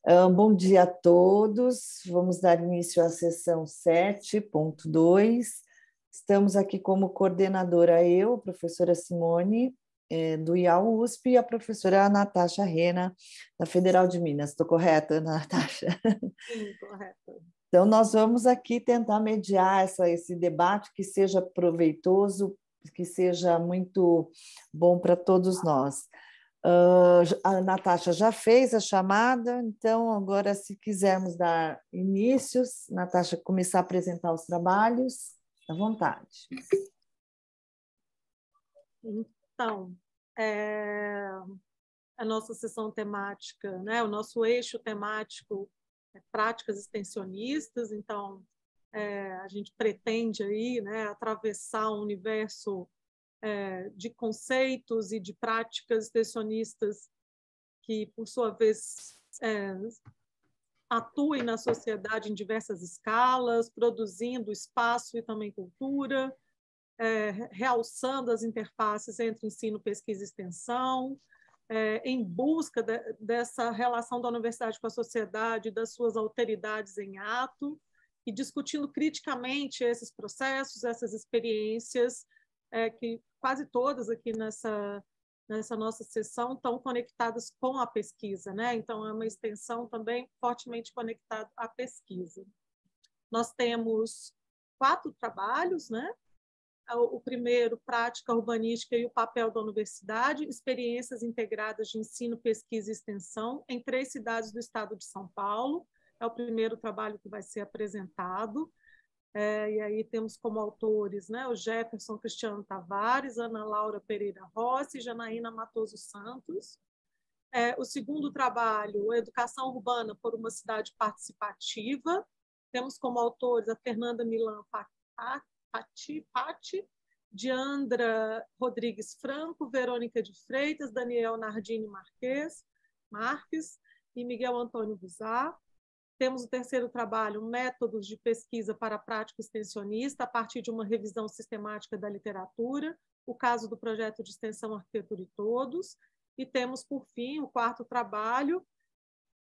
Bom dia a todos. Vamos dar início à sessão 7.2. Estamos aqui como coordenadora eu, professora Simone, do IAU-USP, e a professora Natasha Rena, da Federal de Minas. Estou correta, Natasha? Sim, correto. Então, nós vamos aqui tentar mediar esse debate que seja proveitoso, que seja muito bom para todos nós. A Natasha já fez a chamada, então agora, se quisermos dar início, Natasha, começar a apresentar os trabalhos, à vontade. Então, a nossa sessão temática, né, o nosso eixo temático é práticas extensionistas, então a gente pretende aí, né, atravessar um universo de conceitos e de práticas extensionistas que, por sua vez, atuem na sociedade em diversas escalas, produzindo espaço e também cultura, realçando as interfaces entre ensino, pesquisa e extensão, em busca dessa relação da universidade com a sociedade, das suas alteridades em ato, e discutindo criticamente esses processos, essas experiências, que quase todas aqui nessa nossa sessão estão conectadas com a pesquisa, né? Então, é uma extensão também fortemente conectada à pesquisa. Nós temos 4 trabalhos, né? O primeiro, prática urbanística e o papel da universidade, experiências integradas de ensino, pesquisa e extensão em 3 cidades do estado de São Paulo. É o primeiro trabalho que vai ser apresentado. E aí temos como autores, né, o Jefferson Cristiano Tavares, Ana Laura Pereira Rossi e Janaína Matoso Santos. O segundo trabalho, Educação Urbana por uma Cidade Participativa. Temos como autores a Fernanda Milan Patti, Diandra Rodrigues Franco, Verônica de Freitas, Daniel Nardini Marques e Miguel Antônio Buzar. Temos o terceiro trabalho, Métodos de Pesquisa para a Prática Extensionista, a partir de uma revisão sistemática da literatura, o caso do projeto de extensão Arquitetura e Todos. E temos, por fim, o quarto trabalho,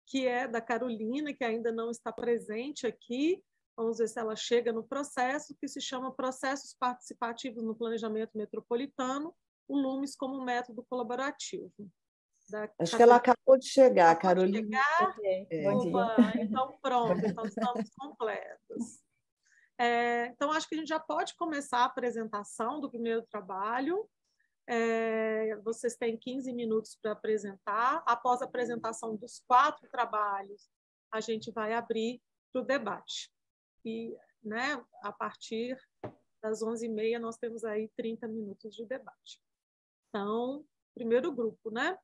que é da Carolina, que ainda não está presente aqui. Vamos ver se ela chega no processo, que se chama Processos Participativos no Planejamento Metropolitano, o LUMES como método colaborativo. Acho que ela acabou de chegar, Carolina. Okay. Bom dia. Então, pronto, então estamos completos. Então, acho que a gente já pode começar a apresentação do primeiro trabalho. Vocês têm 15 minutos para apresentar. Após a apresentação dos 4 trabalhos, a gente vai abrir para o debate. E, né, a partir das 11h30, nós temos aí 30 minutos de debate. Então, primeiro grupo, né?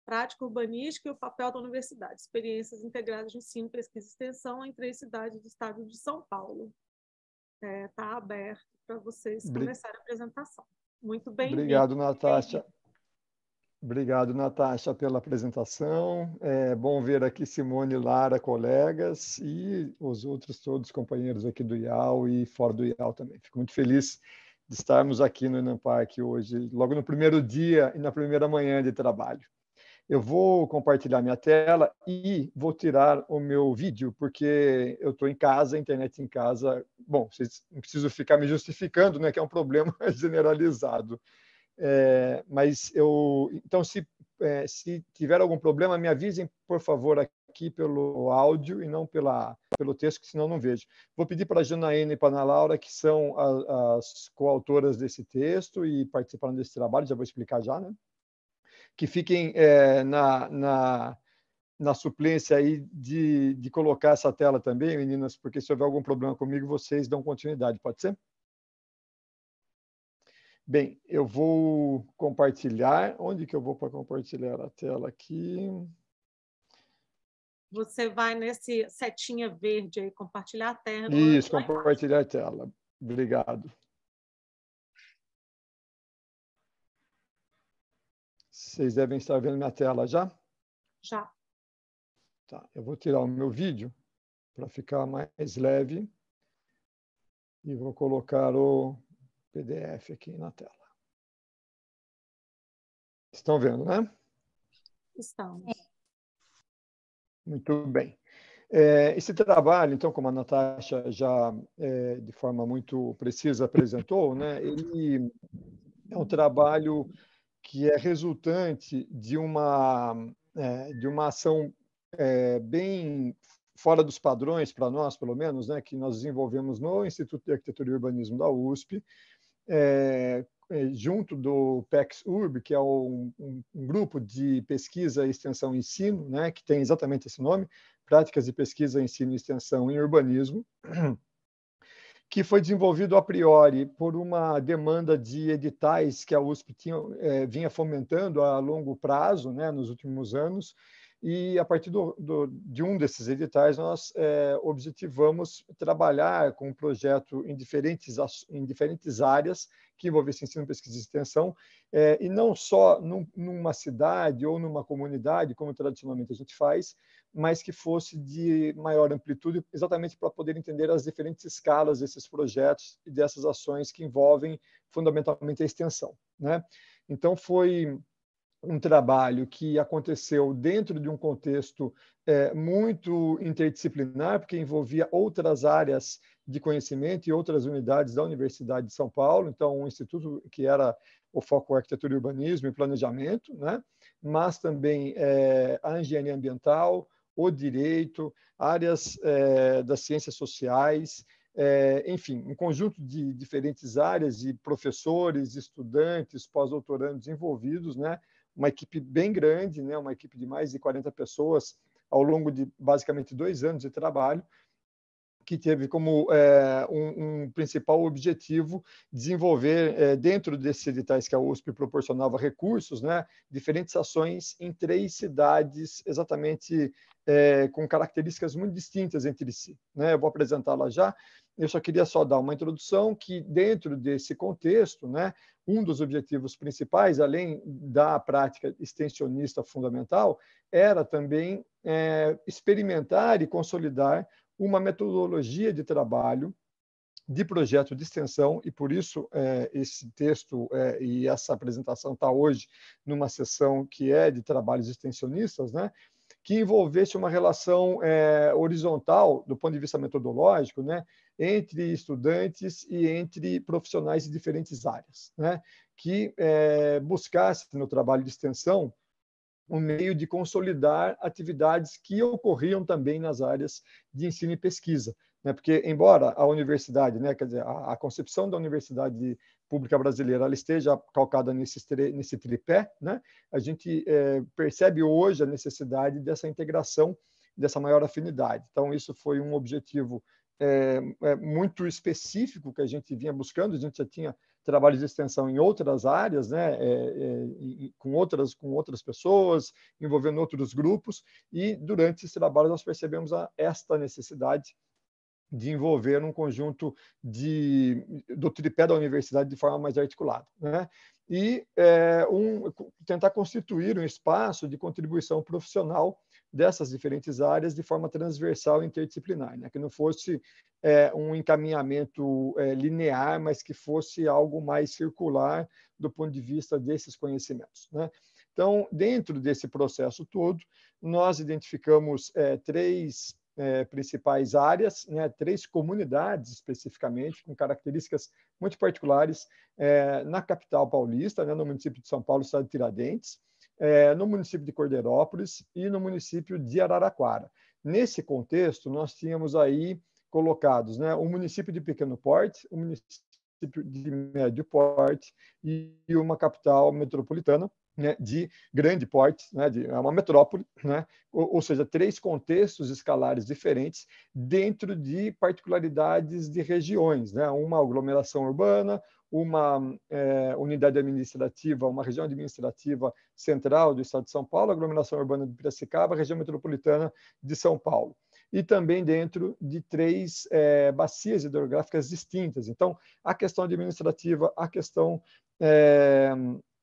Prática urbanística e o papel da universidade. Experiências integradas de ensino, pesquisa e extensão em 3 cidades do estado de São Paulo. Está aberto para vocês começarem a apresentação. Muito bem-vindo. Obrigado, Natasha. Obrigado, Natasha, pela apresentação. É bom ver aqui Simone, Lara, colegas, e os outros todos companheiros aqui do IAU e fora do IAU também. Fico muito feliz de estarmos aqui no Enampar hoje, logo no primeiro dia e na primeira manhã de trabalho. Eu vou compartilhar minha tela e vou tirar o meu vídeo, porque eu estou em casa, internet em casa. Bom, vocês não precisam ficar me justificando, né, que é um problema generalizado. Então, se tiver algum problema, me avisem, por favor, aqui pelo áudio e não pelo texto, que senão não vejo. Vou pedir para a Janaína e para a Ana Laura, que são as coautoras desse texto e participaram desse trabalho, já vou explicar já, né? Que fiquem na suplência aí de colocar essa tela também, meninas, porque se houver algum problema comigo, vocês dão continuidade, pode ser? Bem, eu vou compartilhar. Onde que eu vou para compartilhar a tela aqui? Você vai nesse setinha verde aí, compartilhar a tela. Isso, compartilhar a tela. Obrigado. Vocês devem estar vendo minha tela já? Já. Tá, eu vou tirar o meu vídeo para ficar mais leve e vou colocar o PDF aqui na tela. Estão vendo, né? Estamos. Muito bem. Esse trabalho, então, como a Natasha já de forma muito precisa apresentou, né, ele é um trabalho que é resultante de uma ação bem fora dos padrões, para nós, pelo menos, né, que nós desenvolvemos no Instituto de Arquitetura e Urbanismo da USP, junto do PEX-URB, que é um grupo de pesquisa, extensão e ensino, né, que tem exatamente esse nome, Práticas de Pesquisa, Ensino e Extensão em Urbanismo, que foi desenvolvido a priori por uma demanda de editais que a USP vinha fomentando a longo prazo, né, nos últimos anos, e a partir de um desses editais nós objetivamos trabalhar com um projeto em diferentes áreas que envolvesse ensino, pesquisa e extensão, e não só numa cidade ou numa comunidade, como tradicionalmente a gente faz, mas que fosse de maior amplitude, exatamente para poder entender as diferentes escalas desses projetos e dessas ações que envolvem fundamentalmente a extensão, né? Então, foi um trabalho que aconteceu dentro de um contexto muito interdisciplinar, porque envolvia outras áreas de conhecimento e outras unidades da Universidade de São Paulo, então um instituto que era o foco arquitetura e urbanismo e planejamento, né? Mas também a engenharia ambiental, o direito, áreas das ciências sociais, enfim, um conjunto de diferentes áreas de professores, estudantes, pós-doutorandos envolvidos, né? Uma equipe bem grande, né? Uma equipe de mais de 40 pessoas ao longo de basicamente 2 anos de trabalho, que teve como um principal objetivo desenvolver, dentro desses editais que a USP proporcionava recursos, né, diferentes ações em 3 cidades, exatamente com características muito distintas entre si, né? Eu vou apresentá-la já. Eu só queria dar uma introdução que, dentro desse contexto, né, um dos objetivos principais, além da prática extensionista fundamental, era também experimentar e consolidar uma metodologia de trabalho de projeto de extensão, e por isso esse texto e essa apresentação está hoje numa sessão que é de trabalhos extensionistas, né, que envolvesse uma relação horizontal, do ponto de vista metodológico, né, entre estudantes e entre profissionais de diferentes áreas, né, que buscasse no trabalho de extensão um meio de consolidar atividades que ocorriam também nas áreas de ensino e pesquisa, né? Porque, embora a universidade, né, quer dizer, a concepção da universidade pública brasileira ela esteja calcada nesse tripé, né, a gente percebe hoje a necessidade dessa integração, dessa maior afinidade. Então, isso foi um objetivo muito específico que a gente vinha buscando. A gente já tinha trabalhos de extensão em outras áreas, né, com outras pessoas, envolvendo outros grupos, e durante esse trabalho nós percebemos esta necessidade de envolver um conjunto do tripé da universidade de forma mais articulada, né? E tentar constituir um espaço de contribuição profissional dessas diferentes áreas de forma transversal e interdisciplinar, né? Que não fosse um encaminhamento linear, mas que fosse algo mais circular do ponto de vista desses conhecimentos, né? Então, dentro desse processo todo, nós identificamos 3 principais áreas, né, 3 comunidades especificamente, com características muito particulares, na capital paulista, né, no município de São Paulo, estado de Tiradentes, no município de Cordeirópolis e no município de Araraquara. Nesse contexto, nós tínhamos aí colocados, né, um município de pequeno porte, um município de médio porte e uma capital metropolitana, né, de grande porte, né, é uma metrópole, né, ou seja, 3 contextos escalares diferentes dentro de particularidades de regiões, né, uma aglomeração urbana, uma unidade administrativa, uma região administrativa central do estado de São Paulo, aglomeração urbana de Piracicaba, região metropolitana de São Paulo. E também dentro de 3 bacias hidrográficas distintas. Então, a questão administrativa, a questão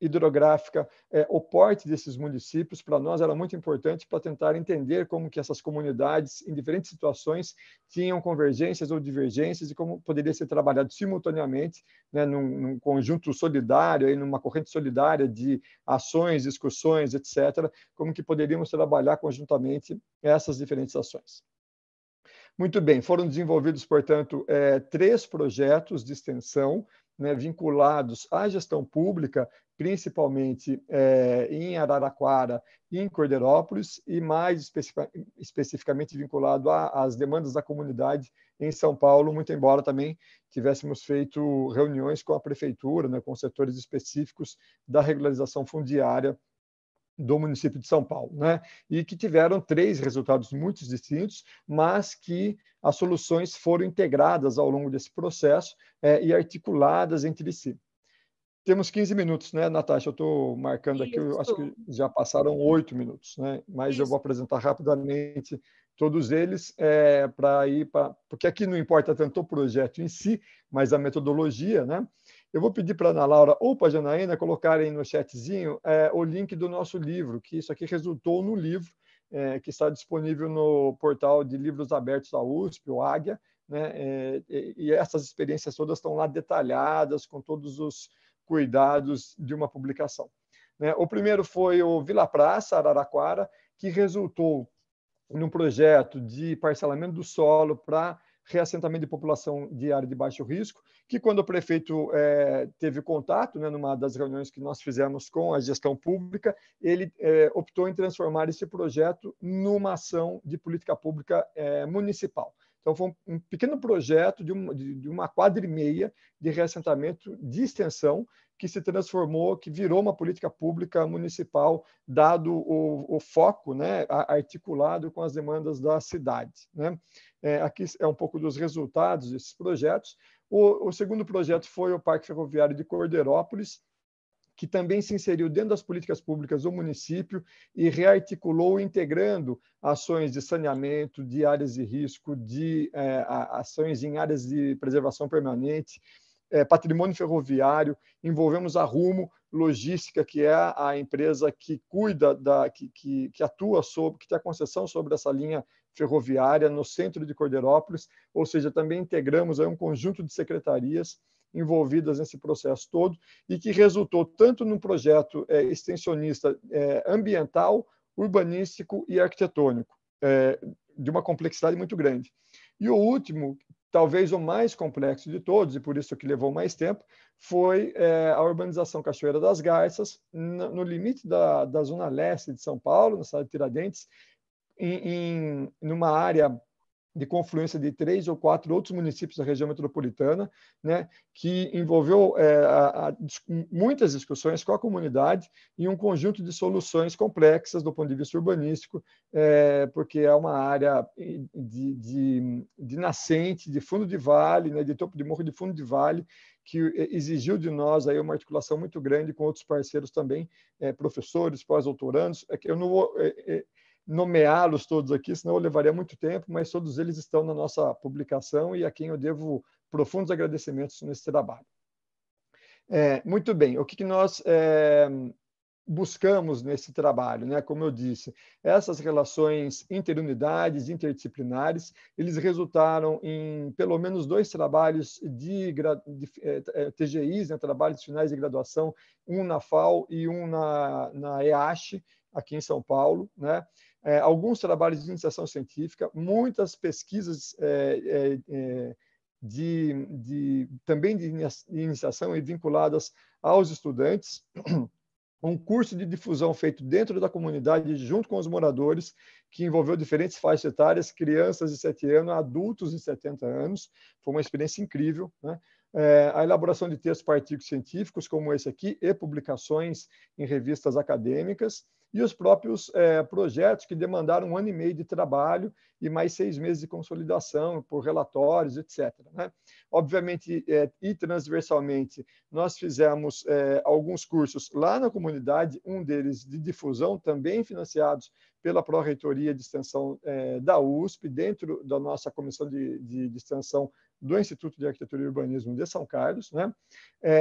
hidrográfica, o porte desses municípios, para nós era muito importante para tentar entender como que essas comunidades, em diferentes situações, tinham convergências ou divergências e como poderia ser trabalhado simultaneamente, né, num conjunto solidário, aí, numa corrente solidária de ações, discussões, etc., como que poderíamos trabalhar conjuntamente essas diferentes ações. Muito bem, foram desenvolvidos, portanto, 3 projetos de extensão, né, vinculados à gestão pública, principalmente em Araraquara e em Cordeirópolis, e mais especificamente vinculado às demandas da comunidade em São Paulo, muito embora também tivéssemos feito reuniões com a prefeitura, né, com setores específicos da regularização fundiária do município de São Paulo, né? E que tiveram 3 resultados muito distintos, mas que as soluções foram integradas ao longo desse processo e articuladas entre si. Temos 15 minutos, né, Natasha? Eu estou marcando aqui, eu acho que já passaram 8 minutos, né? Mas eu vou apresentar rapidamente todos eles para ir para... Porque aqui não importa tanto o projeto em si, mas a metodologia, né? Eu vou pedir para a Ana Laura ou para a Janaína colocarem no chatzinho o link do nosso livro, que isso aqui resultou no livro que está disponível no portal de livros abertos da USP, o Águia, né? E essas experiências todas estão lá detalhadas, com todos os cuidados de uma publicação. O primeiro foi o Vila Praça, Araraquara, que resultou num projeto de parcelamento do solo para reassentamento de população de área de baixo risco, que quando o prefeito teve contato, né, numa das reuniões que nós fizemos com a gestão pública, ele optou em transformar esse projeto numa ação de política pública municipal. Então, foi um pequeno projeto de uma quadra e meia de reassentamento de extensão que se transformou, que virou uma política pública municipal, dado o foco, né, articulado com as demandas da cidade, né? Aqui é um pouco dos resultados desses projetos. O segundo projeto foi o Parque Ferroviário de Cordeirópolis, que também se inseriu dentro das políticas públicas do município e rearticulou, integrando ações de saneamento, de áreas de risco, de ações em áreas de preservação permanente, patrimônio ferroviário. Envolvemos a Rumo Logística, que é a empresa que cuida, que atua sobre, que tem a concessão sobre essa linha ferroviária no centro de Cordeirópolis, ou seja, também integramos aí um conjunto de secretarias envolvidas nesse processo todo, e que resultou tanto num projeto extensionista ambiental, urbanístico e arquitetônico, de uma complexidade muito grande. E o último, talvez o mais complexo de todos, e por isso que levou mais tempo, foi a urbanização Cachoeira das Garças, no limite da zona leste de São Paulo, na cidade de Tiradentes, numa área de confluência de 3 ou 4 outros municípios da região metropolitana, né, que envolveu muitas discussões com a comunidade e um conjunto de soluções complexas do ponto de vista urbanístico, porque é uma área de nascente, de fundo de vale, né, de topo de morro de fundo de vale, que exigiu de nós aí uma articulação muito grande com outros parceiros também, professores, pós-doutorandos. Eu não vou nomeá-los todos aqui, senão eu levaria muito tempo, mas todos eles estão na nossa publicação e a quem eu devo profundos agradecimentos nesse trabalho. Muito bem, o que nós buscamos nesse trabalho, né? Como eu disse, essas relações interunidades, interdisciplinares, eles resultaram em pelo menos 2 trabalhos de TGIs, né? Trabalhos finais de graduação, um na FAO e um na EASH, aqui em São Paulo, né? Alguns trabalhos de iniciação científica, muitas pesquisas também de iniciação e vinculadas aos estudantes, um curso de difusão feito dentro da comunidade, junto com os moradores, que envolveu diferentes faixas etárias, crianças de 7 anos, adultos de 70 anos. Foi uma experiência incrível, né? A elaboração de textos para artigos científicos, como esse aqui, e publicações em revistas acadêmicas, e os próprios projetos que demandaram 1 ano e meio de trabalho e mais 6 meses de consolidação por relatórios, etc., né? Obviamente, e transversalmente, nós fizemos alguns cursos lá na comunidade, um deles de difusão, também financiados pela Pró-Reitoria de Extensão da USP, dentro da nossa comissão de extensão do Instituto de Arquitetura e Urbanismo de São Carlos, né?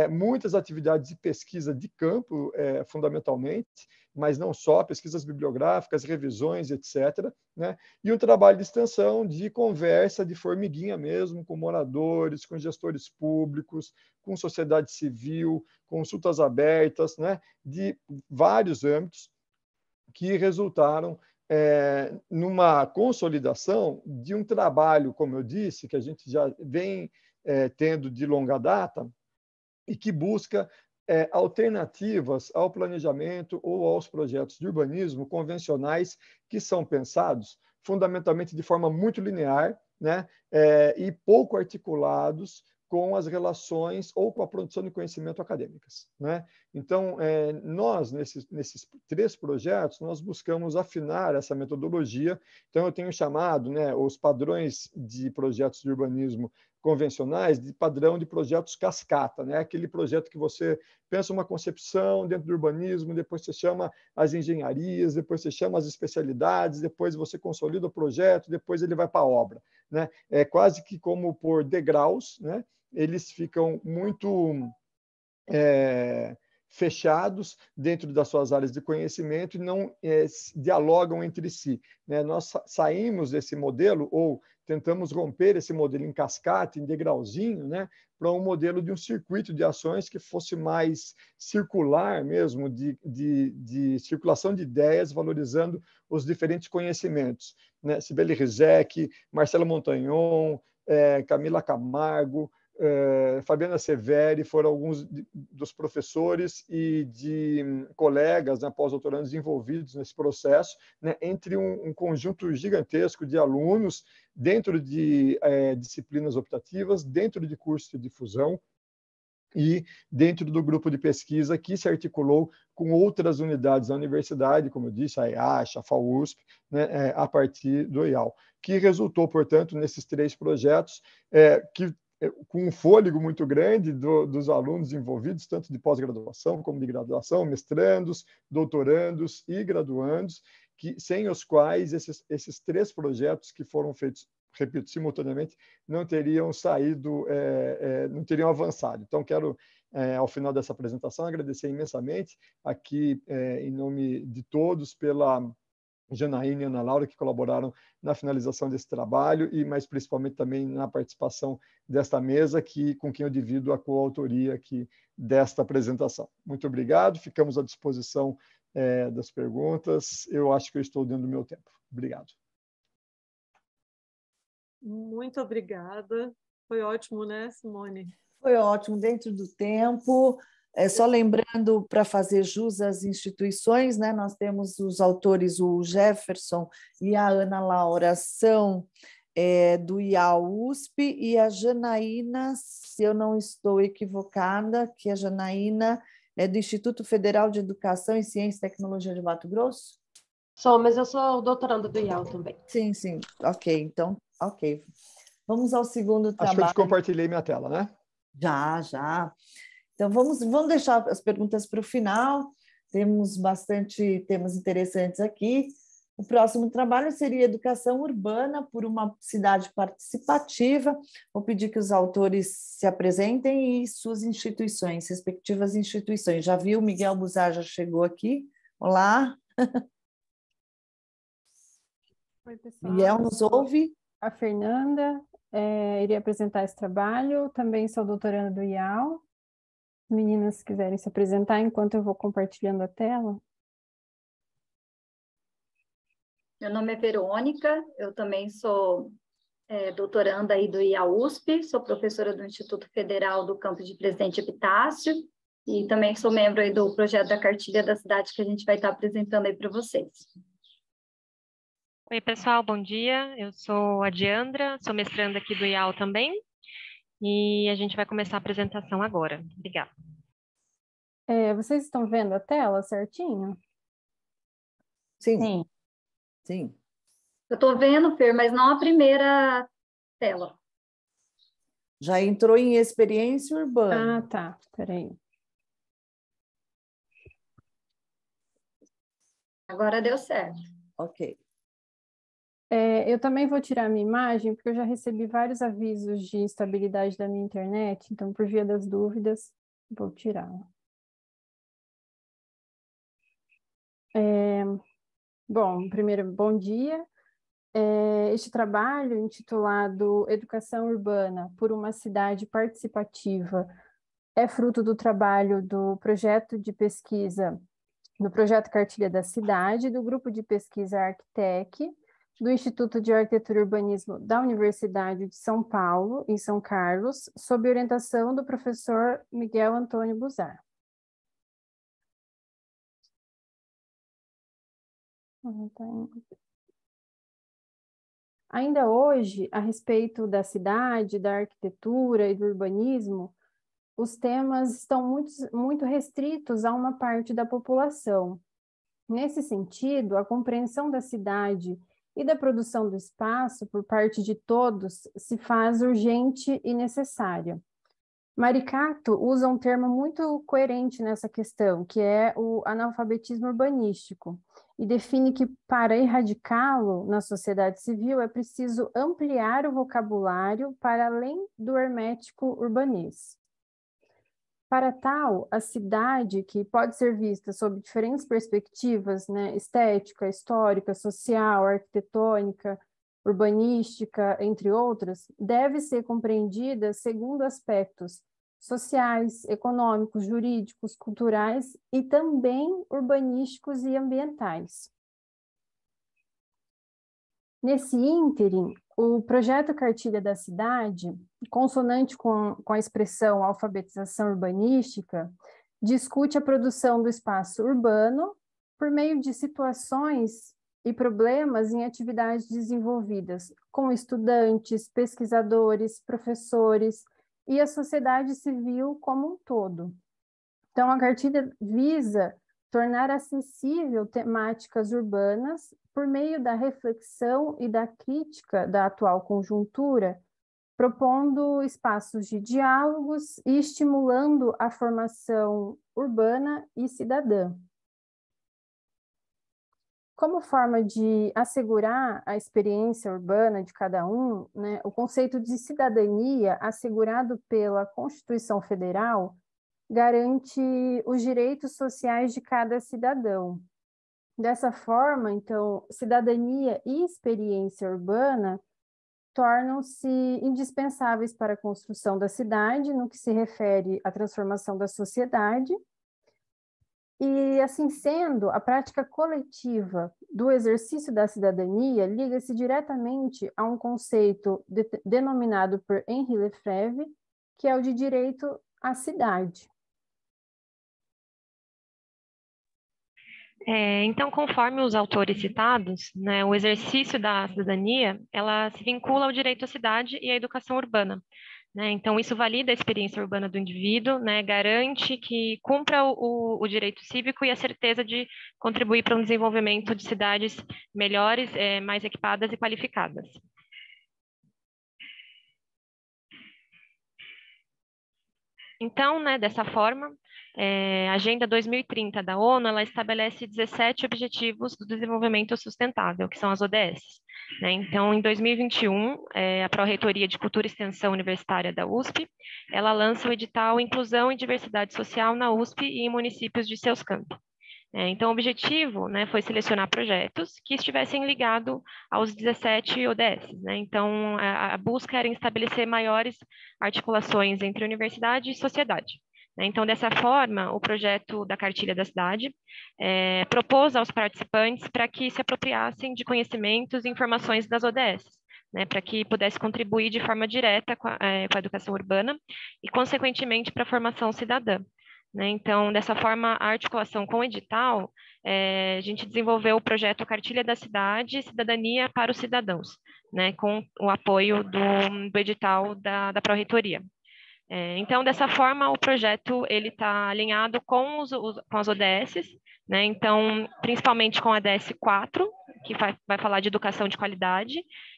Muitas atividades de pesquisa de campo, fundamentalmente, mas não só, pesquisas bibliográficas, revisões, etc., né? E um trabalho de extensão de conversa de formiguinha mesmo, com moradores, com gestores públicos, com sociedade civil, consultas abertas, né? De vários âmbitos, que resultaram numa consolidação de um trabalho, como eu disse, que a gente já vem tendo de longa data e que busca alternativas ao planejamento ou aos projetos de urbanismo convencionais que são pensados fundamentalmente de forma muito linear, né, e pouco articulados com as relações ou com a produção de conhecimento acadêmicas, né? Então, nós, nesses 3 projetos, nós buscamos afinar essa metodologia. Então, eu tenho chamado, né, os padrões de projetos de urbanismo convencionais de padrão de projetos cascata, né? Aquele projeto que você pensa uma concepção dentro do urbanismo, depois você chama as engenharias, depois você chama as especialidades, depois você consolida o projeto, depois ele vai para a obra, né? É quase que como por degraus, né? Eles ficam muito fechados dentro das suas áreas de conhecimento e não dialogam entre si, né? Nós saímos desse modelo, ou tentamos romper esse modelo em cascata, em degrauzinho, né? Para um modelo de um circuito de ações que fosse mais circular mesmo, de circulação de ideias, valorizando os diferentes conhecimentos, né? Cibele Rizek, Marcelo Montagnon, Camila Camargo, Fabiana Severi foram alguns dos professores e de colegas, né, pós-doutorandos envolvidos nesse processo, né, entre um conjunto gigantesco de alunos dentro de disciplinas optativas, dentro de cursos de difusão e dentro do grupo de pesquisa que se articulou com outras unidades da universidade, como eu disse, a EASH, a FAUSP, né, a partir do IAL, que resultou, portanto, nesses 3 projetos que com um fôlego muito grande dos alunos envolvidos, tanto de pós-graduação como de graduação, mestrandos, doutorandos e graduandos, sem os quais esses 3 projetos que foram feitos, repito, simultaneamente, não teriam saído, não teriam avançado. Então, quero, ao final dessa apresentação, agradecer imensamente aqui, em nome de todos, pela Janaína e Ana Laura, que colaboraram na finalização desse trabalho e, mais principalmente, também na participação desta mesa, com quem eu divido a coautoria aqui desta apresentação. Muito obrigado, ficamos à disposição das perguntas. Eu acho que eu estou dentro do meu tempo. Obrigado. Muito obrigada. Foi ótimo, né, Simone? Foi ótimo, dentro do tempo. Só lembrando, para fazer jus às instituições, né, nós temos os autores, o Jefferson e a Ana Laura, são do IAL-USP, e a Janaína, se eu não estou equivocada, que a Janaína é do Instituto Federal de Educação em Ciência e Tecnologia de Mato Grosso? Sou, mas eu sou doutoranda do IAL também. Sim, sim. Ok, então, ok. Vamos ao segundo trabalho. Acho que eu compartilhei minha tela, né? Já. Então, vamos deixar as perguntas para o final. Temos bastante temas interessantes aqui. O próximo trabalho seria Educação Urbana por uma Cidade Participativa. Vou pedir que os autores se apresentem e suas instituições, respectivas instituições. Já viu, Miguel Buzar já chegou aqui. Olá. Oi, pessoal. Miguel, nos ouve? A Fernanda, iria apresentar esse trabalho. Também sou doutoranda do IAL. Meninas, se quiserem se apresentar enquanto eu vou compartilhando a tela. Meu nome é Verônica, eu também sou doutoranda aí do IAL-USP, sou professora do Instituto Federal do Campus de Presidente Epitácio e também sou membro aí do projeto da Cartilha da Cidade que a gente vai estar apresentando aí para vocês. Oi, pessoal, bom dia. Eu sou a Diandra, sou mestranda aqui do IAL também. E a gente vai começar a apresentação agora. Obrigada. Vocês estão vendo a tela certinho? Sim. Eu estou vendo, Fer, mas não a primeira tela. Já entrou em experiência urbana. Ah, tá. Peraí. Agora deu certo. Ok. Eu também vou tirar a minha imagem, porque eu já recebi vários avisos de instabilidade da minha internet, então, por via das dúvidas, vou tirar. Bom, primeiro, bom dia. Este trabalho, intitulado Educação Urbana por uma Cidade Participativa, é fruto do trabalho do projeto de pesquisa, do projeto Cartilha da Cidade, do grupo de pesquisa Arquitec, do Instituto de Arquitetura e Urbanismo da Universidade de São Paulo, em São Carlos, sob orientação do professor Miguel Antônio Buzar. Ainda hoje, a respeito da cidade, da arquitetura e do urbanismo, os temas estão muito restritos a uma parte da população. Nesse sentido, a compreensão da cidade e da produção do espaço por parte de todos se faz urgente e necessária. Maricato usa um termo muito coerente nessa questão, que é o analfabetismo urbanístico, e define que, para erradicá-lo na sociedade civil, é preciso ampliar o vocabulário para além do hermético urbanês. Para tal, a cidade, que pode ser vista sob diferentes perspectivas, né, estética, histórica, social, arquitetônica, urbanística, entre outras, deve ser compreendida segundo aspectos sociais, econômicos, jurídicos, culturais e também urbanísticos e ambientais. Nesse ínterim, o projeto Cartilha da Cidade, consonante com a expressão alfabetização urbanística, discute a produção do espaço urbano por meio de situações e problemas em atividades desenvolvidas com estudantes, pesquisadores, professores e a sociedade civil como um todo. Então, a cartilha visa tornar acessível temáticas urbanas por meio da reflexão e da crítica da atual conjuntura, propondo espaços de diálogos e estimulando a formação urbana e cidadã. Como forma de assegurar a experiência urbana de cada um, né, o conceito de cidadania assegurado pela Constituição Federal garante os direitos sociais de cada cidadão. Dessa forma, então, cidadania e experiência urbana tornam-se indispensáveis para a construção da cidade, no que se refere à transformação da sociedade. E, assim sendo, a prática coletiva do exercício da cidadania liga-se diretamente a um conceito denominado por Henri Lefebvre, que é o de direito à cidade. Então, conforme os autores citados, né, o exercício da cidadania, ela se vincula ao direito à cidade e à educação urbana. Né? Então, isso valida a experiência urbana do indivíduo, né, garante que cumpra o direito cívico e a certeza de contribuir para um desenvolvimento de cidades melhores, mais equipadas e qualificadas. Então, né, dessa forma, a Agenda 2030 da ONU, ela estabelece 17 Objetivos do Desenvolvimento Sustentável, que são as ODS. Né? Então, em 2021, a Pró-Reitoria de Cultura e Extensão Universitária da USP, ela lança o edital Inclusão e Diversidade Social na USP e em municípios de seus campos. Então, o objetivo, né, foi selecionar projetos que estivessem ligados aos 17 ODS. Né? Então, a busca era estabelecer maiores articulações entre universidade e sociedade. Então, dessa forma, o projeto da Cartilha da Cidade propôs aos participantes para que se apropriassem de conhecimentos e informações das ODS, né, para que pudesse contribuir de forma direta com a educação urbana e, consequentemente, para a formação cidadã. Né? Então, dessa forma, a articulação com o edital, a gente desenvolveu o projeto Cartilha da Cidade, Cidadania para os Cidadãos, né, com o apoio do edital da Pró-Reitoria. Então, dessa forma, o projeto ele está alinhado com as ODS, né? Então, principalmente com a ODS 4, que vai falar de educação de qualidade,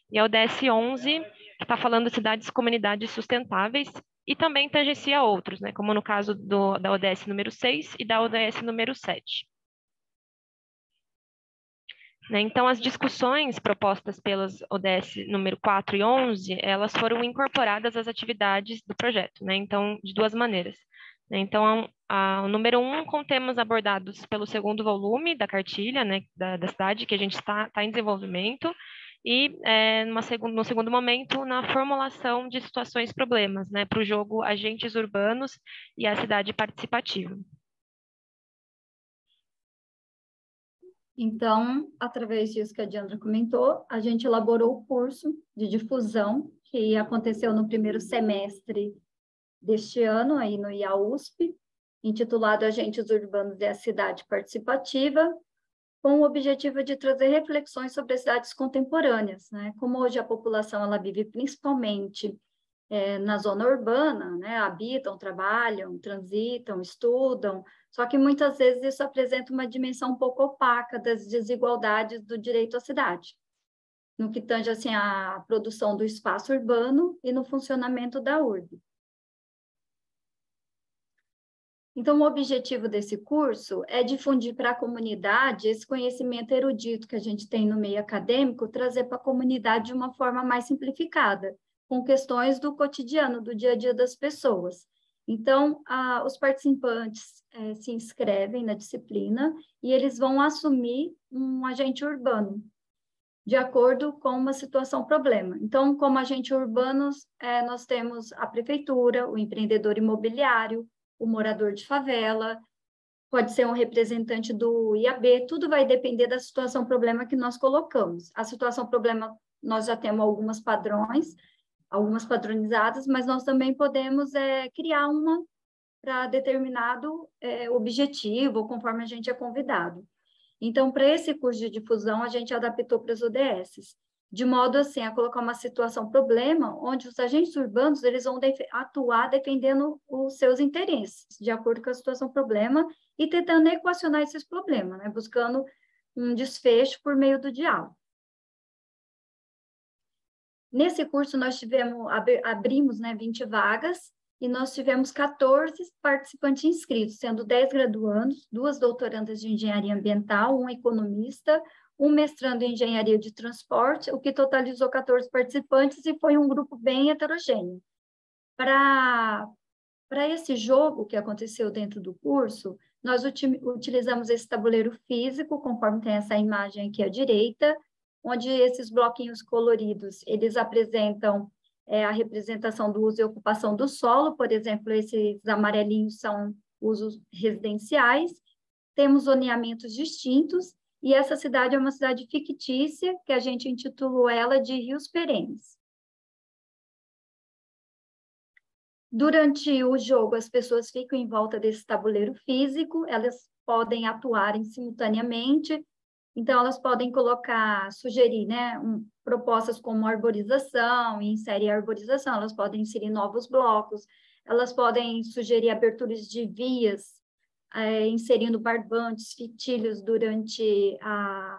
e a ODS 11, que está falando de cidades e comunidades sustentáveis, e também tangencia outros, né? Como no caso da ODS número 6 e da ODS número 7. né? Então, as discussões propostas pelas ODS número 4 e 11, elas foram incorporadas às atividades do projeto, né? Então, de duas maneiras, né? Então, o número 1 com temas abordados pelo segundo volume da cartilha, né, da cidade, que a gente está em desenvolvimento, e no segundo momento, na formulação de situações problemas, né, para o jogo Agentes Urbanos e a Cidade Participativa. Então, através disso que a Diandra comentou, a gente elaborou o curso de difusão, que aconteceu no primeiro semestre deste ano, aí no IAUSP, intitulado Agentes Urbanos e a Cidade Participativa, com o objetivo de trazer reflexões sobre as cidades contemporâneas, né? Como hoje a população ela vive principalmente na zona urbana, né? Habitam, trabalham, transitam, estudam, só que muitas vezes isso apresenta uma dimensão um pouco opaca das desigualdades do direito à cidade, no que tange assim, a produção do espaço urbano e no funcionamento da urbe. Então, o objetivo desse curso é difundir para a comunidade esse conhecimento erudito que a gente tem no meio acadêmico, trazer para a comunidade de uma forma mais simplificada, com questões do cotidiano, do dia a dia das pessoas. Então, os participantes se inscrevem na disciplina e eles vão assumir um agente urbano, de acordo com uma situação-problema. Então, como agente urbanos, nós temos a prefeitura, o empreendedor imobiliário, o morador de favela, pode ser um representante do IAB, tudo vai depender da situação-problema que nós colocamos. A situação-problema, nós já temos algumas padrões, algumas padronizadas, mas nós também podemos criar uma para determinado objetivo, conforme a gente é convidado. Então, para esse curso de difusão, a gente adaptou para as ODSs, de modo assim a colocar uma situação-problema, onde os agentes urbanos eles vão atuar defendendo os seus interesses, de acordo com a situação-problema, e tentando equacionar esses problemas, né? Buscando um desfecho por meio do diálogo. Nesse curso, nós abrimos 20 vagas, e nós tivemos 14 participantes inscritos, sendo 10 graduandos, 2 doutorandas de engenharia ambiental, um economista, um mestrando em engenharia de transporte, o que totalizou 14 participantes e foi um grupo bem heterogêneo. Para esse jogo que aconteceu dentro do curso, nós utilizamos esse tabuleiro físico, conforme tem essa imagem aqui à direita, onde esses bloquinhos coloridos, eles apresentam a representação do uso e ocupação do solo, por exemplo, esses amarelinhos são usos residenciais, temos zoneamentos distintos, e essa cidade é uma cidade fictícia, que a gente intitulou ela de Rios Perenes. Durante o jogo, as pessoas ficam em volta desse tabuleiro físico, elas podem atuar simultaneamente, então elas podem sugerir, propostas como arborização, inserir arborização, elas podem inserir novos blocos, elas podem sugerir aberturas de vias, inserindo barbantes, fitilhos durante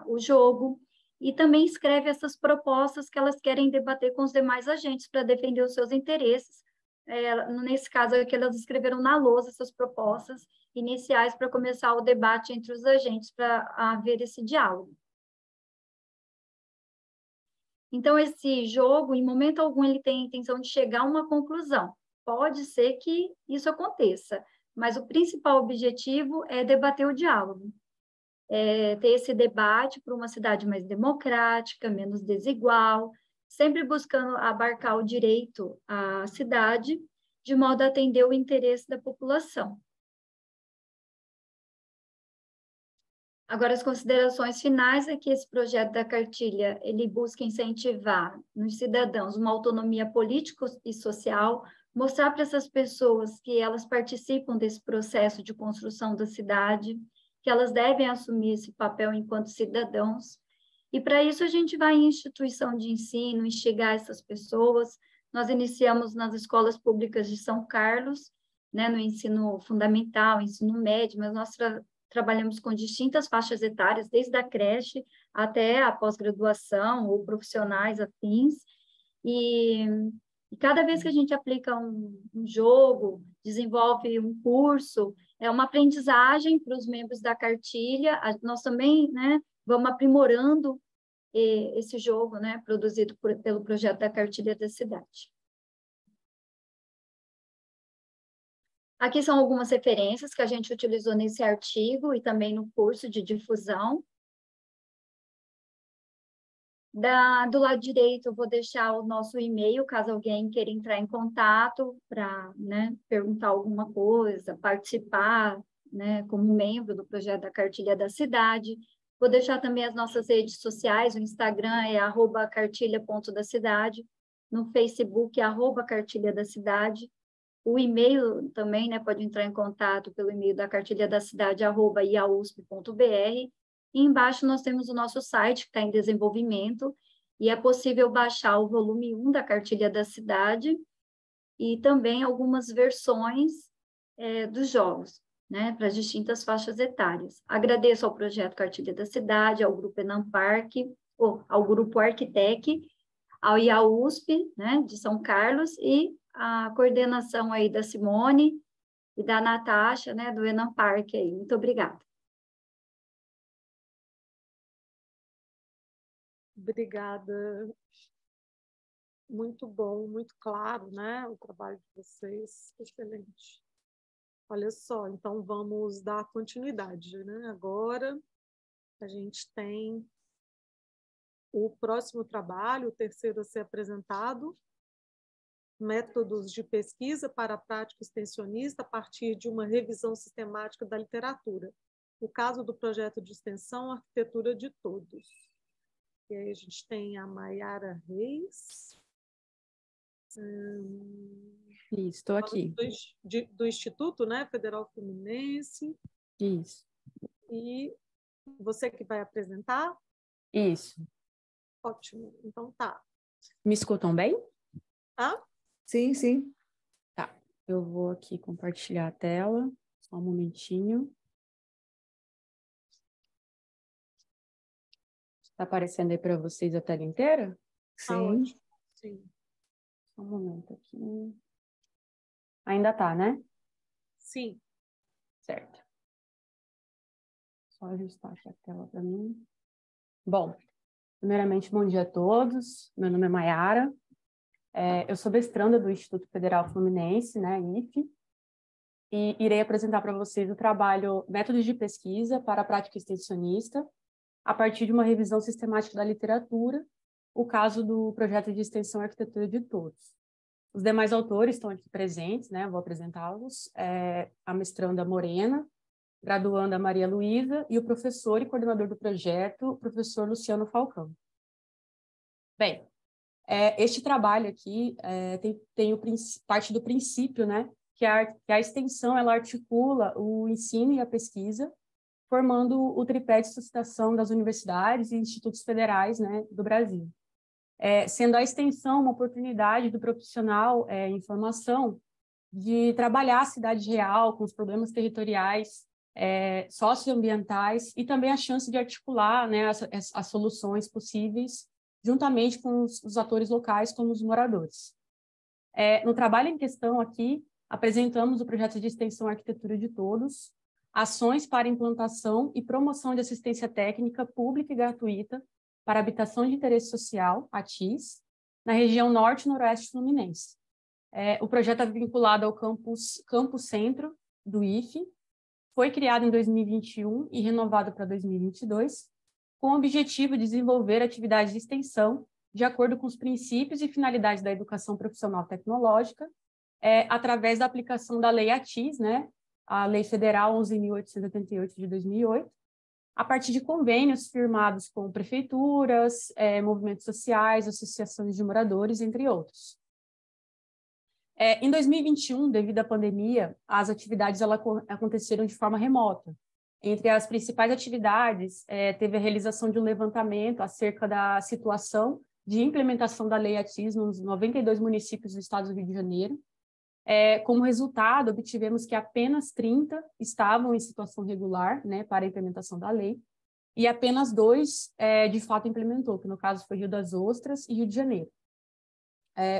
o jogo, e também escreve essas propostas que elas querem debater com os demais agentes para defender os seus interesses. Nesse caso aqui, elas escreveram na lousa essas propostas iniciais para começar o debate entre os agentes, para haver esse diálogo. Então, esse jogo, em momento algum, ele tem a intenção de chegar a uma conclusão. Pode ser que isso aconteça, mas o principal objetivo é debater o diálogo. Ter esse debate para uma cidade mais democrática, menos desigual, sempre buscando abarcar o direito à cidade, de modo a atender o interesse da população. Agora, as considerações finais é que esse projeto da cartilha, ele busca incentivar nos cidadãos uma autonomia política e social, mostrar para essas pessoas que elas participam desse processo de construção da cidade, que elas devem assumir esse papel enquanto cidadãos. E para isso a gente vai em instituição de ensino, instigar essas pessoas. Nós iniciamos nas escolas públicas de São Carlos, no ensino fundamental, ensino médio, mas nós trabalhamos com distintas faixas etárias, desde a creche até a pós-graduação ou profissionais afins. E cada vez que a gente aplica um jogo, desenvolve um curso, é uma aprendizagem para os membros da cartilha. Nós também vamos aprimorando esse jogo, né, produzido pelo projeto da Cartilha da Cidade. Aqui são algumas referências que a gente utilizou nesse artigo e também no curso de difusão. Do lado direito, eu vou deixar o nosso e-mail, caso alguém queira entrar em contato para, né, perguntar alguma coisa, participar, né, como membro do projeto da Cartilha da Cidade. Vou deixar também as nossas redes sociais, o Instagram é @cartilha.dacidade, no Facebook é @cartilha-da-cidade. O e-mail também, né, pode entrar em contato pelo e-mail da Cartilha da Cidade, @iausp.br. E embaixo nós temos o nosso site, que está em desenvolvimento, e é possível baixar o volume 1 da Cartilha da Cidade e também algumas versões dos jogos, né, para as distintas faixas etárias. Agradeço ao projeto Cartilha da Cidade, ao Grupo Enamparc, ao Grupo Arquitec, ao IAUSP, né, de São Carlos, e a coordenação aí da Simone e da Natasha, né, do Enamparc aí. Muito obrigada. Obrigada. Muito bom, muito claro, né? O trabalho de vocês, excelente. Olha só, então vamos dar continuidade, né? Agora a gente tem o próximo trabalho, o terceiro a ser apresentado, métodos de pesquisa para a prática extensionista a partir de uma revisão sistemática da literatura. O caso do projeto de extensão Arquitetura de Todos. E aí a gente tem a Maiara Reis. Isso, estou aqui. Do Instituto, né, Federal Fluminense. Isso. E você que vai apresentar? Isso. Ótimo, então tá. Me escutam bem? Ah? Sim, sim. Tá, eu vou aqui compartilhar a tela, só um momentinho. Está aparecendo aí para vocês a tela inteira? Tá ótimo, sim. Só um momento aqui. Ainda tá, né? Sim. Certo. Só ajustar aqui a tela para mim. Bom, primeiramente, bom dia a todos. Meu nome é Maiara. Eu sou mestranda do Instituto Federal Fluminense, né, IFE, e irei apresentar para vocês o trabalho Métodos de Pesquisa para a Prática Extensionista, a partir de uma revisão sistemática da literatura, o caso do projeto de extensão Arquitetura de Todos. Os demais autores estão aqui presentes, né, vou apresentá-los, a mestranda Morena, graduanda Maria Luísa e o professor e coordenador do projeto, o professor Luciano Falcão. Bem, este trabalho aqui parte do princípio, né, que a extensão ela articula o ensino e a pesquisa, formando o tripé de suscitação das universidades e institutos federais, né, do Brasil. Sendo a extensão uma oportunidade do profissional em formação de trabalhar a cidade real com os problemas territoriais, socioambientais e também a chance de articular, né, as soluções possíveis juntamente com os atores locais, como os moradores. No trabalho em questão aqui, apresentamos o projeto de extensão Arquitetura de Todos, ações para implantação e promoção de assistência técnica pública e gratuita para habitação de interesse social, ATIS, na região norte e noroeste fluminense. O projeto é vinculado ao campus Centro do IFE, foi criado em 2021 e renovado para 2022, com o objetivo de desenvolver atividades de extensão de acordo com os princípios e finalidades da educação profissional tecnológica, através da aplicação da Lei ATIS, né, a Lei Federal 11.888 de 2008, a partir de convênios firmados com prefeituras, movimentos sociais, associações de moradores, entre outros. Em 2021, devido à pandemia, as atividades aconteceram de forma remota. Entre as principais atividades, teve a realização de um levantamento acerca da situação de implementação da Lei ATIS nos 92 municípios do estado do Rio de Janeiro. Como resultado, obtivemos que apenas 30 estavam em situação regular, né, para a implementação da lei, e apenas 2, de fato, implementou, que no caso foi Rio das Ostras e Rio de Janeiro.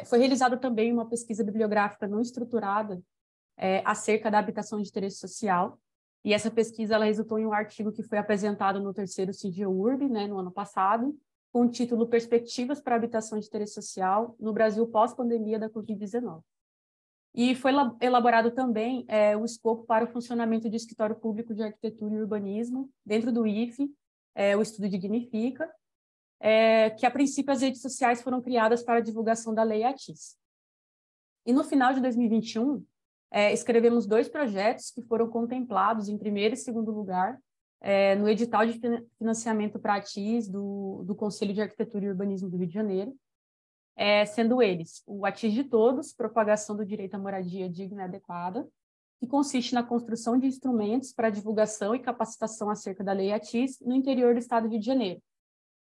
Foi realizada também uma pesquisa bibliográfica não estruturada acerca da habitação de interesse social, E essa pesquisa ela resultou em um artigo que foi apresentado no terceiro CIDIA-URB, né, no ano passado, com o título Perspectivas para a Habitação de Interesse Social no Brasil pós-pandemia da Covid-19. E foi elaborado também o escopo para o funcionamento do Escritório Público de Arquitetura e Urbanismo, dentro do IFE, o estudo Dignifica, que a princípio as redes sociais foram criadas para a divulgação da Lei ATIS. E no final de 2021, escrevemos 2 projetos que foram contemplados em primeiro e segundo lugar no edital de financiamento para ATIS do Conselho de Arquitetura e Urbanismo do Rio de Janeiro, sendo eles o ATIS de Todos, propagação do direito à moradia digna e adequada, que consiste na construção de instrumentos para divulgação e capacitação acerca da Lei ATIS no interior do estado do Rio de Janeiro.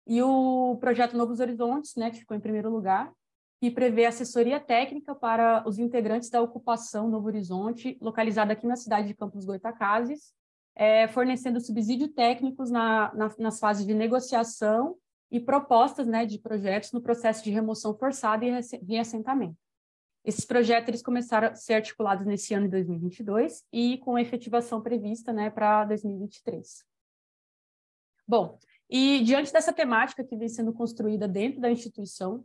E o projeto Novos Horizontes, né, que ficou em primeiro lugar, que prevê assessoria técnica para os integrantes da ocupação Novo Horizonte, localizada aqui na cidade de Campos Goytacazes, fornecendo subsídio técnicos nas fases de negociação e propostas, né, de projetos no processo de remoção forçada e reassentamento. Esses projetos eles começaram a ser articulados nesse ano de 2022 e com efetivação prevista, né, para 2023. Bom, e diante dessa temática que vem sendo construída dentro da instituição,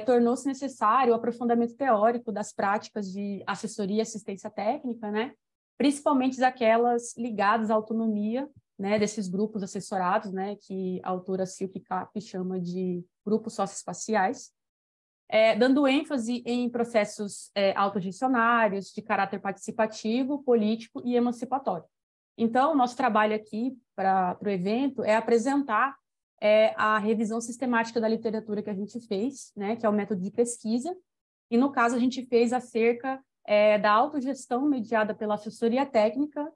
tornou-se necessário o aprofundamento teórico das práticas de assessoria e assistência técnica, né, principalmente aquelas ligadas à autonomia, né, desses grupos assessorados, né, que a autora Silke Kapp chama de grupos socioespaciais, dando ênfase em processos autogestionários, de caráter participativo, político e emancipatório. Então, o nosso trabalho aqui para o evento é apresentar a revisão sistemática da literatura que a gente fez, né, que é o método de pesquisa, e no caso a gente fez acerca da autogestão mediada pela assessoria técnica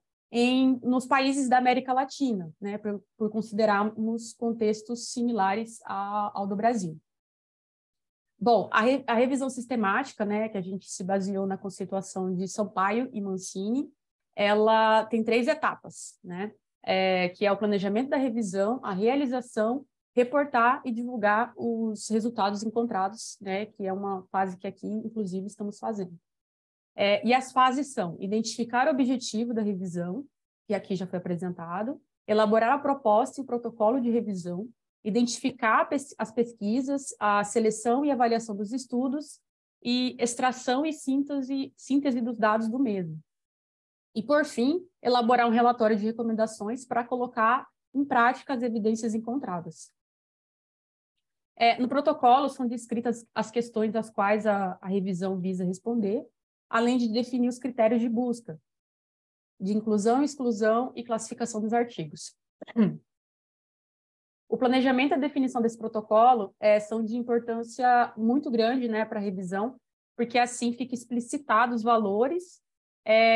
nos países da América Latina, né, por considerarmos contextos similares ao do Brasil. Bom, a revisão sistemática, né, que a gente se baseou na conceituação de Sampaio e Mancini, ela tem 3 etapas, né, que é o planejamento da revisão, a realização, reportar e divulgar os resultados encontrados, né, que é uma fase que aqui, inclusive, estamos fazendo. E as fases são identificar o objetivo da revisão, que aqui já foi apresentado, elaborar a proposta e o protocolo de revisão, identificar as pesquisas, a seleção e avaliação dos estudos e extração e síntese dos dados do mesmo. E, por fim, elaborar um relatório de recomendações para colocar em prática as evidências encontradas. No protocolo são descritas as questões às quais a revisão visa responder, além de definir os critérios de busca, de inclusão, exclusão e classificação dos artigos. O planejamento e a definição desse protocolo são de importância muito grande, né, para a revisão, porque assim fica explicitado os valores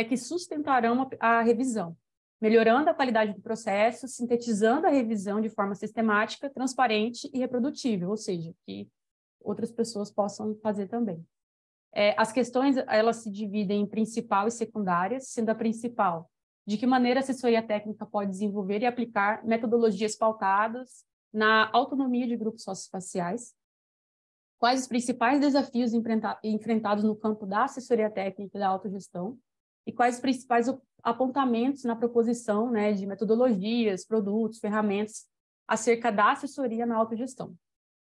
que sustentarão a revisão, melhorando a qualidade do processo, sintetizando a revisão de forma sistemática, transparente e reprodutível, ou seja, que outras pessoas possam fazer também. As questões, elas se dividem em principal e secundárias, sendo a principal, de que maneira a assessoria técnica pode desenvolver e aplicar metodologias pautadas na autonomia de grupos socioespaciais, quais os principais desafios enfrentados no campo da assessoria técnica e da autogestão, e quais os principais apontamentos na proposição, né, de metodologias, produtos, ferramentas acerca da assessoria na autogestão.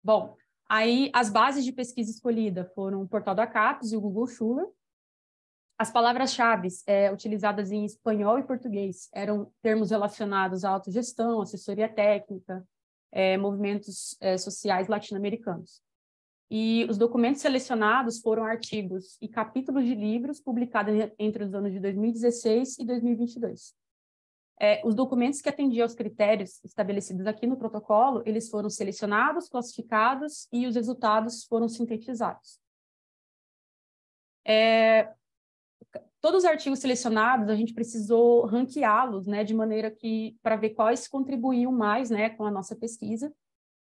Bom, aí as bases de pesquisa escolhida foram o Portal da CAPES e o Google Scholar. As palavras-chave utilizadas em espanhol e português eram termos relacionados à autogestão, assessoria técnica, movimentos sociais latino-americanos. E os documentos selecionados foram artigos e capítulos de livros publicados entre os anos de 2016 e 2022. Os documentos que atendiam aos critérios estabelecidos aqui no protocolo, eles foram selecionados, classificados e os resultados foram sintetizados. Todos os artigos selecionados, a gente precisou ranqueá-los, né, de maneira que, para ver quais contribuíam mais, né, com a nossa pesquisa.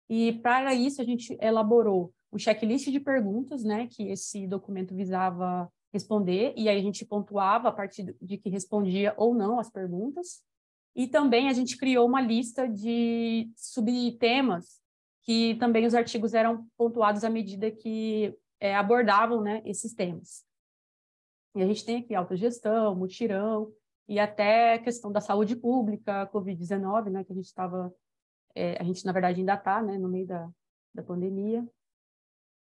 E, para isso, a gente elaborou um checklist de perguntas, né, que esse documento visava responder, e aí a gente pontuava a partir de que respondia ou não as perguntas. E também a gente criou uma lista de subtemas que também os artigos eram pontuados à medida que abordavam, né, esses temas. E a gente tem aqui autogestão, mutirão, e até a questão da saúde pública, Covid-19, né, que a gente, na verdade, ainda está, né, no meio da pandemia.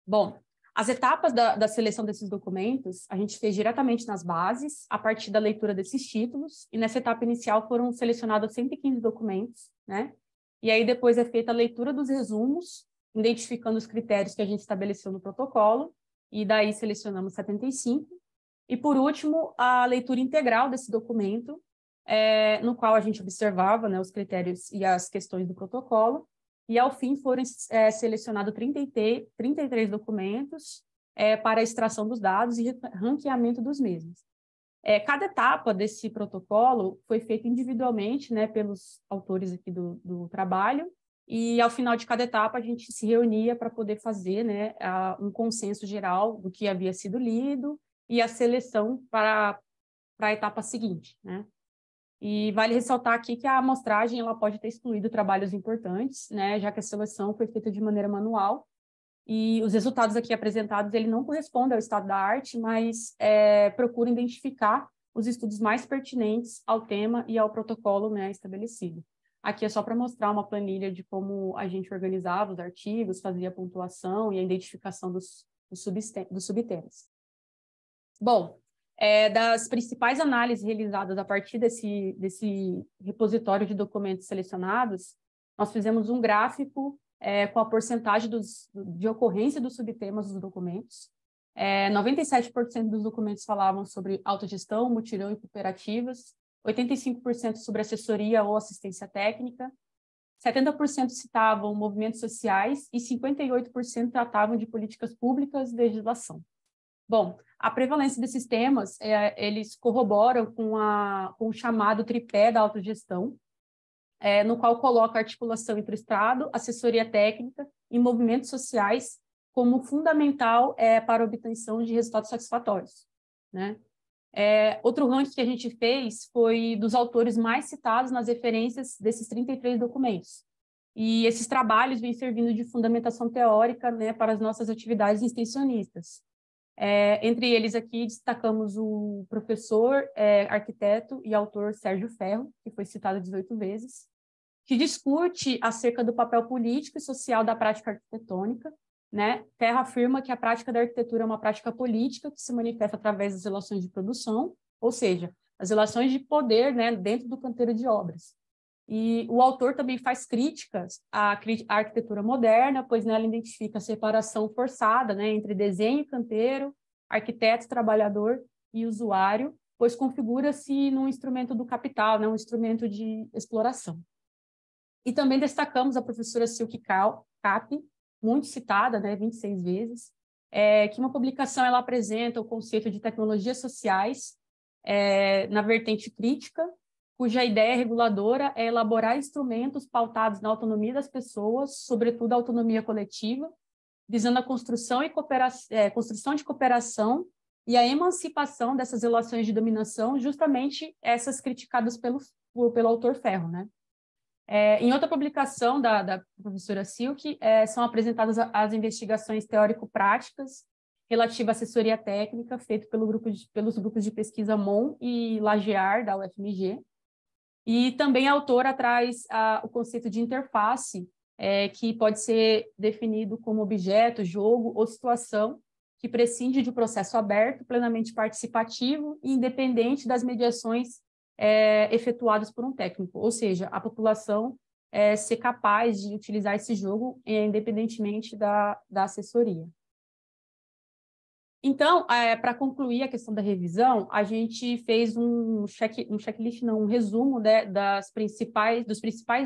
Bom, as etapas da seleção desses documentos, a gente fez diretamente nas bases, a partir da leitura desses títulos, e nessa etapa inicial foram selecionados 115 documentos, né? E aí depois é feita a leitura dos resumos, identificando os critérios que a gente estabeleceu no protocolo, e daí selecionamos 75. E, por último, a leitura integral desse documento, no qual a gente observava, né, os critérios e as questões do protocolo, e, ao fim, foram selecionados 33 documentos para a extração dos dados e ranqueamento dos mesmos. Cada etapa desse protocolo foi feita individualmente, né, pelos autores aqui do trabalho, e, ao final de cada etapa, a gente se reunia para poder fazer, né, um consenso geral do que havia sido lido e a seleção para a etapa seguinte, né? E vale ressaltar aqui que a amostragem ela pode ter excluído trabalhos importantes, né, já que a seleção foi feita de maneira manual, e os resultados aqui apresentados ele não correspondem ao estado da arte, mas procuram identificar os estudos mais pertinentes ao tema e ao protocolo, né, estabelecido. Aqui é só para mostrar uma planilha de como a gente organizava os artigos, fazia a pontuação e a identificação dos subtemas. Bom, das principais análises realizadas a partir desse repositório de documentos selecionados, nós fizemos um gráfico com a porcentagem de ocorrência dos subtemas dos documentos. 97% dos documentos falavam sobre autogestão, mutirão e cooperativas, 85% sobre assessoria ou assistência técnica, 70% citavam movimentos sociais e 58% tratavam de políticas públicas e legislação. Bom, a prevalência desses temas, eles corroboram com o chamado tripé da autogestão, no qual coloca a articulação entre o Estado, assessoria técnica e movimentos sociais como fundamental para a obtenção de resultados satisfatórios, né? Outro ranking que a gente fez foi dos autores mais citados nas referências desses 33 documentos. E esses trabalhos vêm servindo de fundamentação teórica, né, para as nossas atividades extensionistas. Entre eles aqui destacamos o professor, arquiteto e autor Sérgio Ferro, que foi citado 18 vezes, que discute acerca do papel político e social da prática arquitetônica, né? Ferro afirma que a prática da arquitetura é uma prática política que se manifesta através das relações de produção, ou seja, as relações de poder, né, dentro do canteiro de obras. E o autor também faz críticas à arquitetura moderna, pois nela identifica a separação forçada, né, entre desenho e canteiro, arquiteto, trabalhador e usuário, pois configura-se num instrumento do capital, né, um instrumento de exploração. E também destacamos a professora Silke Kapp, muito citada, né, 26 vezes, que uma publicação ela apresenta o conceito de tecnologias sociais na vertente crítica, cuja ideia reguladora é elaborar instrumentos pautados na autonomia das pessoas, sobretudo a autonomia coletiva, visando a construção de cooperação e a emancipação dessas relações de dominação, justamente essas criticadas pelo autor Ferro, né? Em outra publicação da professora Silke, são apresentadas as investigações teórico-práticas relativas à assessoria técnica, feita pelos grupos de pesquisa MON e Lagear, da UFMG. E também a autora traz o conceito de interface, que pode ser definido como objeto, jogo ou situação que prescinde de um processo aberto, plenamente participativo e independente das mediações efetuadas por um técnico, ou seja, a população ser capaz de utilizar esse jogo independentemente da assessoria. Então, para concluir a questão da revisão, a gente fez um resumo, né, dos principais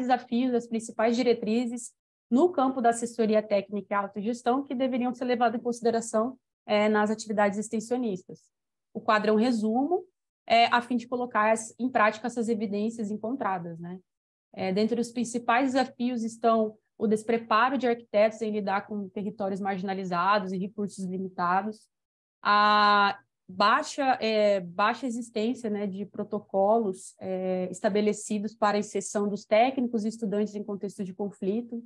desafios, das principais diretrizes no campo da assessoria técnica e autogestão que deveriam ser levadas em consideração nas atividades extensionistas. O quadro é um resumo, a fim de colocar em prática essas evidências encontradas, né? Dentre os principais desafios estão o despreparo de arquitetos em lidar com territórios marginalizados e recursos limitados, a baixa existência, né, de protocolos estabelecidos para a inserção dos técnicos e estudantes em contexto de conflito,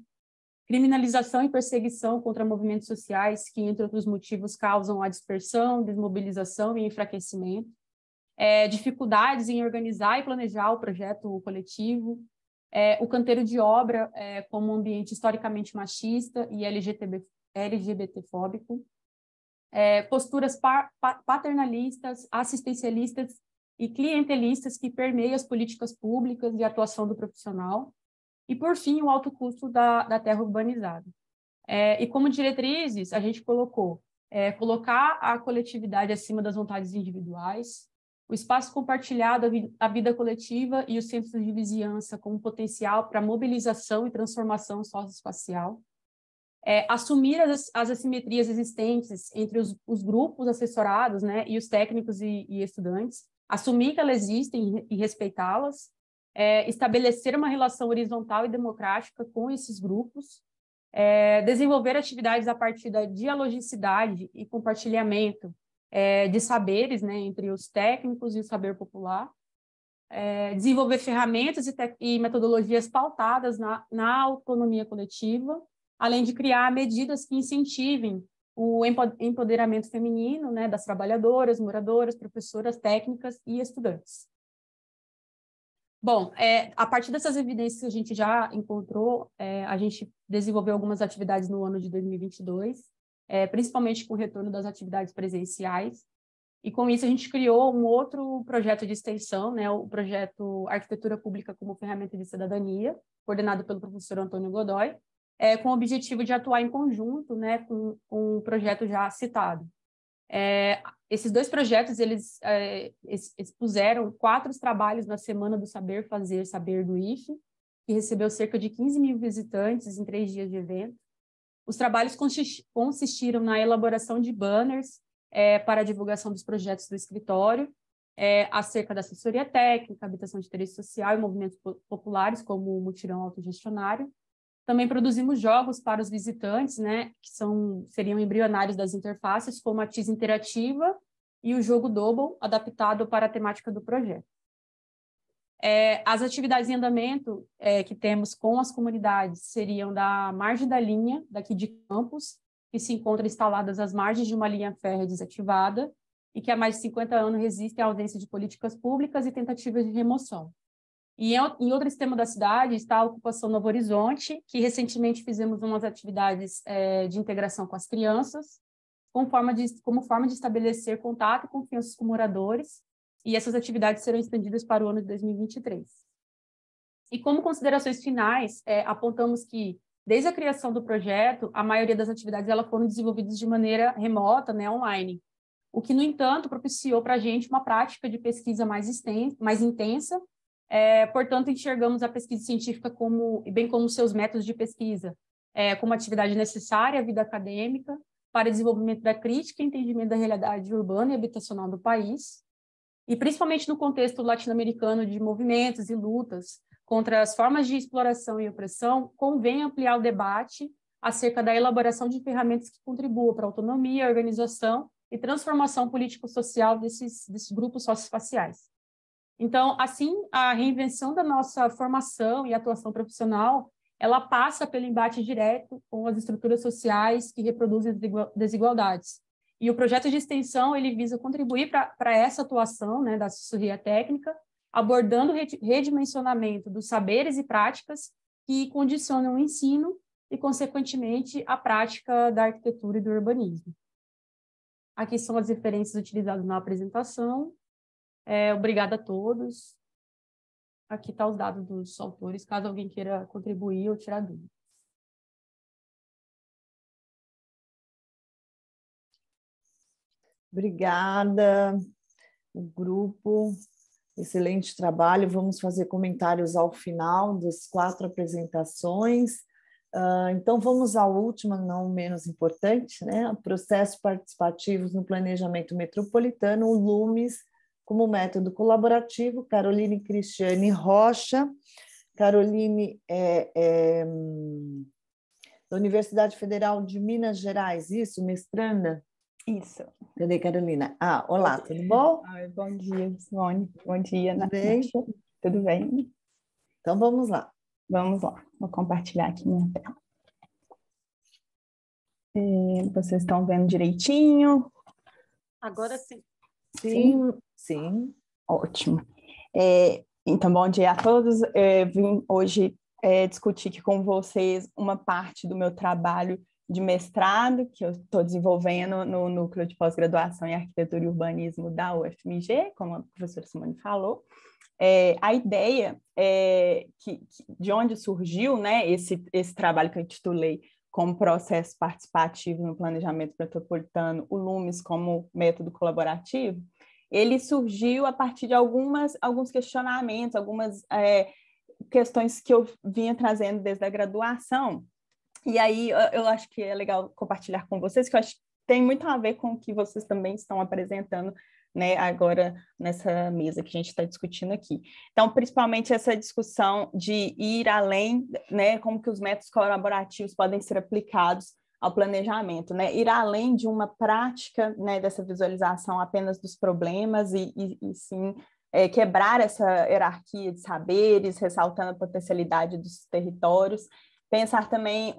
criminalização e perseguição contra movimentos sociais que, entre outros motivos, causam a dispersão, desmobilização e enfraquecimento, dificuldades em organizar e planejar o projeto coletivo, o canteiro de obra como um ambiente historicamente machista e LGBTfóbico, posturas paternalistas, assistencialistas e clientelistas que permeiam as políticas públicas e a atuação do profissional, e, por fim, o alto custo da terra urbanizada. E como diretrizes, a gente colocou colocar a coletividade acima das vontades individuais, o espaço compartilhado, a vida coletiva e os centros de vizinhança como potencial para mobilização e transformação socioespacial, assumir as assimetrias existentes entre os grupos assessorados, né, e os técnicos e estudantes, assumir que elas existem e respeitá-las, estabelecer uma relação horizontal e democrática com esses grupos, desenvolver atividades a partir da dialogicidade e compartilhamento de saberes, né, entre os técnicos e o saber popular, desenvolver ferramentas e metodologias pautadas na autonomia coletiva, além de criar medidas que incentivem o empoderamento feminino, né, das trabalhadoras, moradoras, professoras, técnicas e estudantes. Bom, a partir dessas evidências que a gente já encontrou, a gente desenvolveu algumas atividades no ano de 2022, principalmente com o retorno das atividades presenciais, e com isso a gente criou um outro projeto de extensão, né, o projeto Arquitetura Pública como Ferramenta de Cidadania, coordenado pelo professor Antônio Godoy, com o objetivo de atuar em conjunto, né, com o projeto já citado. Esses dois projetos, eles expuseram 4 trabalhos na Semana do Saber Fazer Saber do IFE, que recebeu cerca de 15 mil visitantes em 3 dias de evento. Os trabalhos consistiram na elaboração de banners para a divulgação dos projetos do escritório, acerca da assessoria técnica, habitação de interesse social e movimentos populares, como o mutirão autogestionário. Também produzimos jogos para os visitantes, né, que seriam embrionários das interfaces, como a TIS interativa e o jogo Double, adaptado para a temática do projeto. As atividades em andamento que temos com as comunidades seriam da Margem da Linha, daqui de Campos, que se encontram instaladas às margens de uma linha férrea desativada e que há mais de 50 anos resistem à ausência de políticas públicas e tentativas de remoção. E em outro extremo da cidade está a ocupação Novo Horizonte, que recentemente fizemos umas atividades de integração com as crianças, como forma de estabelecer contato e confiança com moradores, e essas atividades serão estendidas para o ano de 2023. E como considerações finais, apontamos que, desde a criação do projeto, a maioria das atividades elas foram desenvolvidas de maneira remota, né, online, o que, no entanto, propiciou para a gente uma prática de pesquisa mais intensa. Portanto, enxergamos a pesquisa científica bem como seus métodos de pesquisa, como atividade necessária à vida acadêmica para desenvolvimento da crítica e entendimento da realidade urbana e habitacional do país, e principalmente no contexto latino-americano de movimentos e lutas contra as formas de exploração e opressão, convém ampliar o debate acerca da elaboração de ferramentas que contribuam para a autonomia, organização e transformação político-social desses grupos socioespaciais. Então, assim, a reinvenção da nossa formação e atuação profissional, ela passa pelo embate direto com as estruturas sociais que reproduzem desigualdades. E o projeto de extensão, ele visa contribuir para essa atuação, né, da assessoria técnica, abordando o redimensionamento dos saberes e práticas que condicionam o ensino e, consequentemente, a prática da arquitetura e do urbanismo. Aqui são as referências utilizadas na apresentação. Obrigada a todos. Aqui estão os dados dos autores, caso alguém queira contribuir ou tirar dúvidas. Obrigada, o grupo. Excelente trabalho. Vamos fazer comentários ao final das 4 apresentações. Então, vamos à última, não menos importante, né? Processos participativos no planejamento metropolitano, o LUMES, como método colaborativo. Caroline Cristiane Rocha. Caroline da Universidade Federal de Minas Gerais, isso? Mestranda? Isso. Cadê, Carolina? Olá, tudo bom? Bom dia, Simone. Bom dia, Tudo bem? Tudo bem? Então, vamos lá. Vamos lá. Vou compartilhar aqui minha tela. Vocês estão vendo direitinho? Agora sim. Sim, sim. Ótimo. Então, bom dia a todos. Vim hoje discutir aqui com vocês uma parte do meu trabalho de mestrado, que eu estou desenvolvendo no Núcleo de Pós-Graduação em Arquitetura e Urbanismo da UFMG, como a professora Simone falou. A ideia de onde surgiu, né, esse trabalho que eu intitulei como processo participativo no planejamento metropolitano, o LUMES como método colaborativo, ele surgiu a partir de alguns questionamentos, algumas questões que eu vinha trazendo desde a graduação. E aí eu acho que é legal compartilhar com vocês, que eu acho que tem muito a ver com o que vocês também estão apresentando, né, agora nessa mesa que a gente está discutindo aqui. Então, principalmente essa discussão de ir além, né, como que os métodos colaborativos podem ser aplicados ao planejamento, né, ir além de uma prática, né, dessa visualização apenas dos problemas e sim quebrar essa hierarquia de saberes, ressaltando a potencialidade dos territórios, pensar também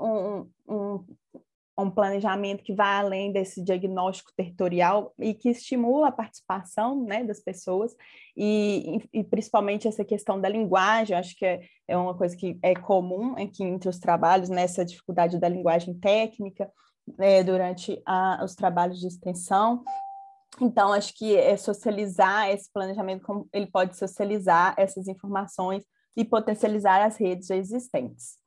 um planejamento que vai além desse diagnóstico territorial e que estimula a participação, né, das pessoas e principalmente essa questão da linguagem. Acho que é uma coisa que é comum aqui entre os trabalhos, nessa dificuldade da linguagem técnica, durante os trabalhos de extensão. Então, acho que socializar esse planejamento, como ele pode socializar essas informações e potencializar as redes já existentes.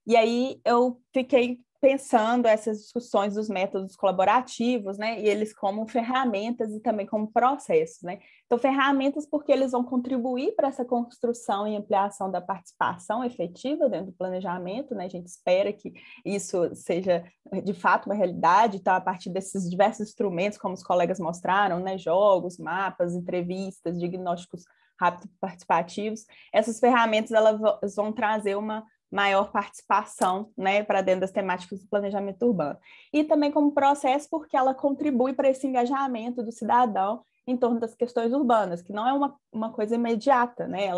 E aí eu fiquei pensando essas discussões dos métodos colaborativos, né, e eles como ferramentas e também como processos, né. Então, ferramentas porque eles vão contribuir para essa construção e ampliação da participação efetiva dentro do planejamento, né, a gente espera que isso seja, de fato, uma realidade. Então, a partir desses diversos instrumentos, como os colegas mostraram, né, jogos, mapas, entrevistas, diagnósticos rápidos participativos, essas ferramentas elas vão trazer uma maior participação, né, para dentro das temáticas do planejamento urbano. E também como processo, porque ela contribui para esse engajamento do cidadão em torno das questões urbanas, que não é uma coisa imediata, né?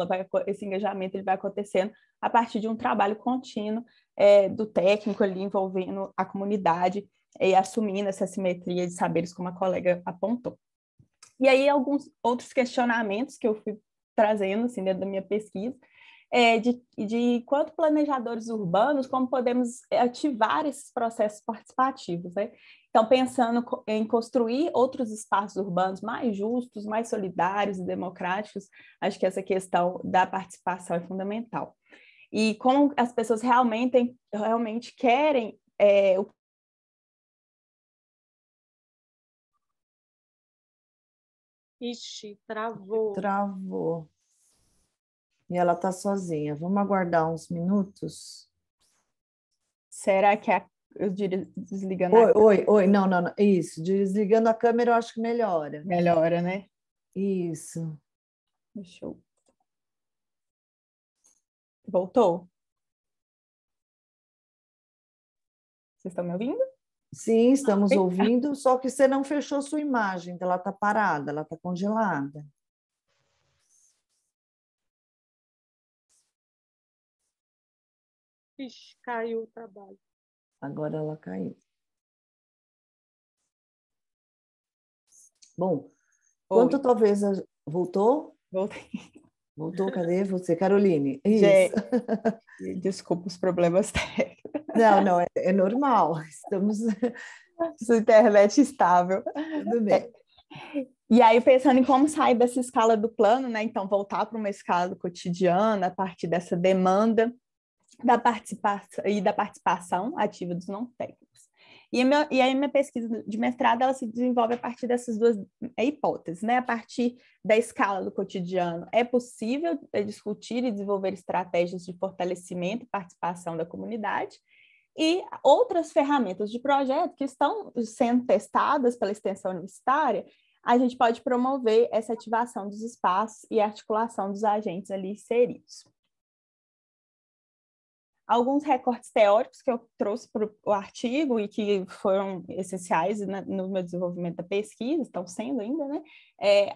Esse engajamento ele vai acontecendo a partir de um trabalho contínuo do técnico ali envolvendo a comunidade e assumindo essa simetria de saberes, como a colega apontou. E aí alguns outros questionamentos que eu fui trazendo assim, dentro da minha pesquisa, de quanto planejadores urbanos, como podemos ativar esses processos participativos, né? Então, pensando em construir outros espaços urbanos mais justos, mais solidários e democráticos, acho que essa questão da participação é fundamental. E como as pessoas realmente querem Ixi, travou. Travou. E ela está sozinha. Vamos aguardar uns minutos? Será que eu desligando Oi, não. Isso, desligando a câmera eu acho que melhora. Melhora, né? Isso. Deixa eu... Voltou? Vocês estão me ouvindo? Sim, estamos ouvindo, só que você não fechou sua imagem, então ela está parada, ela está congelada. Ixi, caiu o trabalho. Agora ela caiu. Bom, quanto talvez... Voltou? Voltei. Voltou, cadê você? Caroline? Isso. Desculpa os problemas técnicos. Não, é normal. Estamos... Sua internet estável. Tudo bem. E aí, pensando em como sair dessa escala do plano, né? Então, voltar para uma escala do cotidiano, a partir dessa demanda da participação ativa dos não técnicos. E aí minha pesquisa de mestrado ela se desenvolve a partir dessas duas hipóteses, né? A partir da escala do cotidiano, é possível discutir e desenvolver estratégias de fortalecimento e participação da comunidade, e outras ferramentas de projeto que estão sendo testadas pela extensão universitária, a gente pode promover essa ativação dos espaços e articulação dos agentes ali inseridos. Alguns recortes teóricos que eu trouxe para o artigo e que foram essenciais no meu desenvolvimento da pesquisa, estão sendo ainda, né?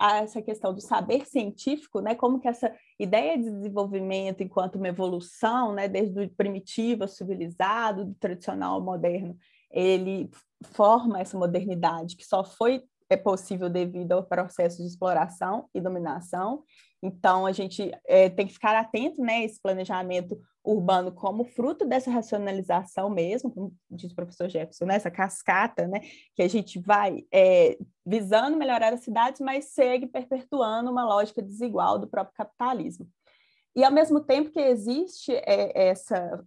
Essa questão do saber científico, né? Como que essa ideia de desenvolvimento enquanto uma evolução, né? Desde o primitivo ao civilizado, do tradicional ao moderno, ele forma essa modernidade que só foi é possível devido ao processo de exploração e dominação. Então, a gente tem que ficar atento, né, esse planejamento urbano como fruto dessa racionalização mesmo, como diz o professor Jefferson, né, essa cascata, né, que a gente vai visando melhorar as cidades, mas segue perpetuando uma lógica desigual do próprio capitalismo. E, ao mesmo tempo que existe essa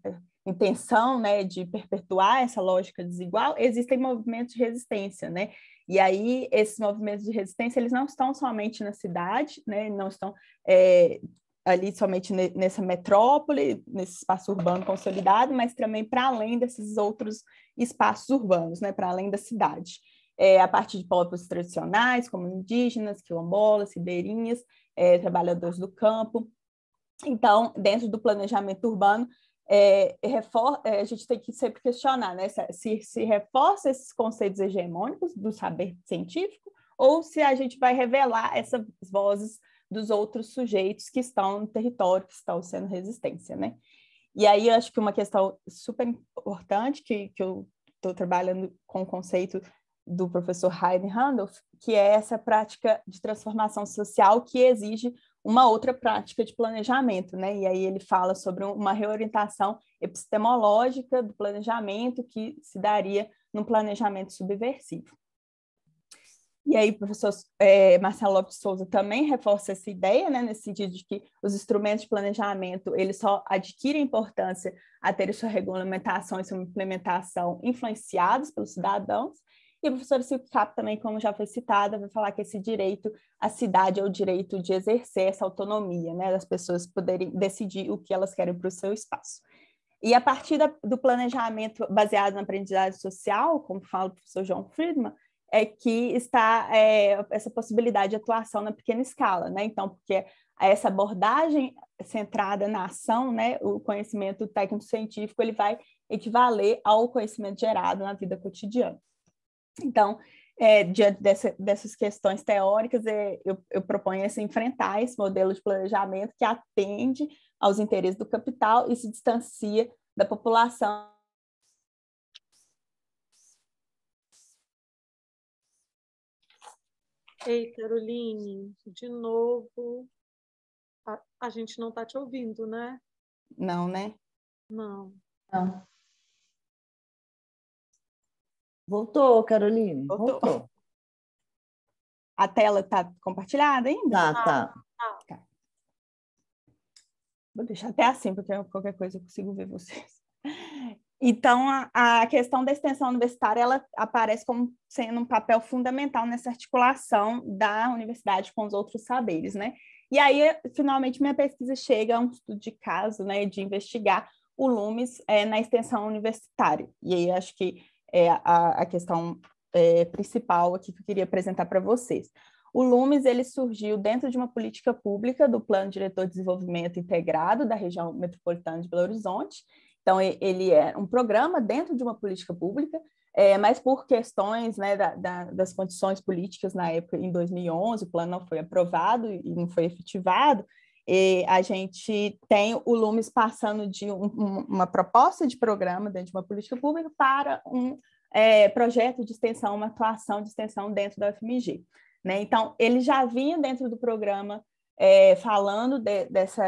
intenção, né, de perpetuar essa lógica desigual, existem movimentos de resistência, né? E aí, esses movimentos de resistência, eles não estão somente na cidade, né? Não estão ali somente nessa metrópole, nesse espaço urbano consolidado, mas também para além desses outros espaços urbanos, né? Para além da cidade. A partir de povos tradicionais, como indígenas, quilombolas, ribeirinhas, trabalhadores do campo. Então, dentro do planejamento urbano, a gente tem que sempre questionar, né, se reforça esses conceitos hegemônicos do saber científico ou se a gente vai revelar essas vozes dos outros sujeitos que estão no território, que estão sendo resistência, né? E aí, eu acho que uma questão super importante que eu estou trabalhando com o conceito do professor Heine Randolph, que é essa prática de transformação social que exige uma outra prática de planejamento, né? E aí ele fala sobre uma reorientação epistemológica do planejamento que se daria num planejamento subversivo. E aí o professor Marcelo Lopes Souza também reforça essa ideia, né, nesse sentido de que os instrumentos de planejamento eles só adquirem importância a ter sua regulamentação e sua implementação influenciados pelos cidadãos. E a professora Silvia Capo também, como já foi citada, vai falar que esse direito à cidade é o direito de exercer essa autonomia, né, das pessoas poderem decidir o que elas querem para o seu espaço. E a partir do planejamento baseado na aprendizagem social, como fala o professor João Friedman, é que está essa possibilidade de atuação na pequena escala, né? Então, porque essa abordagem centrada na ação, né, o conhecimento técnico-científico, ele vai equivaler ao conhecimento gerado na vida cotidiana. Então, diante dessas questões teóricas, eu proponho enfrentar esse modelo de planejamento que atende aos interesses do capital e se distancia da população. Ei, Caroline, de novo, a gente não está te ouvindo, né? Não, né? Não. Não. Voltou, Caroline. Voltou. A tela está compartilhada ainda? Tá. Vou deixar até assim, porque qualquer coisa eu consigo ver vocês. Então, a questão da extensão universitária, ela aparece como sendo um papel fundamental nessa articulação da universidade com os outros saberes, né? E aí, finalmente, minha pesquisa chega a um estudo de caso, né, de investigar o LUMES na extensão universitária. E aí, acho que é a questão principal aqui que eu queria apresentar para vocês. O LUMES, ele surgiu dentro de uma política pública do Plano Diretor de Desenvolvimento Integrado da região metropolitana de Belo Horizonte. Então, ele é um programa dentro de uma política pública, mas por questões, né, das condições políticas na época, em 2011, o plano não foi aprovado e não foi efetivado, e a gente tem o LUMES passando de uma proposta de programa dentro de uma política pública para um projeto de extensão, uma atuação de extensão dentro da UFMG. Né? Então, ele já vinha dentro do programa falando dessa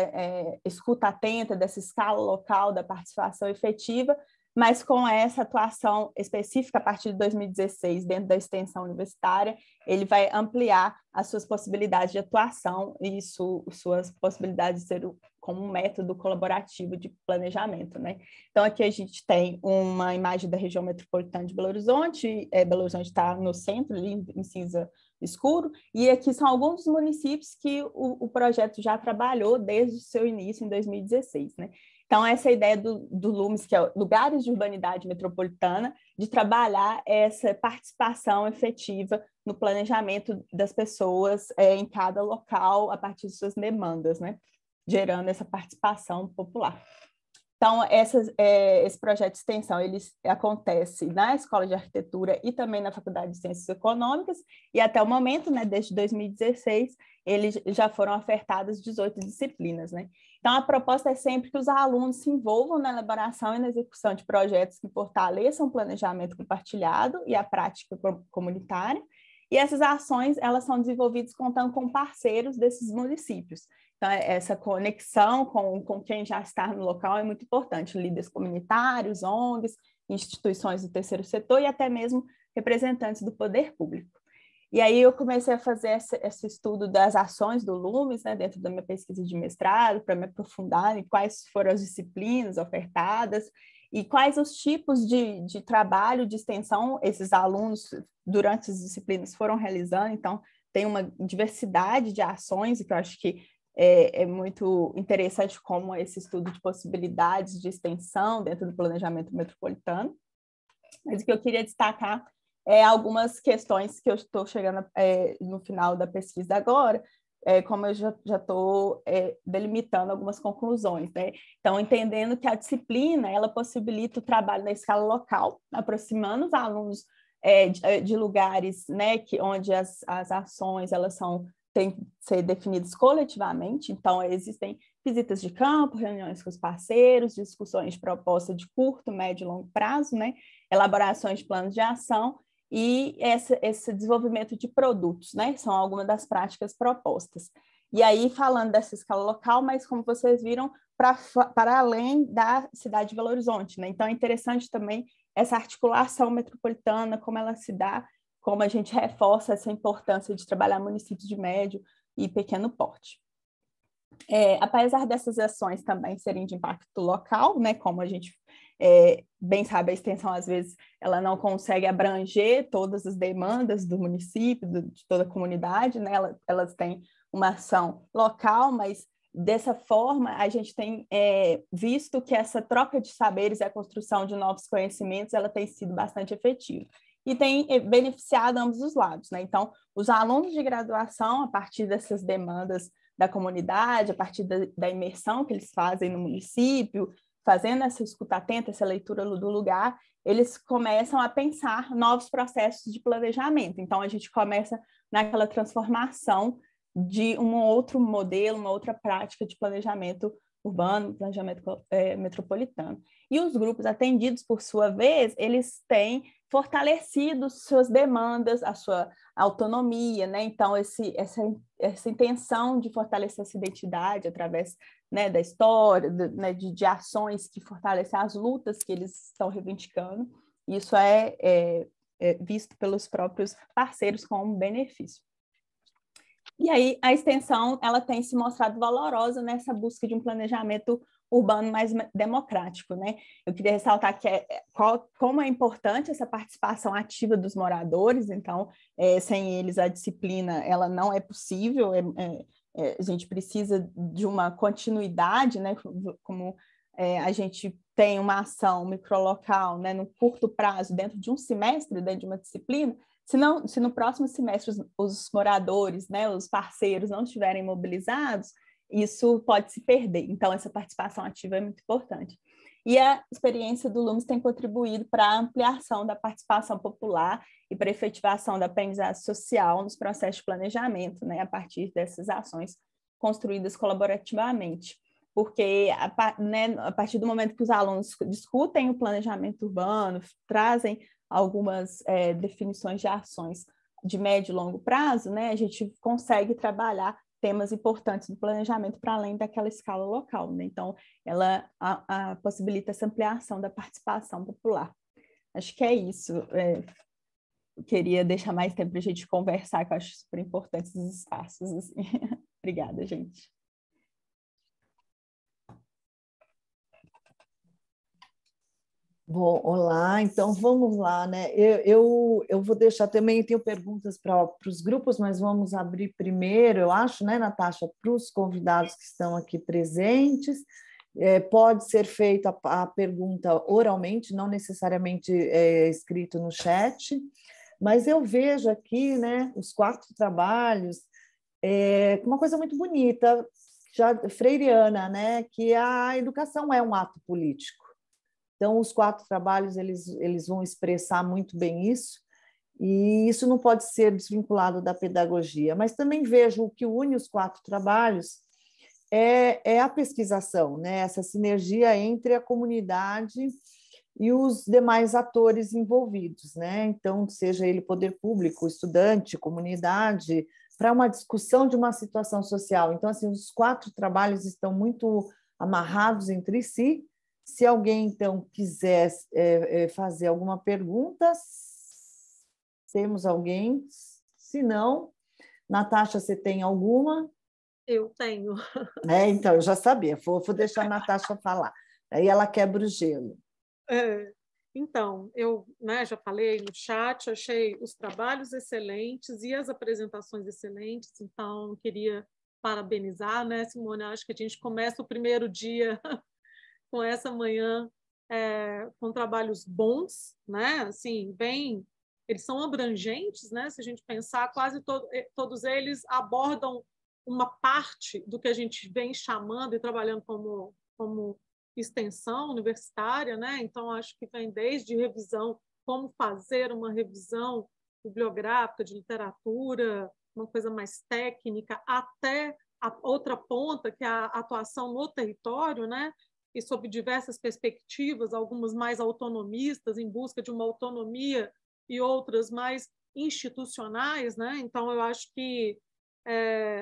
escuta atenta, dessa escala local, da participação efetiva, mas com essa atuação específica a partir de 2016, dentro da extensão universitária, ele vai ampliar as suas possibilidades de atuação e suas possibilidades de ser como um método colaborativo de planejamento, né? Então, aqui a gente tem uma imagem da região metropolitana de Belo Horizonte, Belo Horizonte está no centro, ali em cinza escuro, e aqui são alguns dos municípios que o projeto já trabalhou desde o seu início, em 2016, né? Então, essa ideia do LUMES, que é Lugares de Urbanidade Metropolitana, de trabalhar essa participação efetiva no planejamento das pessoas em cada local, a partir de suas demandas, né? Gerando essa participação popular. Então, esse projeto de extensão, ele acontece na Escola de Arquitetura e também na Faculdade de Ciências Econômicas, e até o momento, né, desde 2016, eles já foram ofertadas 18 disciplinas, né? Então, a proposta é sempre que os alunos se envolvam na elaboração e na execução de projetos que fortaleçam o planejamento compartilhado e a prática comunitária, E essas ações, elas são desenvolvidas contando com parceiros desses municípios. Então, essa conexão com quem já está no local é muito importante, líderes comunitários, ONGs, instituições do terceiro setor e até mesmo representantes do poder público. E aí eu comecei a fazer esse estudo das ações do LUMES, né, dentro da minha pesquisa de mestrado, para me aprofundar em quais foram as disciplinas ofertadas e quais os tipos de trabalho de extensão esses alunos, durante as disciplinas, foram realizando. Então, tem uma diversidade de ações, que eu acho que é muito interessante como esse estudo de possibilidades de extensão dentro do planejamento metropolitano. Mas o que eu queria destacar algumas questões que eu estou chegando no final da pesquisa agora, como eu já estou delimitando algumas conclusões, né? Então, entendendo que a disciplina, ela possibilita o trabalho na escala local, aproximando os alunos de lugares, né, onde as ações elas têm que ser definidas coletivamente. Então, existem visitas de campo, reuniões com os parceiros, discussões de proposta de curto, médio e longo prazo, né? Elaborações de planos de ação, e esse desenvolvimento de produtos, né? São algumas das práticas propostas. E aí, falando dessa escala local, mas como vocês viram, para além da cidade de Belo Horizonte, né? Então, é interessante também essa articulação metropolitana, como ela se dá, como a gente reforça essa importância de trabalhar municípios de médio e pequeno porte. Apesar dessas ações também serem de impacto local, né? Como a gente bem sabe, a extensão, às vezes, ela não consegue abranger todas as demandas do município, de toda a comunidade, né? Elas têm uma ação local, mas, dessa forma, a gente tem visto que essa troca de saberes e a construção de novos conhecimentos, ela tem sido bastante efetiva e tem beneficiado ambos os lados, né? Então, os alunos de graduação, a partir dessas demandas da comunidade, a partir da imersão que eles fazem no município, fazendo essa escuta atenta, essa leitura do lugar, eles começam a pensar novos processos de planejamento. Então, a gente começa naquela transformação de um outro modelo, uma outra prática de planejamento urbano, planejamento metropolitano. E os grupos atendidos, por sua vez, eles têm fortalecido suas demandas, a sua autonomia, né? Então, essa intenção de fortalecer essa identidade através, né, da história, de ações que fortalecem as lutas que eles estão reivindicando, isso é visto pelos próprios parceiros como um benefício. E aí, a extensão, ela tem se mostrado valorosa nessa busca de um planejamento urbano mais democrático, né? Eu queria ressaltar que como é importante essa participação ativa dos moradores. Então, sem eles a disciplina ela não é possível, a gente precisa de uma continuidade, né? Como a gente tem uma ação microlocal, né, no curto prazo, dentro de um semestre, dentro de uma disciplina, se no próximo semestre os moradores, né, os parceiros não estiverem mobilizados, isso pode se perder. Então, essa participação ativa é muito importante. E a experiência do LUMES tem contribuído para a ampliação da participação popular e para a efetivação da aprendizagem social nos processos de planejamento, né, a partir dessas ações construídas colaborativamente. Porque, a partir do momento que os alunos discutem o planejamento urbano, trazem algumas definições de ações de médio e longo prazo, né, a gente consegue trabalhar temas importantes do planejamento para além daquela escala local, né? Então, ela possibilita essa ampliação da participação popular. Acho que é isso. Eu queria deixar mais tempo para a gente conversar, que eu acho super importante esses espaços. Assim. Obrigada, gente. Bom, olá, então vamos lá, né? Eu vou deixar também, tenho perguntas para os grupos, mas vamos abrir primeiro, eu acho, né, Natasha, para os convidados que estão aqui presentes. Pode ser feita a pergunta oralmente, não necessariamente escrito no chat, mas eu vejo aqui, né, os 4 trabalhos, uma coisa muito bonita, já freiriana, né, que a educação é um ato político. Então, os 4 trabalhos eles vão expressar muito bem isso, e isso não pode ser desvinculado da pedagogia. Mas também vejo o que une os 4 trabalhos é a pesquisação, né? Essa sinergia entre a comunidade e os demais atores envolvidos, né? Então, seja ele poder público, estudante, comunidade, para uma discussão de uma situação social. Então, assim, os 4 trabalhos estão muito amarrados entre si. Se alguém, então, quiser fazer alguma pergunta, temos alguém? Se não, Natasha, você tem alguma? Eu tenho. Então, eu já sabia, vou deixar a Natasha falar. Aí ela quebra o gelo. Então, eu, né, já falei no chat, achei os trabalhos excelentes e as apresentações excelentes, então queria parabenizar, né, Simone? Acho que a gente começa o primeiro dia com essa manhã com trabalhos bons, né? Assim, eles são abrangentes, né? Se a gente pensar, quase todos eles abordam uma parte do que a gente vem chamando e trabalhando como extensão universitária, né? Então, acho que vem desde revisão, como fazer uma revisão bibliográfica de literatura, uma coisa mais técnica, até a outra ponta, que é a atuação no território, né? E sob diversas perspectivas, algumas mais autonomistas, em busca de uma autonomia, e outras mais institucionais, né? Então, eu acho que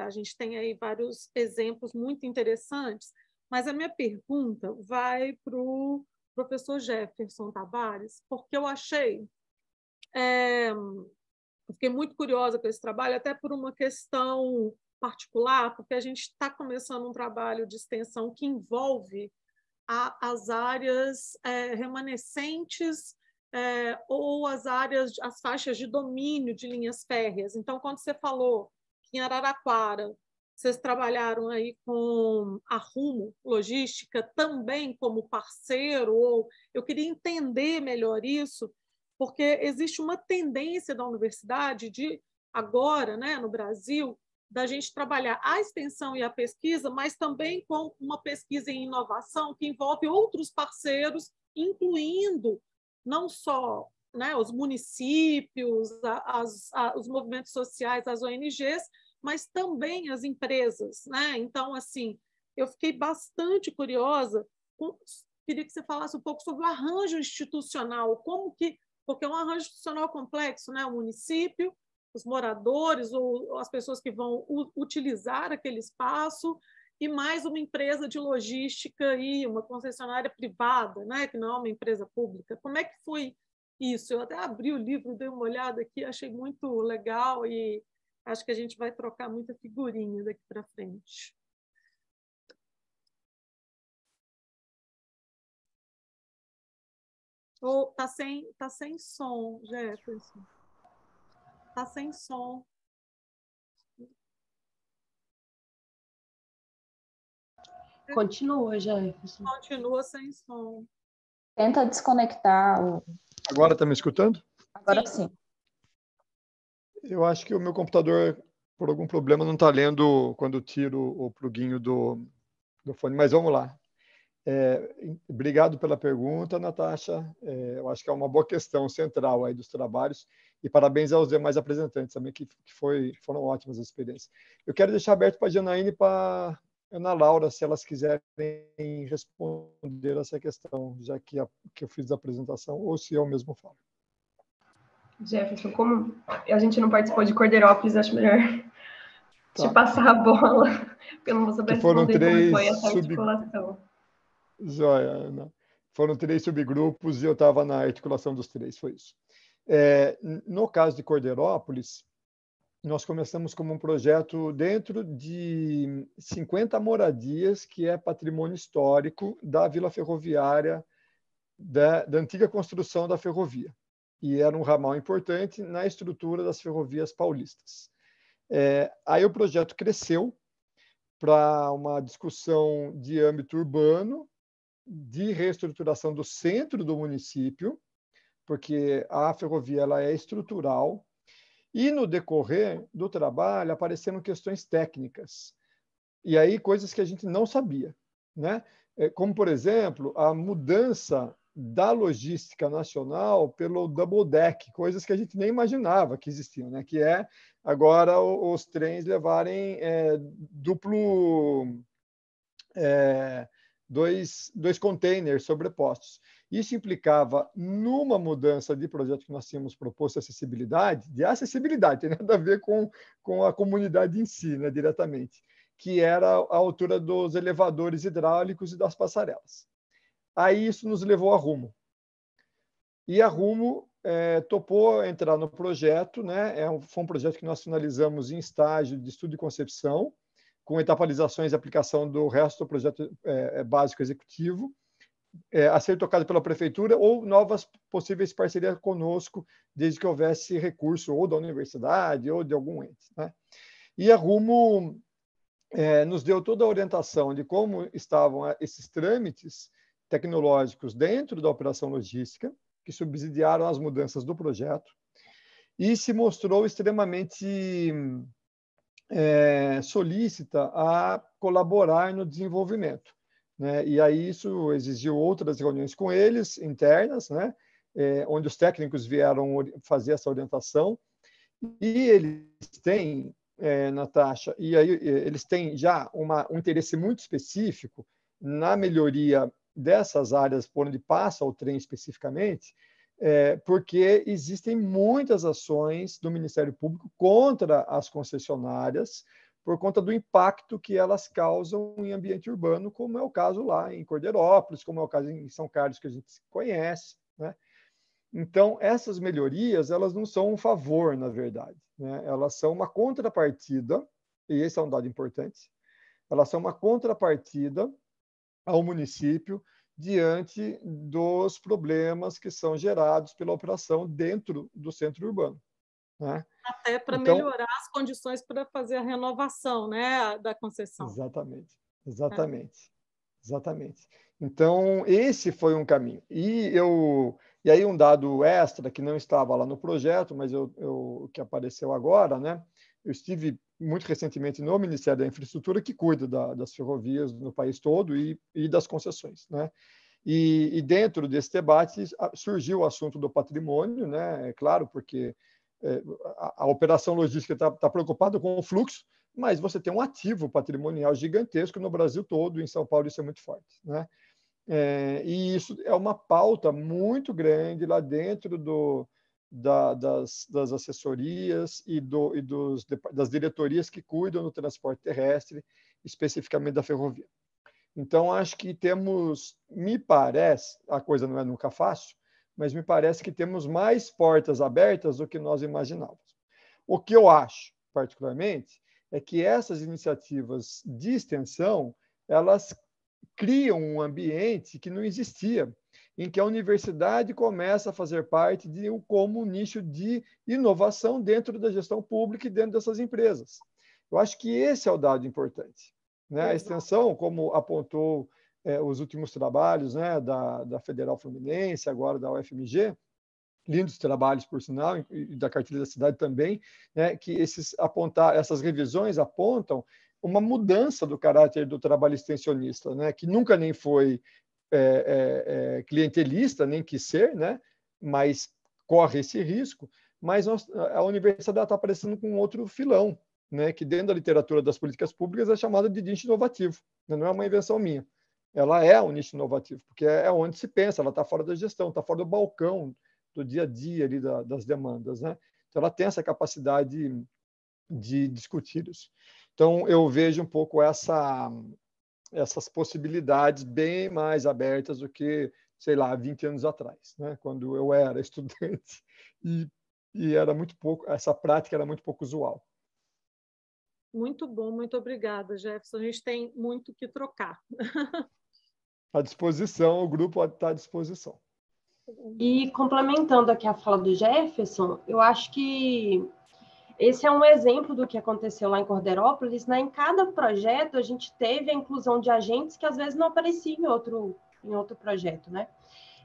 a gente tem aí vários exemplos muito interessantes, mas a minha pergunta vai para o professor Jefferson Tavares, porque eu fiquei muito curiosa com esse trabalho, até por uma questão particular, porque a gente está começando um trabalho de extensão que envolve as áreas remanescentes ou as faixas de domínio de linhas férreas. Então, quando você falou que em Araraquara vocês trabalharam aí com a Rumo Logística também como parceiro, ou eu queria entender melhor isso, porque existe uma tendência da universidade de agora, né, no Brasil, da gente trabalhar a extensão e a pesquisa, mas também com uma pesquisa em inovação que envolve outros parceiros, incluindo não só, né, os municípios, os movimentos sociais, as ONGs, mas também as empresas, né? Então, assim, eu fiquei bastante curiosa, queria que você falasse um pouco sobre o arranjo institucional, porque é um arranjo institucional complexo, né? O município, os moradores ou as pessoas que vão utilizar aquele espaço, e mais uma empresa de logística e uma concessionária privada, né? Que não é uma empresa pública. Como é que foi isso? Eu até abri o livro, dei uma olhada aqui, achei muito legal e acho que a gente vai trocar muita figurinha daqui para frente. Tá sem som, Jefferson. Tá sem som. Continua, Jefferson. Continua sem som. Tenta desconectar. Agora está me escutando? Agora sim. Eu acho que o meu computador, por algum problema, não está lendo quando eu tiro o pluguinho do fone, mas vamos lá. Obrigado pela pergunta, Natasha. Eu acho que é uma boa questão central aí dos trabalhos, e parabéns aos demais apresentantes também, que foram ótimas as experiências. Eu quero deixar aberto para a Janaína e para a Ana Laura, se elas quiserem responder essa questão, já que eu fiz a apresentação, ou se eu mesmo falo. Jefferson, como a gente não participou de Cordeirópolis, acho melhor te passar a bola, porque eu não vou saber responder como foi essa articulação. Joia, Ana. Foram 3 subgrupos e eu estava na articulação dos 3, foi isso. No caso de Cordeirópolis, nós começamos como um projeto dentro de 50 moradias, que é patrimônio histórico da Vila Ferroviária, da antiga construção da ferrovia. E era um ramal importante na estrutura das ferrovias paulistas. Aí o projeto cresceu para uma discussão de âmbito urbano, de reestruturação do centro do município, porque a ferrovia ela é estrutural, e no decorrer do trabalho apareceram questões técnicas, e aí coisas que a gente não sabia, né? Como, por exemplo, a mudança da logística nacional pelo double deck, coisas que a gente nem imaginava que existiam, né? Que é agora os trens levarem dois containers sobrepostos. Isso implicava numa mudança de projeto que nós tínhamos proposto de acessibilidade, tem nada a ver com a comunidade em si, né, diretamente, que era a altura dos elevadores hidráulicos e das passarelas. Aí isso nos levou a Rumo. E a Rumo topou entrar no projeto, né? Foi um projeto que nós finalizamos em estágio de estudo e concepção, com etapalizações e aplicação do resto do projeto básico executivo, a ser tocado pela prefeitura ou novas possíveis parcerias conosco, desde que houvesse recurso ou da universidade ou de algum ente, né? E a Rumo nos deu toda a orientação de como estavam esses trâmites tecnológicos dentro da operação logística, que subsidiaram as mudanças do projeto, e se mostrou extremamente solícita a colaborar no desenvolvimento, né? E aí isso exigiu outras reuniões com eles, internas, né? Onde os técnicos vieram fazer essa orientação, e eles têm, Natasha, e aí eles têm já um interesse muito específico na melhoria dessas áreas por onde passa o trem especificamente, porque existem muitas ações do Ministério Público contra as concessionárias por conta do impacto que elas causam em ambiente urbano, como é o caso lá em Cordeirópolis, como é o caso em São Carlos, que a gente conhece, né? Então, essas melhorias, elas não são um favor, na verdade, né? Elas são uma contrapartida, e esse é um dado importante, elas são uma contrapartida ao município diante dos problemas que são gerados pela operação dentro do centro urbano, né? Até para melhorar as condições para fazer a renovação, né, da concessão. Exatamente. Então, esse foi um caminho. E aí um dado extra que não estava lá no projeto, mas que apareceu agora, né? Eu estive muito recentemente no Ministério da Infraestrutura, que cuida das ferrovias no país todo e das concessões, né? E dentro desse debate surgiu o assunto do patrimônio, né? É claro, porque a operação logística está preocupada com o fluxo, mas você tem um ativo patrimonial gigantesco no Brasil todo, em São Paulo isso é muito forte, né? E isso é uma pauta muito grande lá dentro das assessorias e das diretorias que cuidam do transporte terrestre, especificamente da ferrovia. Então, acho que me parece, a coisa não é nunca fácil, mas me parece que temos mais portas abertas do que nós imaginávamos. O que eu acho, particularmente, é que essas iniciativas de extensão, elas criam um ambiente que não existia, em que a universidade começa a fazer parte como um nicho de inovação dentro da gestão pública e dentro dessas empresas. Eu acho que esse é o dado importante, né? A extensão, como apontou os últimos trabalhos, né, da Federal Fluminense, agora da UFMG, lindos trabalhos, por sinal, e da Cartilha da Cidade também, né, que essas revisões apontam uma mudança do caráter do trabalho extensionista, né, que nunca nem foi clientelista, nem quis ser, né, mas corre esse risco, mas a universidade está aparecendo com outro filão, né, que dentro da literatura das políticas públicas é chamada de nicho inovativo, né, não é uma invenção minha. Ela é um nicho inovativo, porque é onde se pensa, ela está fora da gestão, está fora do balcão do dia a dia ali das demandas, né? Então, ela tem essa capacidade de discutir isso. Então, eu vejo um pouco essas possibilidades bem mais abertas do que, sei lá, 20 anos atrás, né? Quando eu era estudante e era muito pouco, essa prática era muito pouco usual. Muito bom, muito obrigada, Jefferson. A gente tem muito que trocar. À disposição, o grupo está à disposição. E complementando aqui a fala do Jefferson, eu acho que esse é um exemplo do que aconteceu lá em Cordeirópolis, né? Em cada projeto a gente teve a inclusão de agentes que às vezes não apareciam em outro projeto, né?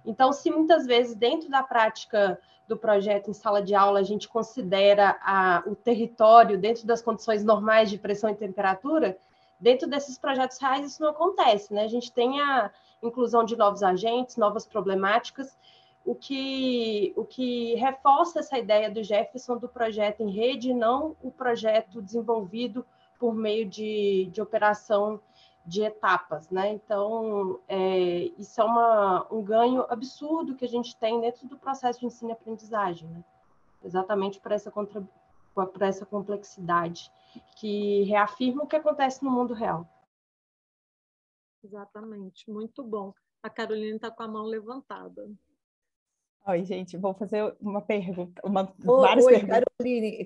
Então, se muitas vezes dentro da prática do projeto em sala de aula a gente considera o território dentro das condições normais de pressão e temperatura, dentro desses projetos reais isso não acontece, né? A gente tem a inclusão de novos agentes, novas problemáticas, o que reforça essa ideia do Jefferson do projeto em rede, não o projeto desenvolvido por meio de operação de etapas, né? Então, isso é um ganho absurdo que a gente tem dentro do processo de ensino e aprendizagem, né? Exatamente por essa complexidade que reafirma o que acontece no mundo real. Exatamente, muito bom. A Carolina está com a mão levantada. Oi, gente, vou fazer uma pergunta, várias perguntas.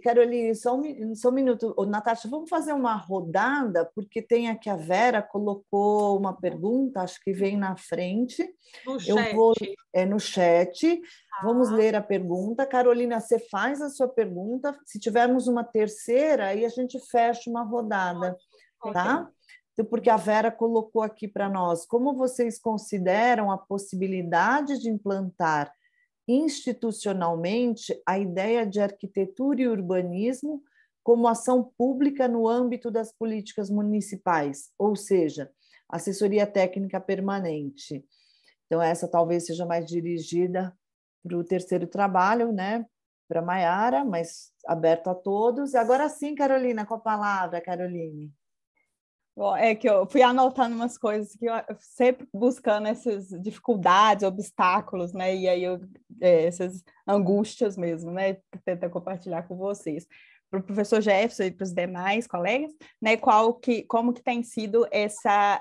Caroline, só um minuto. Ô, Natasha, vamos fazer uma rodada, porque tem aqui a Vera colocou uma pergunta, acho que vem na frente. No chat. No chat. Vamos ler a pergunta. Carolina, você faz a sua pergunta. Se tivermos uma terceira, aí a gente fecha uma rodada, tá? Então, porque a Vera colocou aqui para nós, como vocês consideram a possibilidade de implantar institucionalmente a ideia de arquitetura e urbanismo como ação pública no âmbito das políticas municipais, ou seja, assessoria técnica permanente. Então, essa talvez seja mais dirigida para o terceiro trabalho, né? Para a Maiara, mas aberto a todos. Agora sim, Carolina, com a palavra, Caroline. É que eu fui anotando umas coisas que eu sempre buscando essas dificuldades, obstáculos, né? E aí essas angústias mesmo, né? Tentar compartilhar com vocês. Para o professor Jefferson e para os demais colegas, né? Como que tem sido essa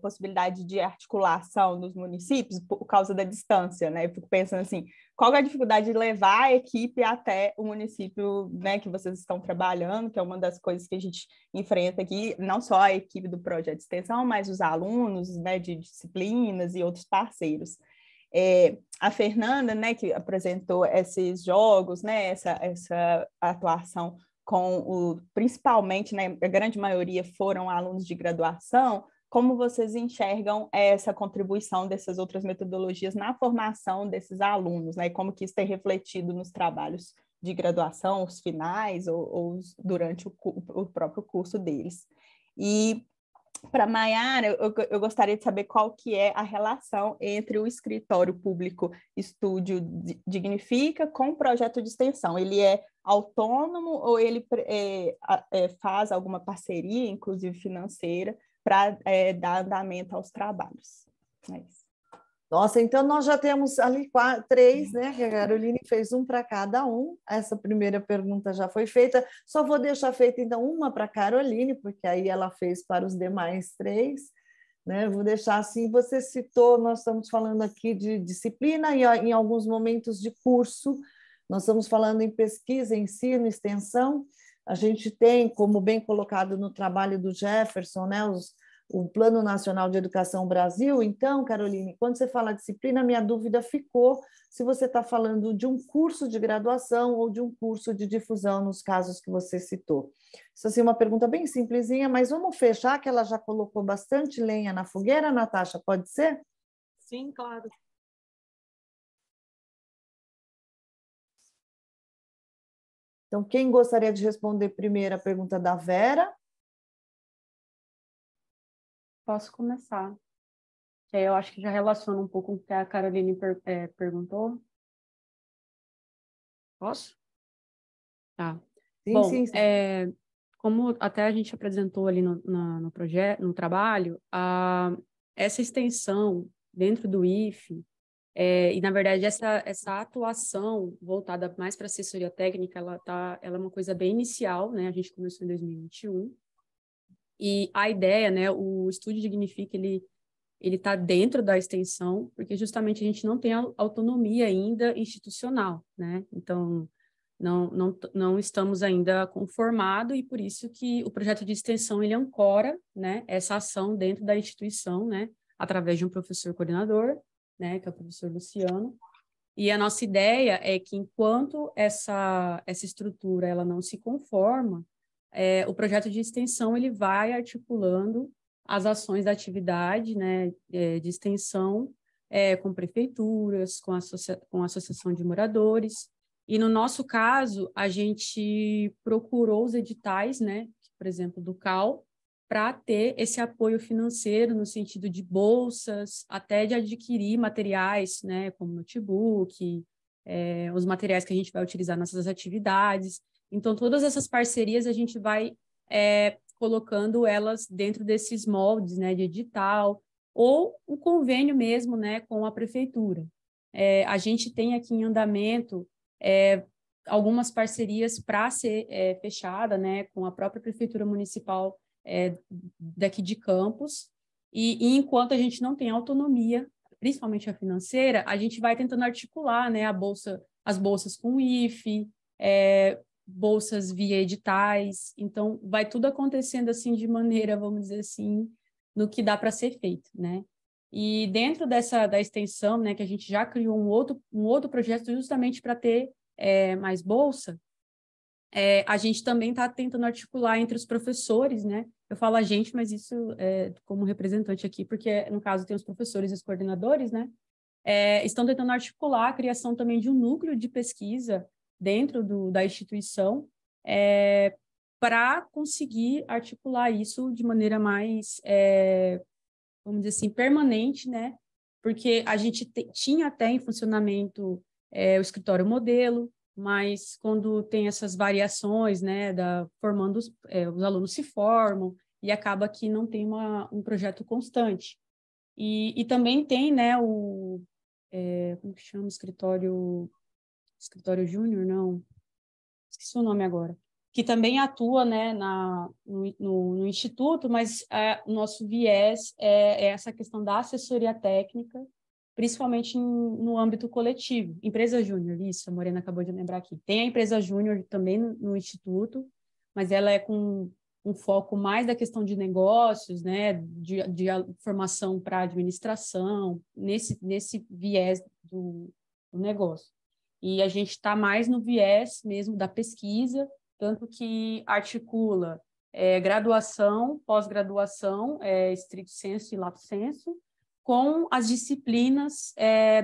possibilidade de articulação dos municípios por causa da distância, né? Eu fico pensando assim, qual é a dificuldade de levar a equipe até o município, né, que vocês estão trabalhando, que é uma das coisas que a gente enfrenta aqui, não só a equipe do projeto de extensão, mas os alunos, né, de disciplinas e outros parceiros. A Fernanda, né, que apresentou esses jogos, né, essa atuação principalmente, né, a grande maioria foram alunos de graduação. Como vocês enxergam essa contribuição dessas outras metodologias na formação desses alunos, né? Como que isso tem refletido nos trabalhos de graduação, os finais ou durante o próprio curso deles. E para a Maiara, eu gostaria de saber qual que é a relação entre o escritório público Estúdio Dignifica com o projeto de extensão. Ele é autônomo ou ele faz alguma parceria, inclusive financeira, para dar andamento aos trabalhos? É isso. Nossa, então nós já temos ali 3, né? Que a Caroline fez um para cada um. Essa primeira pergunta já foi feita. Só vou deixar feita, então, uma para a Caroline, porque aí ela fez para os demais 3. Né? Vou deixar assim, você citou, nós estamos falando aqui de disciplina e em alguns momentos de curso. Nós estamos falando em pesquisa, ensino, extensão. A gente tem, como bem colocado no trabalho do Jefferson, né, o Plano Nacional de Educação Brasil. Então, Caroline, quando você fala disciplina, minha dúvida ficou se você está falando de um curso de graduação ou de um curso de difusão, nos casos que você citou. Isso assim, é uma pergunta bem simplesinha, mas vamos fechar, que ela já colocou bastante lenha na fogueira, Natasha, pode ser? Sim, claro. Então, quem gostaria de responder primeiro a pergunta da Vera? Posso começar. Eu acho que já relaciona um pouco com o que a Caroline perguntou. Posso? Tá. Sim, bom, sim. como até a gente apresentou ali no projeto, no trabalho, essa extensão dentro do IFE, e, na verdade, essa atuação voltada mais para a assessoria técnica, ela é uma coisa bem inicial, né? A gente começou em 2021. E a ideia, né? O Estúdio Dignifica, ele está dentro da extensão, porque justamente a gente não tem autonomia ainda institucional, né? Então, não estamos ainda conformados e por isso que o projeto de extensão, ele ancora, né? Essa ação dentro da instituição, né? Através de um professor coordenador, né, que é o professor Luciano, e a nossa ideia é que enquanto essa estrutura ela não se conforma, o projeto de extensão ele vai articulando as ações da atividade, né, de extensão com prefeituras, com a associação de moradores, e no nosso caso a gente procurou os editais, né, por exemplo, do CAL, para ter esse apoio financeiro no sentido de bolsas, até de adquirir materiais, né, como notebook, os materiais que a gente vai utilizar nas nossas atividades. Então, todas essas parcerias a gente vai colocando elas dentro desses moldes, né, de edital, ou o convênio mesmo, né, com a prefeitura. A gente tem aqui em andamento algumas parcerias para ser fechada, né, com a própria prefeitura municipal daqui de Campos, e enquanto a gente não tem autonomia, principalmente a financeira, a gente vai tentando articular, né, as bolsas com o IFE, bolsas via editais, então vai tudo acontecendo assim de maneira, vamos dizer assim, no que dá para ser feito, né? E dentro da extensão, né, que a gente já criou um outro projeto justamente para ter mais bolsa, a gente também está tentando articular entre os professores, né? Eu falo a gente, mas isso como representante aqui, porque no caso tem os professores e os coordenadores, né? Estão tentando articular a criação também de um núcleo de pesquisa dentro da instituição para conseguir articular isso de maneira mais, vamos dizer assim, permanente, né? Porque a gente tinha até em funcionamento o escritório modelo, mas quando tem essas variações, né, formando os alunos se formam e acaba que não tem um projeto constante. E também tem, né, como que chama? Escritório Júnior, não, esqueci o nome agora, que também atua, né, no Instituto, mas o nosso viés é essa questão da assessoria técnica, principalmente no âmbito coletivo. Empresa Júnior, isso, a Morena acabou de lembrar aqui. Tem a Empresa Júnior também no Instituto, mas ela é com um foco mais da questão de negócios, né, de formação para administração, nesse viés do negócio. E a gente está mais no viés mesmo da pesquisa, tanto que articula graduação, pós-graduação, stricto sensu e lato sensu, com as disciplinas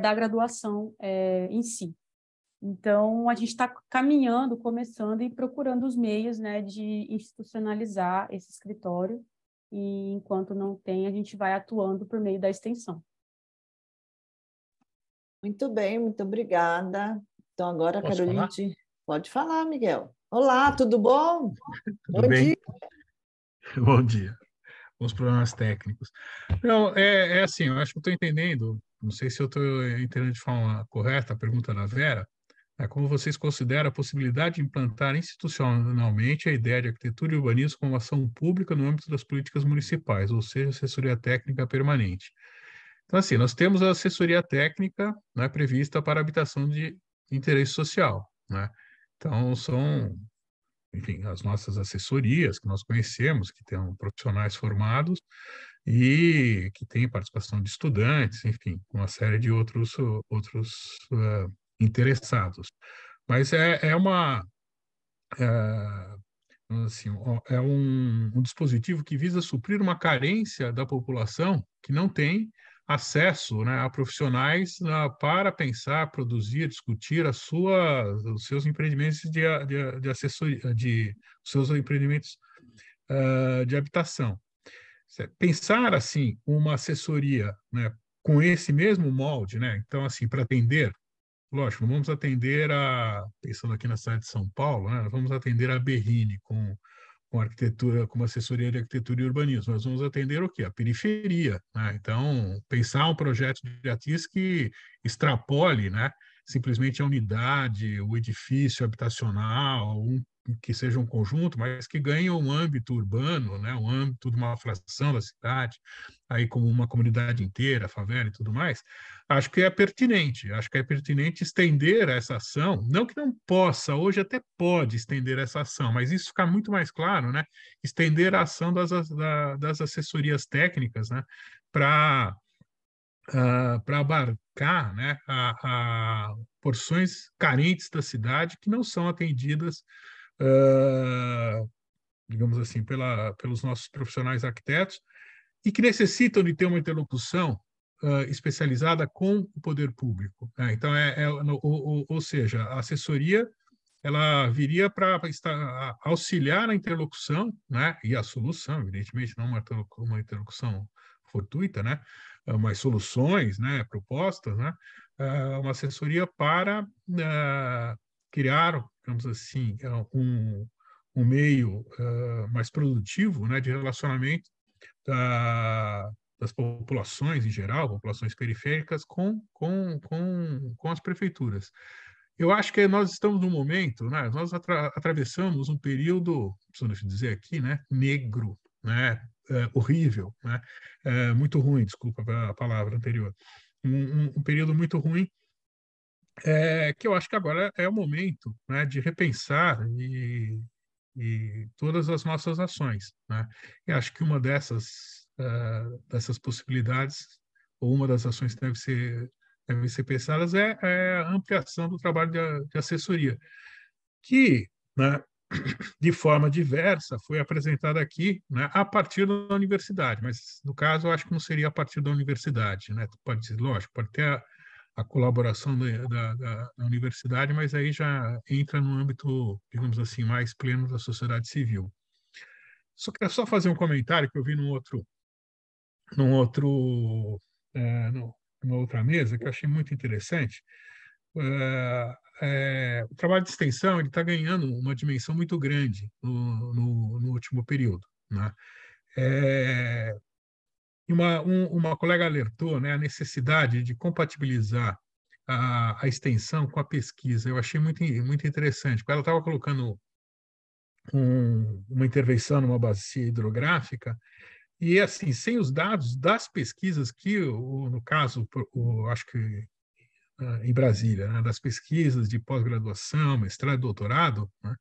da graduação em si. Então, a gente está caminhando, começando e procurando os meios, né, de institucionalizar esse escritório, e enquanto não tem, a gente vai atuando por meio da extensão. Muito bem, muito obrigada. Então, agora, Posso Carolina, falar? pode falar, Miguel. Olá, tudo bom? Tudo Bom bem? dia. Bom dia. Os problemas técnicos. Não, assim, eu acho que eu estou entendendo, não sei se eu estou entendendo de forma correta a pergunta da Vera, como vocês consideram a possibilidade de implantar institucionalmente a ideia de arquitetura e urbanismo como ação pública no âmbito das políticas municipais, ou seja, assessoria técnica permanente. Então, assim, nós temos a assessoria técnica, né, prevista para habitação de interesse social, né? Então, são, enfim, as nossas assessorias que nós conhecemos, que têm profissionais formados e que têm participação de estudantes, enfim, uma série de outros interessados. Mas assim, é um dispositivo que visa suprir uma carência da população que não tem acesso, né, a profissionais para pensar, produzir, discutir os seus empreendimentos de assessoria, os seus empreendimentos de habitação. Pensar assim uma assessoria, né, com esse mesmo molde, né, então assim para atender, lógico, vamos atender pensando aqui na cidade de São Paulo, né, vamos atender a Berrini com arquitetura, como assessoria de arquitetura e urbanismo. Nós vamos atender o quê? A periferia, né? Então, pensar um projeto de ATIS que extrapole, né, simplesmente a unidade, o edifício habitacional, que seja um conjunto, mas que ganhe um âmbito urbano, né, um âmbito de uma fração da cidade, aí como uma comunidade inteira, favela e tudo mais. Acho que é pertinente estender essa ação, não que não possa, hoje até pode estender essa ação, mas isso fica muito mais claro, né? Estender a ação das assessorias técnicas, né? Para abarcar, né? a porções carentes da cidade que não são atendidas, digamos assim, pelos nossos profissionais arquitetos e que necessitam de ter uma interlocução especializada com o poder público, né? Então, ou seja, a assessoria ela viria para auxiliar na interlocução, né? E a solução, evidentemente, não uma interlocução fortuita, né? Mas soluções, né? Propostas, né? Uma assessoria para criar, digamos assim, um meio mais produtivo, né, de relacionamento das populações em geral, populações periféricas, com as prefeituras. Eu acho que nós estamos num momento, né, nós atravessamos um período, preciso dizer aqui, né, negro, né, horrível, né, muito ruim, desculpa a palavra anterior, um período muito ruim, que eu acho que agora é o momento, né, de repensar e todas as nossas ações, né? E acho que uma dessas possibilidades, ou uma das ações que devem ser pensadas é a ampliação do trabalho de assessoria, que, né, de forma diversa foi apresentada aqui, né, a partir da universidade, mas no caso eu acho que não seria a partir da universidade, né? Pode ser, lógico, pode ter a colaboração da universidade, mas aí já entra no âmbito, digamos assim, mais pleno da sociedade civil. Só queria fazer um comentário que eu vi numa outra mesa, que eu achei muito interessante. O trabalho de extensão está ganhando uma dimensão muito grande no último período, né? E uma colega alertou, né, a necessidade de compatibilizar a extensão com a pesquisa. Eu achei muito interessante, porque ela estava colocando uma intervenção numa bacia hidrográfica e, assim, sem os dados das pesquisas que, no caso, acho que em Brasília, né, das pesquisas de pós-graduação, mestrado e doutorado, né,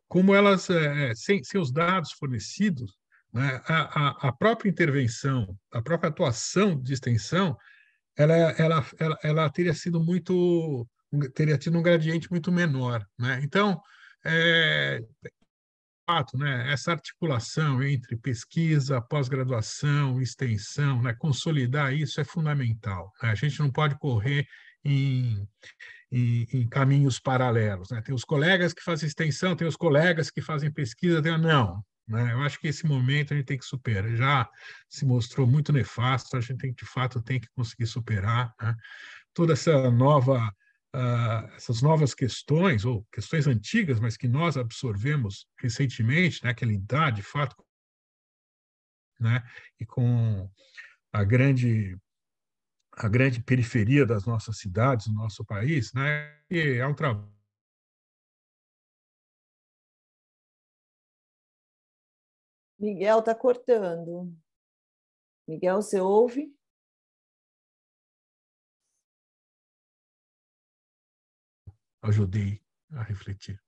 como elas, sem os dados fornecidos, né, a própria intervenção, a própria atuação de extensão, ela teria sido teria tido um gradiente muito menor, né? Então, fato, né, essa articulação entre pesquisa, pós-graduação, extensão, né, consolidar isso é fundamental, né? A gente não pode correr em caminhos paralelos, né? Tem os colegas que fazem extensão, tem os colegas que fazem pesquisa, não, né? Eu acho que esse momento a gente tem que superar. Já se mostrou muito nefasto, a gente de fato tem que conseguir superar, né? Toda essas novas questões, ou questões antigas, mas que nós absorvemos recentemente, né, que lidar, de fato, né, e com a grande periferia das nossas cidades, do nosso país, né, e é um trabalho. Miguel está cortando. Miguel, você ouve? Ajudei a refletir.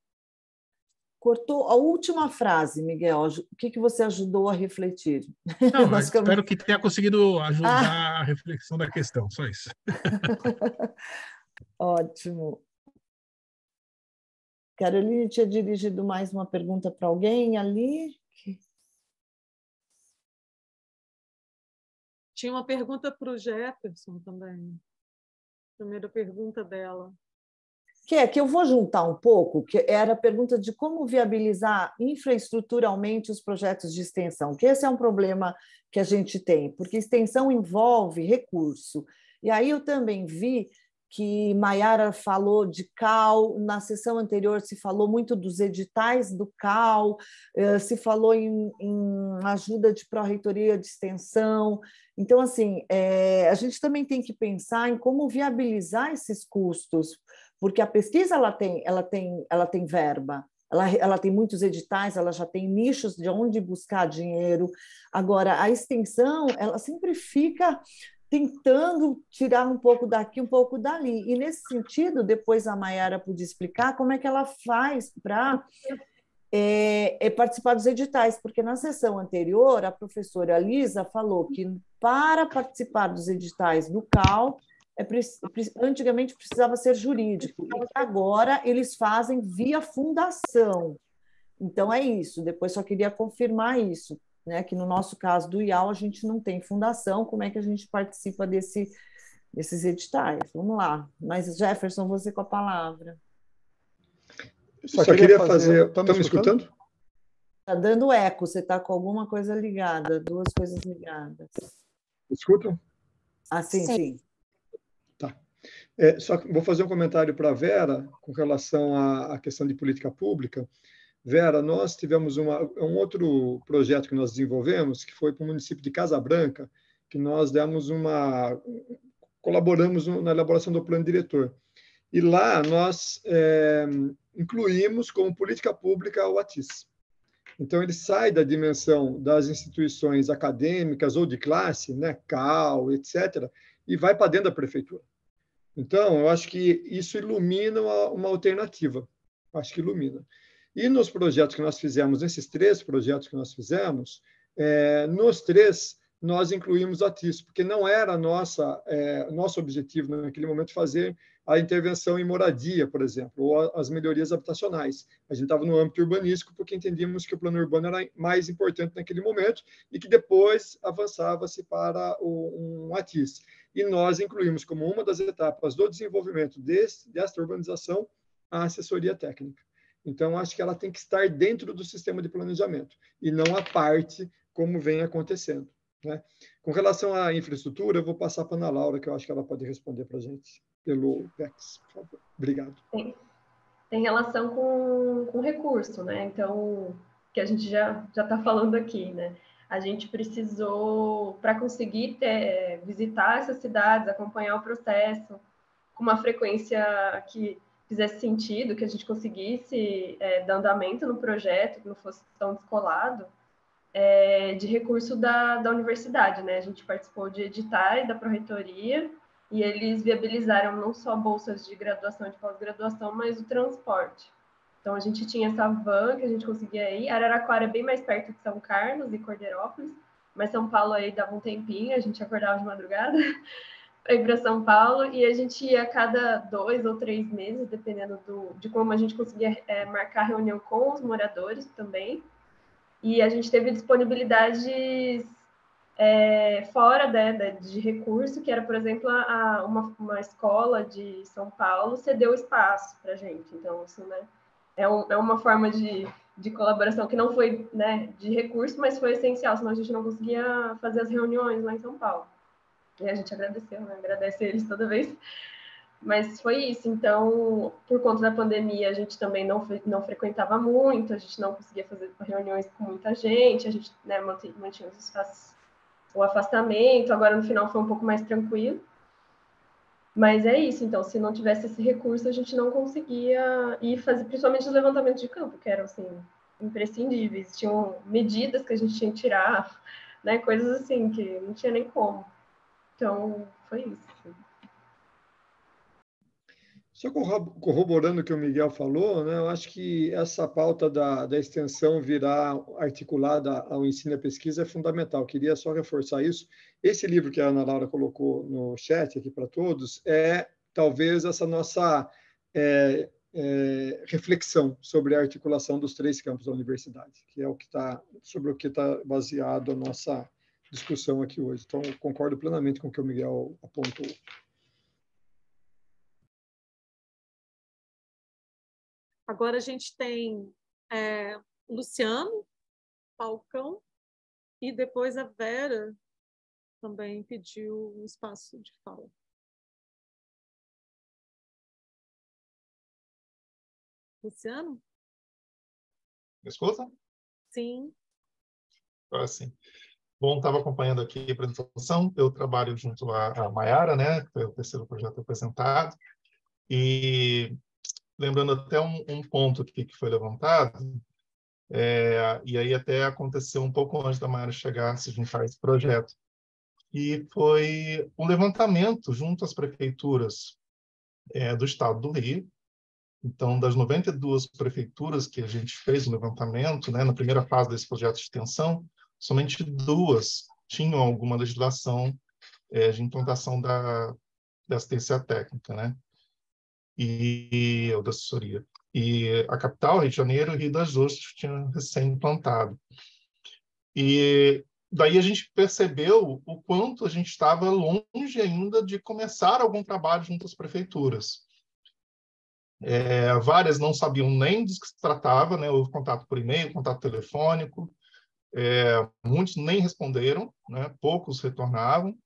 Cortou a última frase, Miguel. O que você ajudou a refletir? Não, mas espero que tenha conseguido ajudar a reflexão da questão, só isso. Ótimo. Caroline tinha dirigido mais uma pergunta para alguém ali? Tinha uma pergunta para o Jefferson também. Primeira pergunta dela. Que eu vou juntar um pouco, que era a pergunta de como viabilizar infraestruturalmente os projetos de extensão, que esse é um problema que a gente tem, porque extensão envolve recurso. E aí eu também vi que Maiara falou de CAL, na sessão anterior se falou muito dos editais do CAL, se falou em ajuda de pró-reitoria de extensão. Então, assim, a gente também tem que pensar em como viabilizar esses custos, porque a pesquisa ela tem verba, ela tem muitos editais, ela já tem nichos de onde buscar dinheiro. Agora, a extensão, ela sempre fica tentando tirar um pouco daqui, um pouco dali. E, nesse sentido, depois a Maiara podia explicar como é que ela faz para participar dos editais, porque na sessão anterior, a professora Lisa falou que para participar dos editais do CAL, antigamente precisava ser jurídico, e agora eles fazem via fundação. Então, é isso. Depois só queria confirmar isso, né? Que no nosso caso do IAL a gente não tem fundação, como é que a gente participa desses editais? Vamos lá. Mas, Jefferson, você com a palavra. Só queria fazer... Estão me escutando? Está dando eco, você está com alguma coisa ligada, duas coisas ligadas. Escutam? Ah, sim. Tá. Só que vou fazer um comentário para a Vera com relação à questão de política pública. Vera, nós tivemos um outro projeto que nós desenvolvemos, que foi para o município de Casa Branca, que nós colaboramos na elaboração do plano diretor. E lá nós incluímos como política pública o ATIS. Então, ele sai da dimensão das instituições acadêmicas ou de classe, né, CAL, etc., e vai para dentro da prefeitura. Então, eu acho que isso ilumina uma alternativa. Acho que ilumina. E nos projetos que nós fizemos, nesses 3 projetos que nós fizemos, nos 3, nós incluímos a TIS, porque não era nosso objetivo naquele momento fazer a intervenção em moradia, por exemplo, ou as melhorias habitacionais. A gente estava no âmbito urbanístico porque entendíamos que o plano urbano era mais importante naquele momento e que depois avançava-se para um ATIS. E nós incluímos como uma das etapas do desenvolvimento desta urbanização a assessoria técnica. Então, acho que ela tem que estar dentro do sistema de planejamento e não à parte, como vem acontecendo, né? Com relação à infraestrutura, eu vou passar para a Ana Laura, que eu acho que ela pode responder para a gente pelo PEX, por favor. Obrigado. Tem relação com recurso, né? Então, que a gente já está falando aqui, né? A gente precisou, para conseguir visitar essas cidades, acompanhar o processo com uma frequência que fizesse sentido, que a gente conseguisse dar andamento no projeto, que não fosse tão descolado, de recurso da universidade, né? A gente participou de editais da Pró-Reitoria e eles viabilizaram não só bolsas de graduação e de pós-graduação, mas o transporte. Então, a gente tinha essa van que a gente conseguia ir. Araraquara é bem mais perto de São Carlos e Cordeirópolis, mas São Paulo aí dava um tempinho, a gente acordava de madrugada para ir para São Paulo, e a gente ia a cada 2 ou 3 meses, dependendo de como a gente conseguia marcar reunião com os moradores também. E a gente teve disponibilidades fora de recurso, que era, por exemplo, uma escola de São Paulo cedeu espaço para a gente. Então, isso, né, é uma forma de colaboração que não foi, né, de recurso, mas foi essencial, senão a gente não conseguia fazer as reuniões lá em São Paulo. E a gente agradeceu, né? Agradece eles toda vez. Mas foi isso. Então, por conta da pandemia, a gente também não frequentava muito, a gente não conseguia fazer reuniões com muita gente, a gente, né, mantinha os espaços, o afastamento. Agora, no final, foi um pouco mais tranquilo. Mas é isso. Então, se não tivesse esse recurso, a gente não conseguia ir fazer, principalmente os levantamentos de campo, que eram, assim, imprescindíveis. Tinham medidas que a gente tinha que tirar, né, coisas assim, que não tinha nem como. Então, foi isso. Só corroborando o que o Miguel falou, né, eu acho que essa pauta da extensão virar articulada ao ensino e à pesquisa é fundamental. Queria só reforçar isso. Esse livro que a Ana Laura colocou no chat aqui para todos é talvez essa nossa reflexão sobre a articulação dos 3 campos da universidade, que é sobre o que está baseado a nossa discussão aqui hoje. Então, concordo plenamente com o que o Miguel apontou. Agora a gente tem Luciano, Falcão, e depois a Vera também pediu um espaço de fala. Luciano? Me escuta? Sim. Agora sim. Bom, estava acompanhando aqui a apresentação. Eu trabalho junto à Maiara, né? Que foi o 3º projeto apresentado. E lembrando até um ponto aqui que foi levantado, e aí até aconteceu um pouco antes da Maiara chegar a se juntar a esse projeto, e foi um levantamento junto às prefeituras do estado do Rio. Então, das 92 prefeituras que a gente fez o levantamento, né, na primeira fase desse projeto de extensão, somente 2 tinham alguma legislação de implantação da assistência técnica, né? Ou da assessoria. E a capital, Rio de Janeiro, e Rio das Ostras tinha recém-implantado. E daí a gente percebeu o quanto a gente estava longe ainda de começar algum trabalho junto às prefeituras. Várias não sabiam nem do que se tratava, né? Houve contato por e-mail, contato telefônico, muitos nem responderam, né? Poucos retornavam.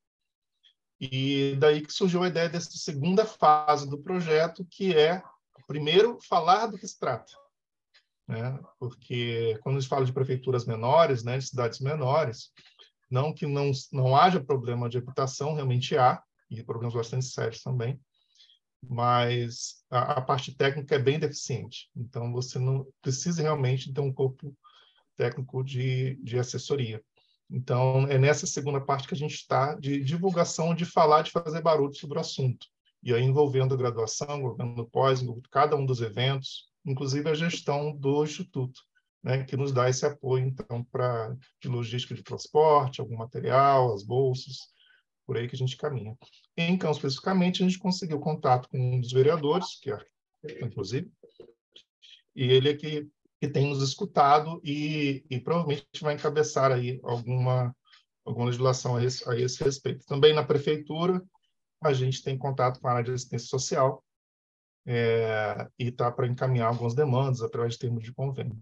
E daí que surgiu a ideia dessa segunda fase do projeto, que é, primeiro, falar do que se trata. né? Porque quando a gente fala de prefeituras menores, né, de cidades menores, não que não haja problema de habitação, realmente há, e problemas bastante sérios também, mas a parte técnica é bem deficiente. Então, você não precisa realmente ter um corpo técnico de assessoria. Então, é nessa segunda parte que a gente está, de divulgação, de falar, de fazer barulho sobre o assunto. E aí envolvendo a graduação, envolvendo o pós, envolvendo cada um dos eventos, inclusive a gestão do Instituto, né, que nos dá esse apoio, então, para de logística de transporte, algum material, as bolsas, por aí que a gente caminha. Em Campos, especificamente, a gente conseguiu contato com um dos vereadores, que é arquiteto, inclusive, e ele é que tem nos escutado e provavelmente vai encabeçar aí alguma legislação a esse respeito. Também na prefeitura, a gente tem contato com a área de assistência social e está para encaminhar algumas demandas através de termos de convênio.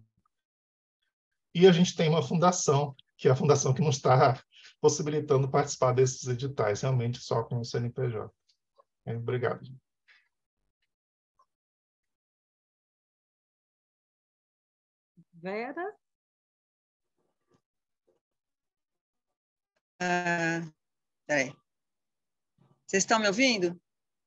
E a gente tem uma fundação, que é a fundação que nos está possibilitando participar desses editais, realmente só com o CNPJ. Obrigado. Vera? Peraí. Vocês estão me ouvindo?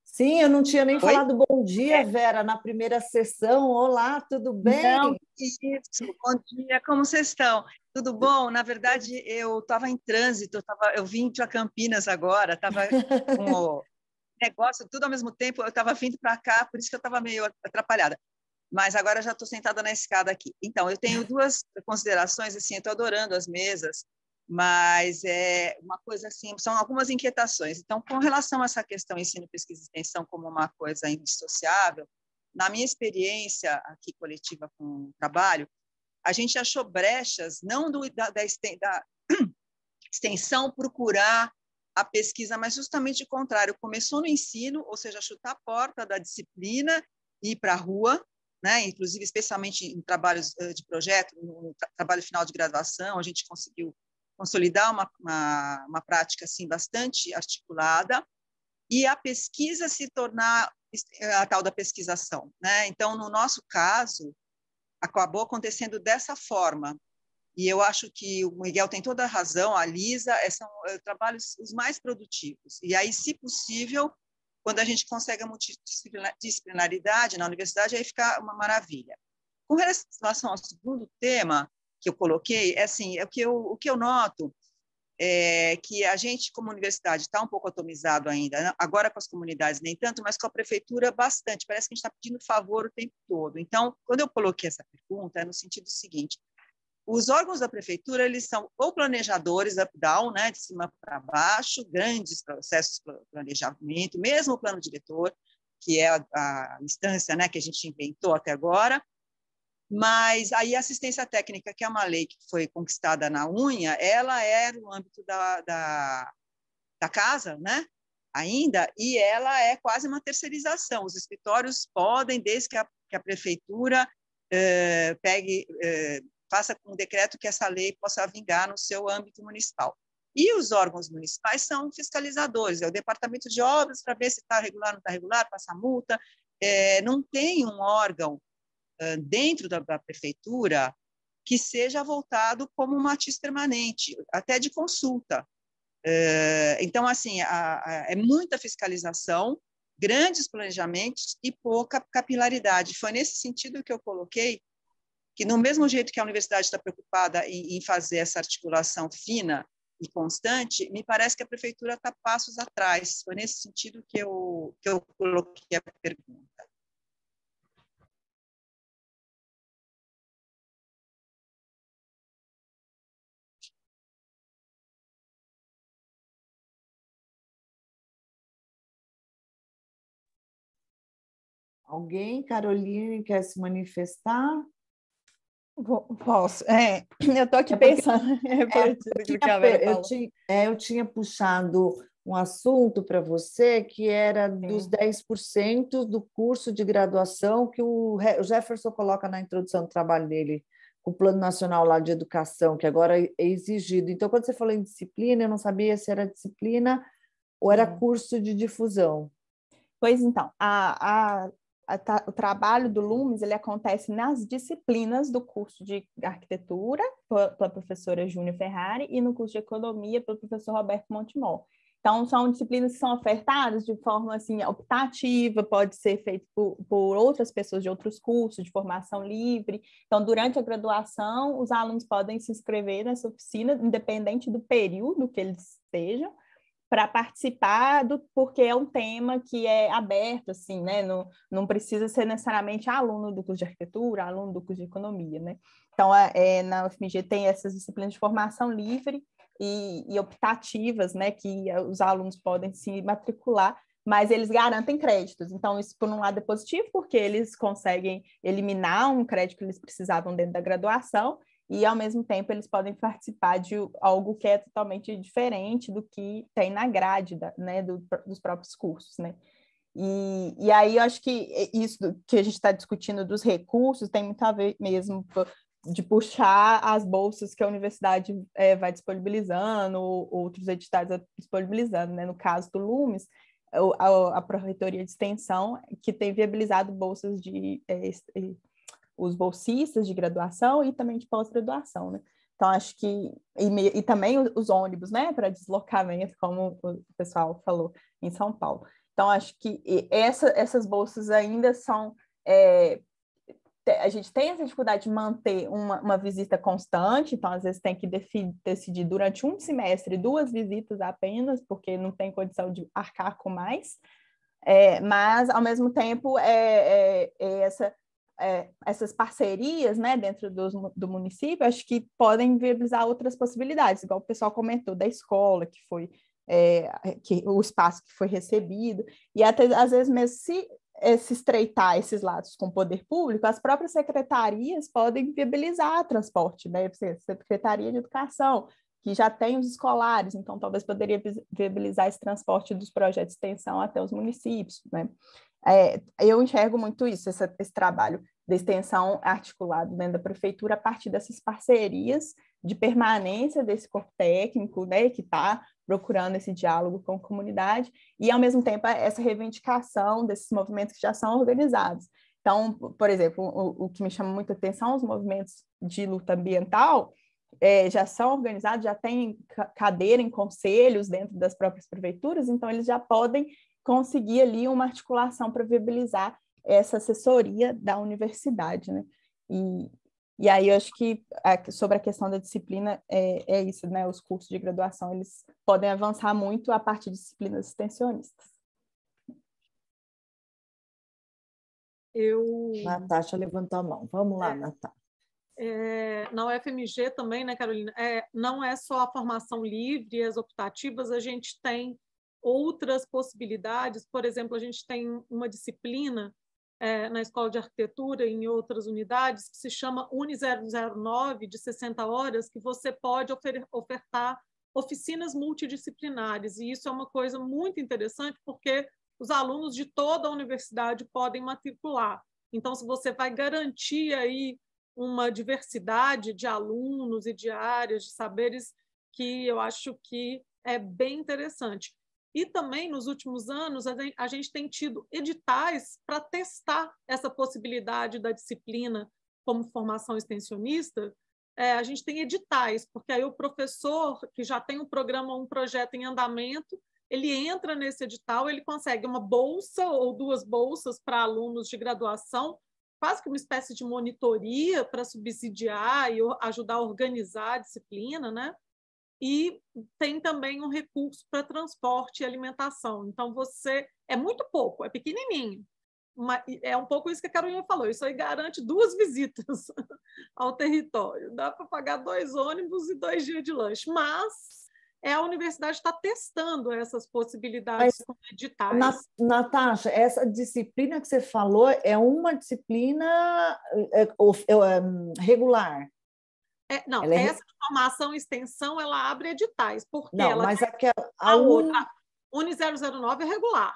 Sim, eu não tinha nem Oi? falado bom dia, Vera, na primeira sessão. Olá, tudo bem? Não, isso. Bom dia, como vocês estão? Tudo bom? Na verdade, eu estava em trânsito, eu vim para Campinas agora, estava com o negócio tudo ao mesmo tempo, eu estava vindo para cá, por isso que eu estava meio atrapalhada. Mas agora já estou sentada na escada aqui. Então, eu tenho duas considerações, assim, eu estou adorando as mesas, mas é uma coisa assim, são algumas inquietações. Então, com relação a essa questão ensino, pesquisa e extensão como uma coisa indissociável, na minha experiência aqui coletiva com o trabalho, a gente achou brechas, não da extensão procurar a pesquisa, mas justamente o contrário, começou no ensino, ou seja, chutar a porta da disciplina e ir para a rua, né? Inclusive, especialmente em trabalhos de projeto, no trabalho final de graduação, a gente conseguiu consolidar uma prática assim, bastante articulada, e a pesquisa se tornar a tal da pesquisação, né? Então, no nosso caso, acabou acontecendo dessa forma, e eu acho que o Miguel tem toda a razão, a Lisa, são trabalhos os mais produtivos, e aí, se possível, quando a gente consegue a multidisciplinaridade na universidade, aí fica uma maravilha. Com relação ao segundo tema que eu coloquei, assim, o que eu noto é que a gente, como universidade, está um pouco atomizado ainda, agora com as comunidades nem tanto, mas com a prefeitura bastante, parece que a gente está pedindo favor o tempo todo. Então, quando eu coloquei essa pergunta, é no sentido seguinte, os órgãos da prefeitura, eles são ou planejadores up-down, né, de cima para baixo, grandes processos de planejamento, mesmo o plano diretor, que é a instância, né, que a gente inventou até agora, mas aí a assistência técnica, que é uma lei que foi conquistada na unha, ela é no âmbito da casa, né, ainda, e ela é quase uma terceirização. Os escritórios podem, desde que a prefeitura faça com um decreto que essa lei possa vingar no seu âmbito municipal. E os órgãos municipais são fiscalizadores, é o departamento de obras para ver se está regular, não está regular, passa multa. Não tem um órgão dentro da prefeitura que seja voltado como uma matiz permanente, até de consulta. Então, assim, é muita fiscalização, grandes planejamentos e pouca capilaridade. Foi nesse sentido que eu coloquei que, no mesmo jeito que a universidade está preocupada em fazer essa articulação fina e constante, me parece que a prefeitura está passos atrás. Foi nesse sentido que eu coloquei a pergunta. Alguém, Caroline, quer se manifestar? Posso. Eu estou aqui pensando eu tinha puxado um assunto para você que era dos 10% do curso de graduação que o Jefferson coloca na introdução do trabalho dele, o Plano Nacional lá de Educação, que agora é exigido. Então, quando você falou em disciplina, eu não sabia se era disciplina ou era curso de difusão. Pois então, o trabalho do LUMES, ele acontece nas disciplinas do curso de arquitetura, pela professora Júnia Ferrari, e no curso de economia, pelo professor Roberto Montemor. Então, são disciplinas que são ofertadas de forma assim, optativa, pode ser feito por outras pessoas de outros cursos, de formação livre. Então, durante a graduação, os alunos podem se inscrever nessa oficina, independente do período que eles estejam, para participar, porque é um tema que é aberto, assim, né? Não precisa ser necessariamente aluno do curso de arquitetura, aluno do curso de economia, né? Então, na UFMG tem essas disciplinas de formação livre e optativas, né? Que os alunos podem se matricular, mas eles garantem créditos. Então, isso, por um lado, é positivo, porque eles conseguem eliminar um crédito que eles precisavam dentro da graduação, e, ao mesmo tempo, eles podem participar de algo que é totalmente diferente do que tem na grade né, dos próprios cursos, né? E aí, eu acho que isso que a gente está discutindo dos recursos tem muito a ver mesmo de puxar as bolsas que a universidade vai disponibilizando, ou outros editais disponibilizando, né? No caso do LUMES, a Pró-Reitoria de Extensão, que tem viabilizado bolsas de... os bolsistas de graduação e também de pós-graduação, né? Então, acho que... E também os ônibus, né? Para deslocamento, como o pessoal falou, em São Paulo. Então, acho que essas bolsas ainda são... a gente tem essa dificuldade de manter uma visita constante, então, às vezes, tem que decidir durante um semestre 2 visitas apenas, porque não tem condição de arcar com mais. Mas, ao mesmo tempo, essas parcerias, né, dentro do município, acho que podem viabilizar outras possibilidades, igual o pessoal comentou da escola, que foi o espaço que foi recebido, e até, às vezes, mesmo se estreitar esses laços com o poder público, as próprias secretarias podem viabilizar transporte, né? Secretaria de Educação, que já tem os escolares, então talvez poderia viabilizar esse transporte dos projetos de extensão até os municípios, né? Eu enxergo muito isso, esse trabalho de extensão articulado dentro da prefeitura a partir dessas parcerias de permanência desse corpo técnico, né, que está procurando esse diálogo com a comunidade, e, ao mesmo tempo, essa reivindicação desses movimentos que já são organizados. Então, por exemplo, o que me chama muita atenção, os movimentos de luta ambiental já são organizados, já têm cadeira em conselhos dentro das próprias prefeituras, então eles já podem conseguir ali uma articulação para viabilizar essa assessoria da universidade, né? E aí eu acho que sobre a questão da disciplina é isso, né? Os cursos de graduação, eles podem avançar muito a partir de disciplinas extensionistas. Natasha levantou a mão. Vamos lá, Natasha. Na UFMG também, né, Carolina? Não é só a formação livre e as optativas, a gente tem outras possibilidades. Por exemplo, a gente tem uma disciplina na Escola de Arquitetura e em outras unidades que se chama Uni 009, de 60 horas, que você pode ofertar oficinas multidisciplinares. E isso é uma coisa muito interessante, porque os alunos de toda a universidade podem matricular. Então, se você vai garantir aí uma diversidade de alunos e de áreas, de saberes, que eu acho que é bem interessante. E também, nos últimos anos, a gente tem tido editais para testar essa possibilidade da disciplina como formação extensionista. A gente tem editais, porque aí o professor que já tem um programa, um projeto em andamento, ele entra nesse edital, ele consegue uma bolsa ou 2 bolsas para alunos de graduação, quase que uma espécie de monitoria para subsidiar e ajudar a organizar a disciplina, né? E tem também um recurso para transporte e alimentação. Então, é muito pouco, é pequenininho. É um pouco isso que a Carolina falou, isso aí garante 2 visitas ao território. Dá para pagar 2 ônibus e 2 dias de lanche, mas a universidade está testando essas possibilidades com editais. Natasha, essa disciplina que você falou é uma disciplina regular? Não, essa formação e extensão, ela abre editais, porque não, ela mas a outra, Uni 009 é regular.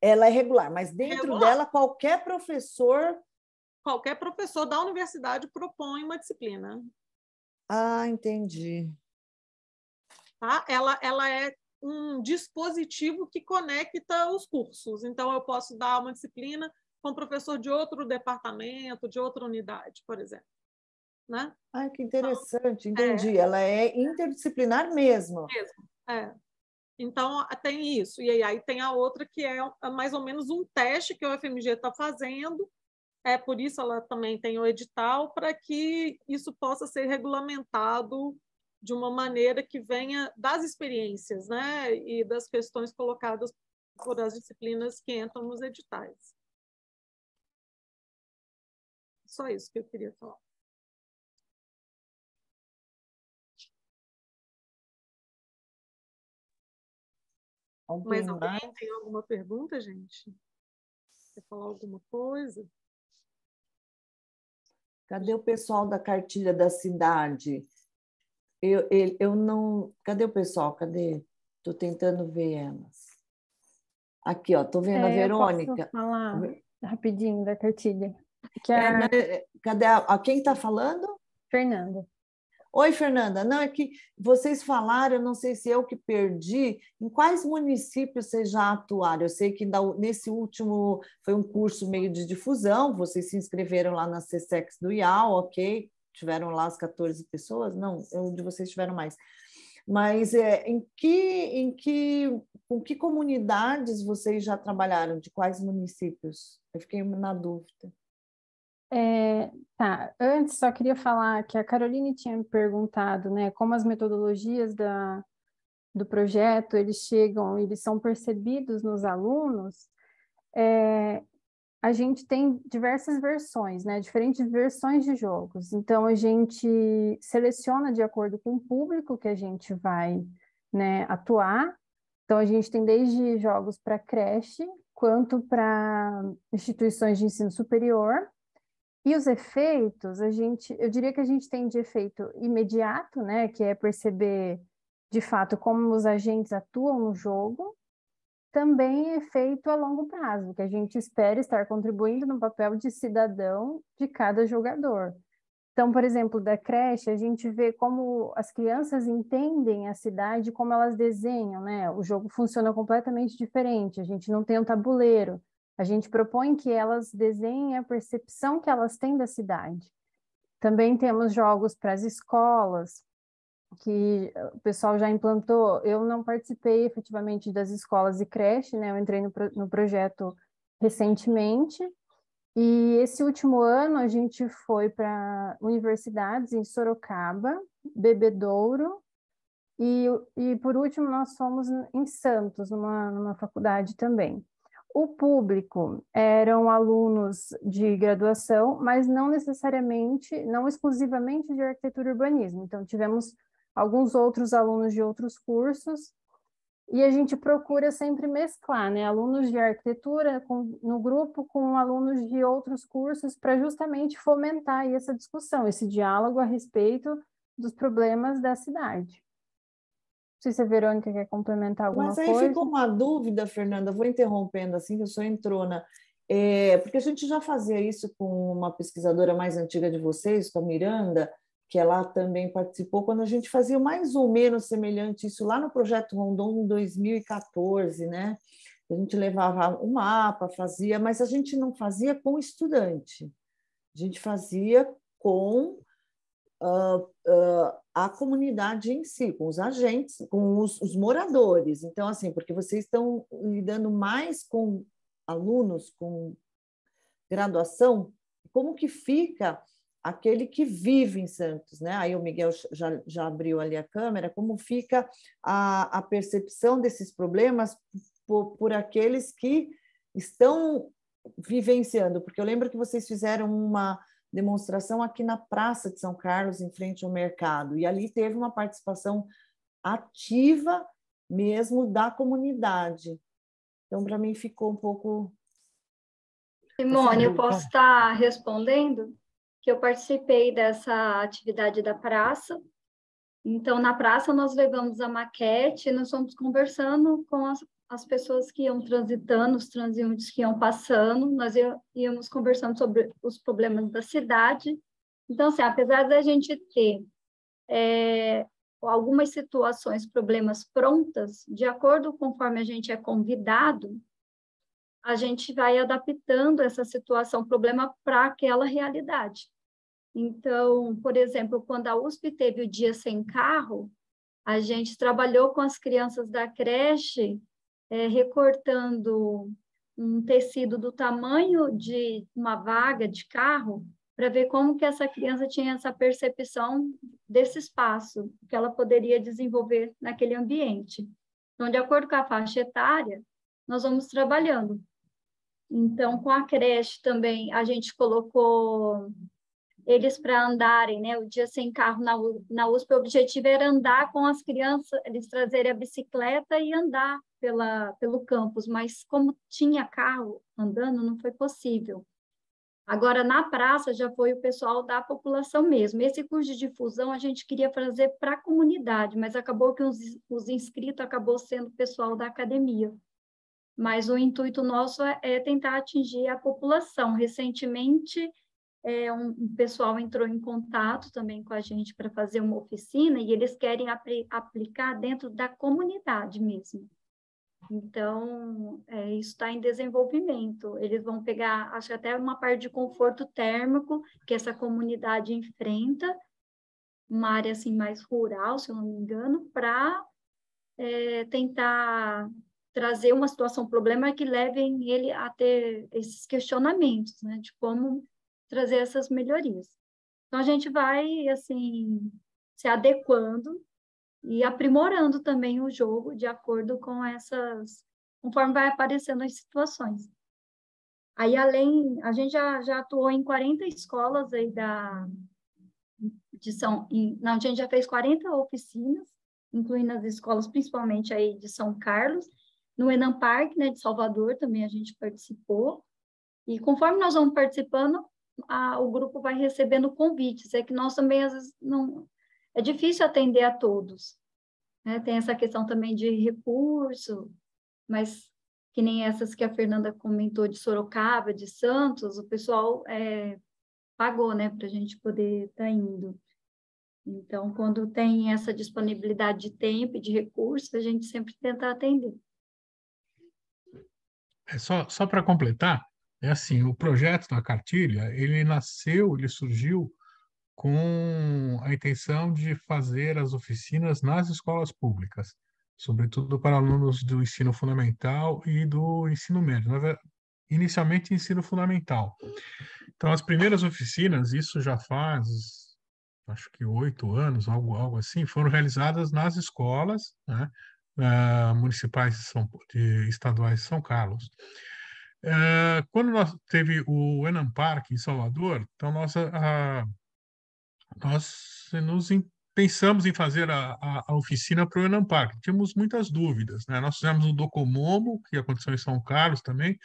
Ela é regular, mas dentro dela qualquer professor da universidade propõe uma disciplina. Ah, entendi. Tá? Ela é um dispositivo que conecta os cursos. Então, eu posso dar uma disciplina com professor de outro departamento, de outra unidade, por exemplo. Né? Ai, que interessante, entendi. Ela é interdisciplinar mesmo. Então, tem isso. E aí tem a outra que é mais ou menos um teste que o UFMG está fazendo. Por isso ela também tem o edital, para que isso possa ser regulamentado de uma maneira que venha das experiências, né? E das questões colocadas por as disciplinas que entram nos editais. Só isso que eu queria falar. Mais alguém tem alguma pergunta, gente? Quer falar alguma coisa? Cadê o pessoal da cartilha da cidade? Eu não... Cadê o pessoal? Cadê? Estou tentando ver elas. Aqui, ó, estou vendo a Verônica. Posso falar rapidinho da cartilha? Cadê quem está falando? Fernanda. Oi, Fernanda. Não, é que vocês falaram, eu não sei se eu que perdi, em quais municípios vocês já atuaram? Eu sei que nesse último foi um curso meio de difusão, vocês se inscreveram lá na CSEX do IAL, ok? Tiveram lá as 14 pessoas? Não, de vocês tiveram mais. Mas com que comunidades vocês já trabalharam? De quais municípios? Eu fiquei na dúvida. Tá, antes só queria falar que a Caroline tinha me perguntado, né, como as metodologias do projeto, eles são percebidos nos alunos. A gente tem diversas versões, né, diferentes versões de jogos, então a gente seleciona de acordo com o público que a gente vai, né, atuar. Então a gente tem desde jogos para creche, quanto para instituições de ensino superior. E os efeitos, eu diria que a gente tem de efeito imediato, né, que é perceber, de fato, como os agentes atuam no jogo, também efeito a longo prazo, que a gente espera estar contribuindo no papel de cidadão de cada jogador. Então, por exemplo, da creche, a gente vê como as crianças entendem a cidade, como elas desenham, né? O jogo funciona completamente diferente, a gente não tem um tabuleiro. A gente propõe que elas desenhem a percepção que elas têm da cidade. Também temos jogos para as escolas, que o pessoal já implantou. Eu não participei efetivamente das escolas e creche, né? Eu entrei no projeto recentemente. E esse último ano a gente foi para universidades em Sorocaba, Bebedouro, e por último nós fomos em Santos, numa faculdade também. O público eram alunos de graduação, mas não necessariamente, não exclusivamente de arquitetura e urbanismo. Então, tivemos alguns outros alunos de outros cursos, e a gente procura sempre mesclar, né? Alunos de arquitetura no grupo com alunos de outros cursos, para justamente fomentar aí essa discussão, esse diálogo a respeito dos problemas da cidade. Não sei se a Verônica quer complementar alguma coisa. Mas aí ficou uma dúvida, Fernanda, vou interrompendo assim, que eu sou entrona. Porque a gente já fazia isso com uma pesquisadora mais antiga de vocês, com a Miranda, que ela também participou, quando a gente fazia mais ou menos semelhante isso lá no Projeto Rondon em 2014, né? A gente levava o mapa, fazia, mas a gente não fazia com estudante, a gente fazia com a comunidade em si, com os agentes, com os moradores. Então, assim, porque vocês estão lidando mais com alunos, com graduação, como que fica aquele que vive em Santos, né? Aí o Miguel já abriu ali a câmera, como fica a percepção desses problemas por aqueles que estão vivenciando, porque eu lembro que vocês fizeram uma demonstração aqui na Praça de São Carlos, em frente ao mercado, e ali teve uma participação ativa mesmo da comunidade. Então, para mim, ficou um pouco... Simone, eu posso estar respondendo? Que eu participei dessa atividade da praça. Então, na praça, nós levamos a maquete, nós fomos conversando com as pessoas que iam transitando, os transeuntes que iam passando, nós íamos conversando sobre os problemas da cidade. Então, assim, apesar da gente ter algumas situações, problemas prontas, de acordo conforme a gente é convidado, a gente vai adaptando essa situação, problema para aquela realidade. Então, por exemplo, quando a USP teve o Dia Sem Carro, a gente trabalhou com as crianças da creche, recortando um tecido do tamanho de uma vaga de carro, para ver como que essa criança tinha essa percepção desse espaço, que ela poderia desenvolver naquele ambiente. Então, de acordo com a faixa etária, nós vamos trabalhando. Então, com a creche também, a gente colocou eles para andarem, né? O Dia Sem Carro na USP, o objetivo era andar com as crianças, eles trazerem a bicicleta e andar pelo campus, mas como tinha carro andando, não foi possível. Agora, na praça, já foi o pessoal da população mesmo. Esse curso de difusão a gente queria fazer para a comunidade, mas acabou que os inscritos acabou sendo o pessoal da academia. Mas o intuito nosso é tentar atingir a população. Recentemente, um pessoal entrou em contato também com a gente para fazer uma oficina e eles querem aplicar dentro da comunidade mesmo. Então, isso está em desenvolvimento. Eles vão pegar, acho que até uma parte de conforto térmico que essa comunidade enfrenta, uma área assim mais rural, se eu não me engano, para tentar trazer uma situação, problema que levem ele a ter esses questionamentos, né, de como trazer essas melhorias. Então, a gente vai, assim, se adequando e aprimorando também o jogo de acordo com conforme vai aparecendo as situações. Aí, a gente já atuou em 40 escolas aí a gente já fez 40 oficinas, incluindo as escolas principalmente aí de São Carlos, no Enam Park, né, de Salvador também a gente participou, e conforme nós vamos participando, o grupo vai recebendo convites, é que nós também, às vezes, não... É difícil atender a todos, né? Tem essa questão também de recurso, mas que nem essas que a Fernanda comentou de Sorocaba, de Santos, o pessoal pagou, né, para a gente poder estar indo. Então, quando tem essa disponibilidade de tempo e de recursos, a gente sempre tenta atender. Só para completar, assim, o projeto da cartilha, ele surgiu com a intenção de fazer as oficinas nas escolas públicas, sobretudo para alunos do ensino fundamental e do ensino médio, inicialmente ensino fundamental. Então, as primeiras oficinas, isso já faz, acho que 8 anos, algo assim, foram realizadas nas escolas, né, municipais estaduais de São Carlos. Quando nós teve o Enam Park em Salvador, então nós pensamos em fazer a oficina para o Enam Park. Tínhamos muitas dúvidas, né? Nós fizemos um Docomomo, que aconteceu em São Carlos também,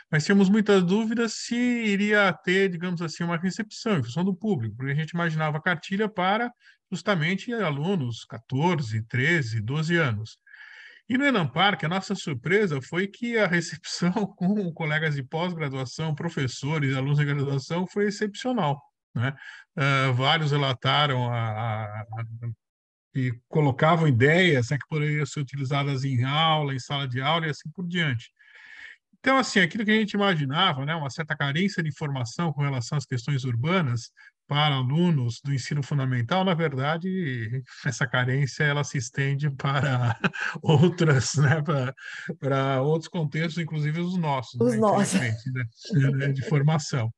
mas tínhamos muitas dúvidas se iria ter, digamos assim, uma recepção em função do público, porque a gente imaginava a cartilha para justamente alunos 14, 13, 12 anos. E no Enam Park, a nossa surpresa foi que a recepção com colegas de pós-graduação, professores, alunos de graduação foi excepcional, né? Vários relataram e colocavam ideias, né, que poderiam ser utilizadas em aula, em sala de aula e assim por diante. Então, assim, aquilo que a gente imaginava, né, uma certa carência de informação com relação às questões urbanas para alunos do ensino fundamental, na verdade, essa carência ela se estende para outras, né, para outros contextos, inclusive os nossos, Os né, nossos. infelizmente, de formação.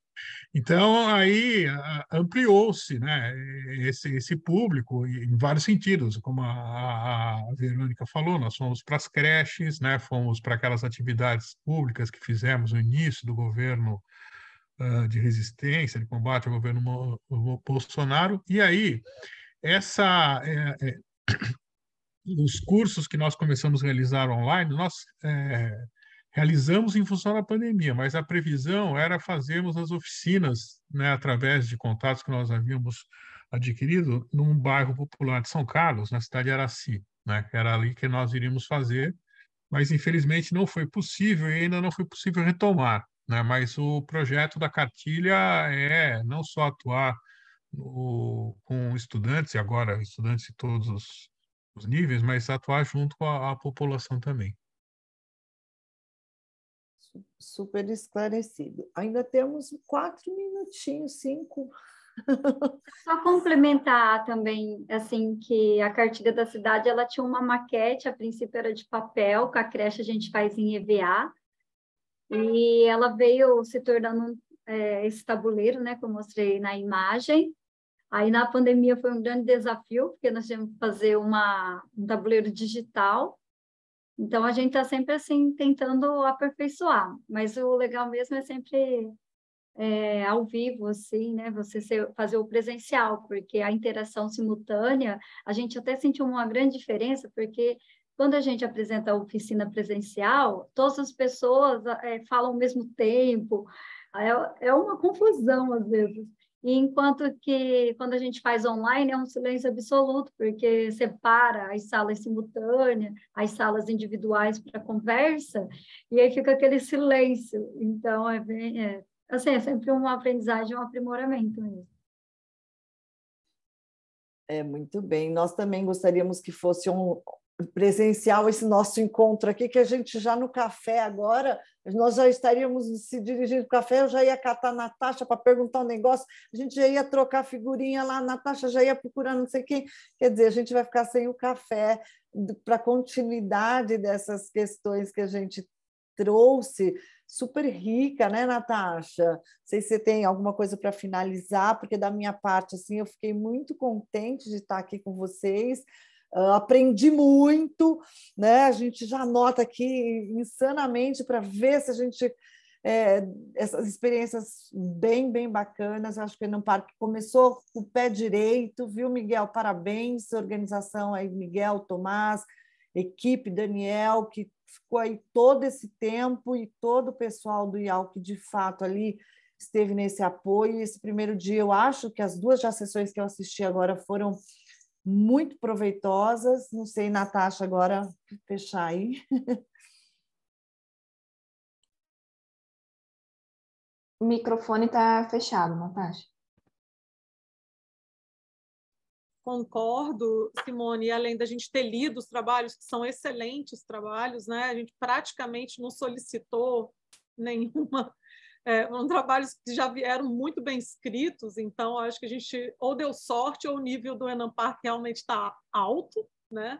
Então, aí ampliou-se, né, esse público em vários sentidos, como a Verônica falou, nós fomos para as creches, né, fomos para aquelas atividades públicas que fizemos no início do governo de resistência, de combate ao governo Bolsonaro, e aí os cursos que nós começamos a realizar online, nós realizamos em função da pandemia, mas a previsão era fazermos as oficinas, né, através de contatos que nós havíamos adquirido num bairro popular de São Carlos, na cidade de Araci, né, que era ali que nós iríamos fazer, mas infelizmente não foi possível e ainda não foi possível retomar, né, mas o projeto da cartilha é não só atuar com estudantes, e agora estudantes de todos os níveis, mas atuar junto com a população também. Super esclarecido. Ainda temos 4 minutinhos, 5. Só complementar também, assim, que a cartilha da cidade, ela tinha uma maquete, a princípio era de papel, com a creche a gente faz em EVA, e ela veio se tornando esse tabuleiro, né, que eu mostrei na imagem. Aí, na pandemia, foi um grande desafio, porque nós tivemos que fazer um tabuleiro digital. Então, a gente está sempre, assim, tentando aperfeiçoar. Mas o legal mesmo é sempre ao vivo, assim, né? Você fazer o presencial, porque a interação simultânea, a gente até sentiu uma grande diferença, porque quando a gente apresenta a oficina presencial, todas as pessoas falam ao mesmo tempo, é uma confusão, às vezes. E enquanto que, quando a gente faz online, é um silêncio absoluto, porque separa as salas simultâneas, as salas individuais para conversa, e aí fica aquele silêncio. Então, assim, é sempre uma aprendizagem, um aprimoramento mesmo. Muito bem. Nós também gostaríamos que fosse presencial esse nosso encontro aqui, que a gente já no café agora, nós já estaríamos se dirigindo para o café, eu já ia catar a Natasha para perguntar um negócio, a gente já ia trocar figurinha lá, a Natasha já ia procurando não sei quem, quer dizer, a gente vai ficar sem o café para continuidade dessas questões que a gente trouxe, super rica, né, Natasha? Não sei se você tem alguma coisa para finalizar, porque da minha parte, assim, eu fiquei muito contente de estar aqui com vocês, aprendi muito, né? A gente já anota aqui insanamente para ver se a gente... essas experiências bem, bem bacanas, acho que no Parque começou com o pé direito, viu, Miguel? Parabéns, organização aí, Miguel, Tomás, equipe, Daniel, que ficou aí todo esse tempo, e todo o pessoal do IAU que, de fato, ali esteve nesse apoio. Esse primeiro dia, eu acho que as 2 sessões que eu assisti agora foram muito proveitosas. Não sei, Natasha, agora fechar aí. O microfone está fechado, Natasha. Concordo, Simone, e além da gente ter lido os trabalhos, que são excelentes trabalhos, né? A gente praticamente não solicitou nenhuma... São trabalhos que já vieram muito bem escritos, então acho que a gente ou deu sorte ou o nível do ENAMPARC realmente está alto, né?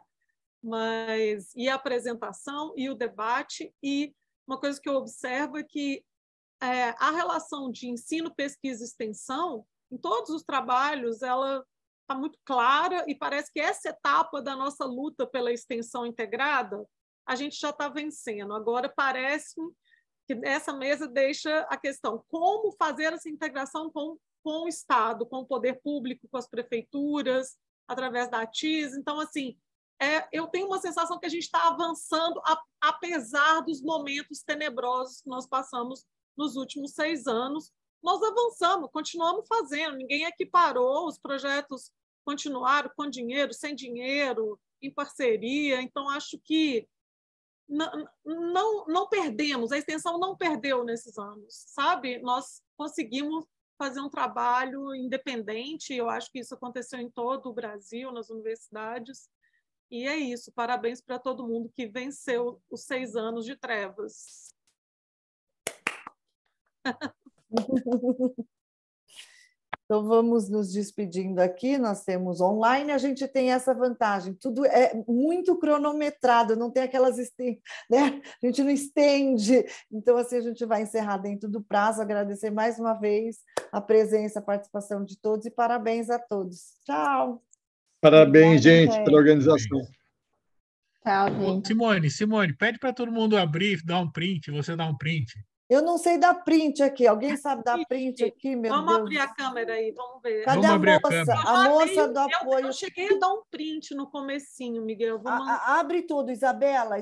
Mas e a apresentação e o debate, e uma coisa que eu observo é que a relação de ensino, pesquisa e extensão, em todos os trabalhos, ela está muito clara, e parece que essa etapa da nossa luta pela extensão integrada, a gente já está vencendo. Agora parece que essa mesa deixa a questão como fazer essa integração com o Estado, com o poder público, com as prefeituras, através da ATIS. Então, assim, eu tenho uma sensação que a gente está avançando, apesar dos momentos tenebrosos que nós passamos nos últimos 6 anos. Nós avançamos, continuamos fazendo, ninguém aqui parou, os projetos continuaram com dinheiro, sem dinheiro, em parceria. Então, acho que não perdemos, a extensão não perdeu nesses anos, sabe? Nós conseguimos fazer um trabalho independente, eu acho que isso aconteceu em todo o Brasil, nas universidades, e é isso, parabéns para todo mundo que venceu os 6 anos de trevas. Então, vamos nos despedindo aqui. Nós temos online, a gente tem essa vantagem, tudo é muito cronometrado, não tem aquelas, né? A gente não estende. Então, assim, a gente vai encerrar dentro do prazo. Agradecer mais uma vez a presença, a participação de todos, e parabéns a todos. Tchau. Parabéns, gente, pela organização. Tchau, gente. Simone, pede para todo mundo abrir, dar um print, você dá um print. Eu não sei dar print aqui. Alguém sabe dar print aqui, meu Deus? Vamos abrir a câmera aí, vamos ver. Cadê a moça? A moça do apoio. Eu cheguei a dar um print no comecinho, Miguel. Abre tudo, Isabela.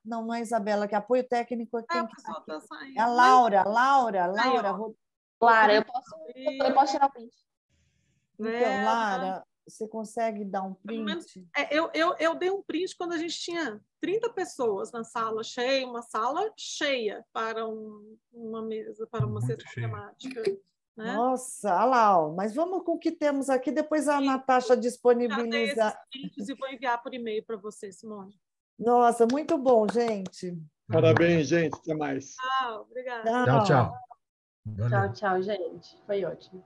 Não é Isabela, que é apoio técnico. Quem que tá saindo. É a Laura. Lara, eu posso tirar o print. Então, Lara, você consegue dar um print? Eu dei um print quando a gente tinha 30 pessoas na sala cheia, uma sala cheia para uma mesa, para uma sessão temática. Né? Nossa, olha lá, mas vamos com o que temos aqui, depois a Natasha disponibiliza. E vou enviar por e-mail para você, Simone. Nossa, muito bom, gente. Parabéns, gente. Até mais. Tchau, obrigada. Tchau, tchau. Tchau, tchau, gente. Foi ótimo.